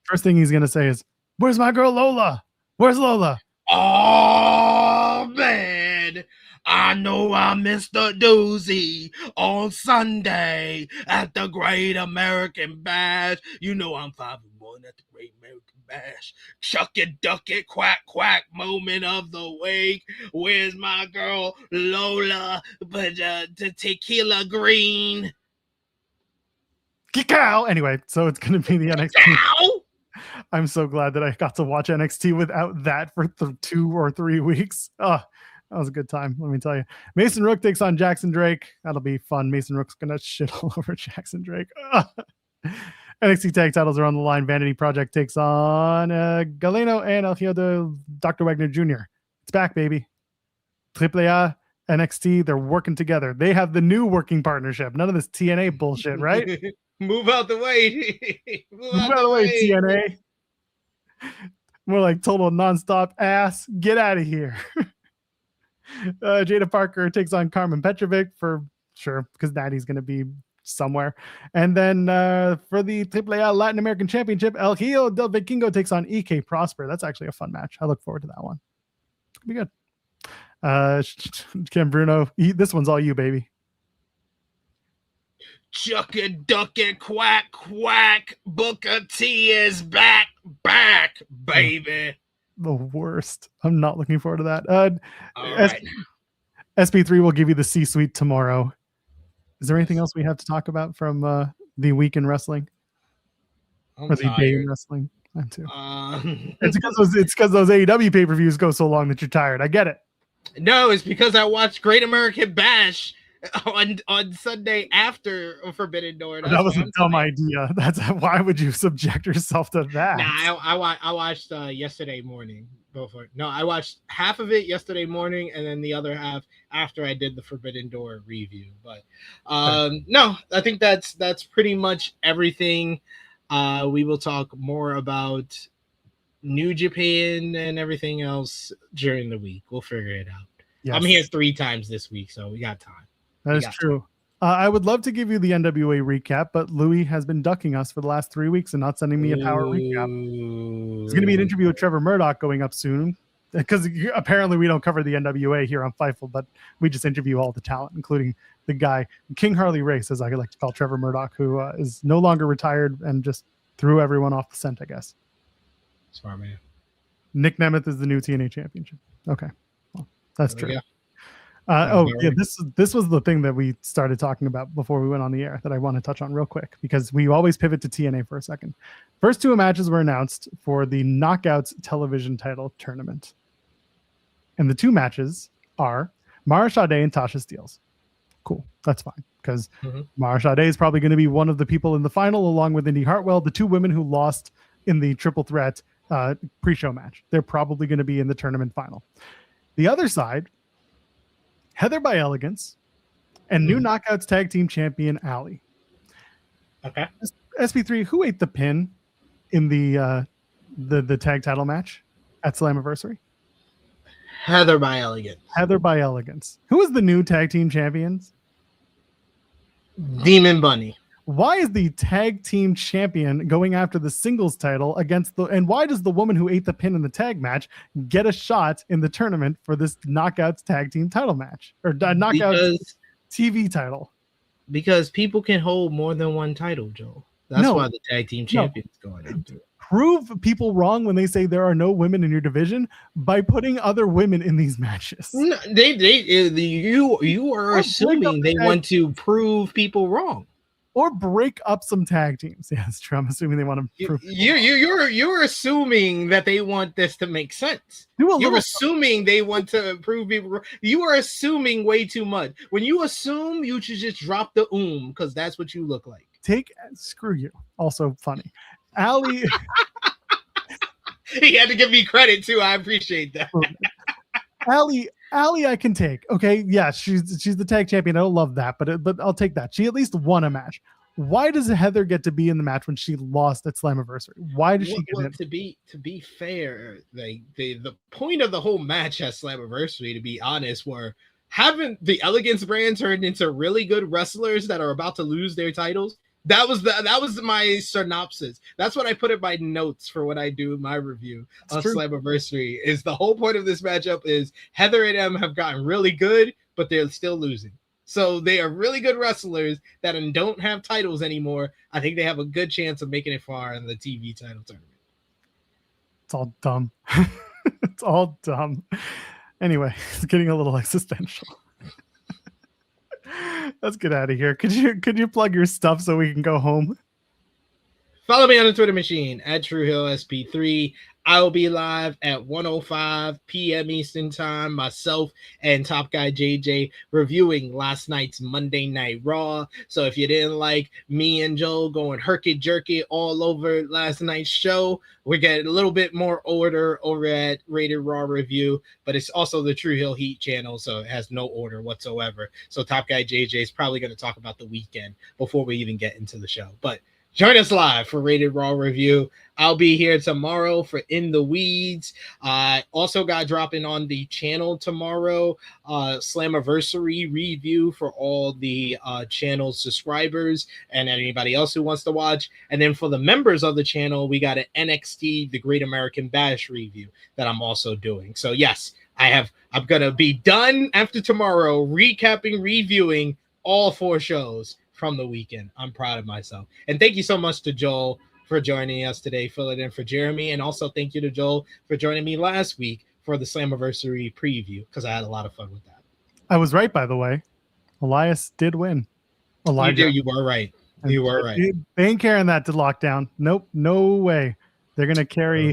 First thing he's going to say is, "Where's my girl Lola? Where's Lola?" Oh man, I know I missed a doozy on Sunday at the Great American Bash. You know I'm 5-1 at the Great American Bash. Chuck it, duck it, quack, quack, moment of the week. Where's my girl Lola, but the tequila green? Kikau! Anyway, so it's going to be the NXT. Ow! I'm so glad that I got to watch NXT without that for 2 or 3 weeks. Oh, that was a good time, let me tell you. Mason Rook takes on Jackson Drake. That'll be fun. Mason Rook's going to shit all over Jackson Drake. NXT tag titles are on the line. Vanity Project takes on Galeno and El Hijo Dr. Wagner Jr. It's back, baby. AAA, NXT, they're working together. They have the new working partnership. None of this TNA bullshit, right? Move out the way. Move out the way, TNA. More like total nonstop ass. Get out of here. Jada Parker takes on Carmen Petrovic for sure, because Natty's going to be somewhere. And then for the AAA Latin American Championship, El Hijo del Vikingo takes on EK Prosper. That's actually a fun match. I look forward to that one. It'll be good. Kim Bruno, this one's all you, baby. Chuck it, duck it, quack, quack. Booker T is back, baby. The worst. I'm not looking forward to that. All right. SP3 will give you the C-suite tomorrow. Is there anything else we have to talk about from the week in wrestling? I'm or the tired. day in wrestling? I'm too. It's because those AEW pay-per-views go so long that you're tired. I get it. No, it's because I watched Great American Bash on Sunday after Forbidden Door. That was a dumb idea. That's why would you subject yourself to that? Nah, I watched yesterday morning. I watched half of it yesterday morning, and then the other half after I did the Forbidden Door review. But no, I think that's pretty much everything. We will talk more about New Japan and everything else during the week. We'll figure it out. Yes. I'm here 3 times this week, so we got time. That is true. I would love to give you the NWA recap, but Louis has been ducking us for the last 3 weeks and not sending me a power recap. There's going to be an interview with Trevor Murdoch going up soon, because apparently we don't cover the NWA here on Fightful, but we just interview all the talent, including the guy, King Harley Race, as I like to call Trevor Murdoch, who is no longer retired and just threw everyone off the scent, I guess. Smart man. Nick Nemeth is the new TNA championship. Okay. Well, that's true. This was the thing that we started talking about before we went on the air that I want to touch on real quick, because we always pivot to TNA for a second. First 2 matches were announced for the Knockouts television title tournament. And the 2 matches are Mara Sade and Tasha Steelz. Cool. That's fine, because Mara Sade is probably going to be one of the people in the final, along with Indy Hartwell, the 2 women who lost in the triple threat pre-show match. They're probably going to be in the tournament final. The other side, Heather by Elegance and new Knockouts tag team champion Allie. Okay. SP3, who ate the pin in the tag title match at Slammiversary? Heather by Elegance. Heather by Elegance. Who is the new tag team champions? Demon Bunny. Why is the tag team champion going after the singles title and why does the woman who ate the pin in the tag match get a shot in the tournament for this Knockouts tag team title match or Knockouts TV title? Because people can hold more than one title, Joel. That's why the tag team champion's going after it. Prove people wrong when they say there are no women in your division by putting other women in these matches. No, you are assuming they want to prove people wrong. Or break up some tag teams. Yeah, that's true. I'm assuming they want to prove. You're assuming that they want this to make sense. You're assuming they want to prove people wrong. You are assuming way too much. When you assume, you should just drop the because that's what you look like. Screw you. Also funny. Allie. He had to give me credit too. I appreciate that. Allie, I can take. Okay, yeah, she's the tag champion. I don't love that, but I'll take that. She at least won a match. Why does Heather get to be in the match when she lost at Slammiversary? Why does she get in? To be fair, the point of the whole match at Slammiversary, to be honest, haven't the Elegance brand turned into really good wrestlers that are about to lose their titles? That was my synopsis. That's what I put in my notes for when I do my review of Slammiversary. Is the whole point of this matchup is Heather and Em have gotten really good, but they're still losing. So they are really good wrestlers that don't have titles anymore. I think they have a good chance of making it far in the TV title tournament. It's all dumb. It's all dumb. Anyway, it's getting a little existential. Let's get out of here. Could you plug your stuff so we can go home? Follow me on the Twitter machine at TrueHillSP3. I'll be live at 1:05 p.m. Eastern Time, myself and Top Guy JJ reviewing last night's Monday Night Raw. So if you didn't like me and Joel going herky-jerky all over last night's show, we're getting a little bit more order over at Rated Raw Review, but it's also the True Hill Heat channel, so it has no order whatsoever. So Top Guy JJ is probably going to talk about the weekend before we even get into the show. But join us live for Rated Raw Review. I'll be here tomorrow for In the Weeds. Also got dropping on the channel tomorrow, Slammiversary review for all the channel subscribers and anybody else who wants to watch. And then for the members of the channel, we got an NXT The Great American Bash review that I'm also doing. So yes, I'm going to be done after tomorrow, reviewing all 4 shows from the weekend. I'm proud of myself. And thank you so much to Joel for joining us today, filling in for Jeremy. And also thank you to Joel for joining me last week for the Slammiversary preview, because I had a lot of fun with that. I was right, by the way. Elias did win. You were right. You were right. They ain't carrying that to lockdown. Nope, no way. They're gonna carry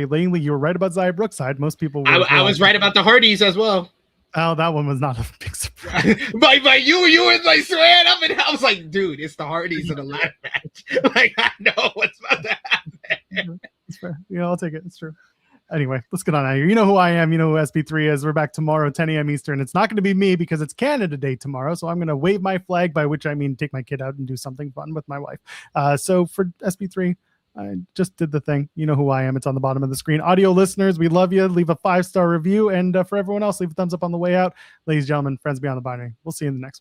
Langley. You were right about Xia Brookside. Most people were. I was right about the Hardys as well. Oh, that one was not a big surprise. But you were like swearing up, and I was like, dude, it's the Hardys in the ladder match. Like, I know what's about to happen. It's fair. I'll take it. It's true. Anyway, let's get on out of here. You know who I am. You know who SB3 is. We're back tomorrow, 10 a.m. Eastern. It's not going to be me because it's Canada Day tomorrow. So I'm going to wave my flag, by which I mean take my kid out and do something fun with my wife. So for SB3, I just did the thing. You know who I am. It's on the bottom of the screen. Audio listeners, we love you. Leave a 5-star review. And for everyone else, leave a thumbs up on the way out. Ladies and gentlemen, friends beyond the binary. We'll see you in the next one.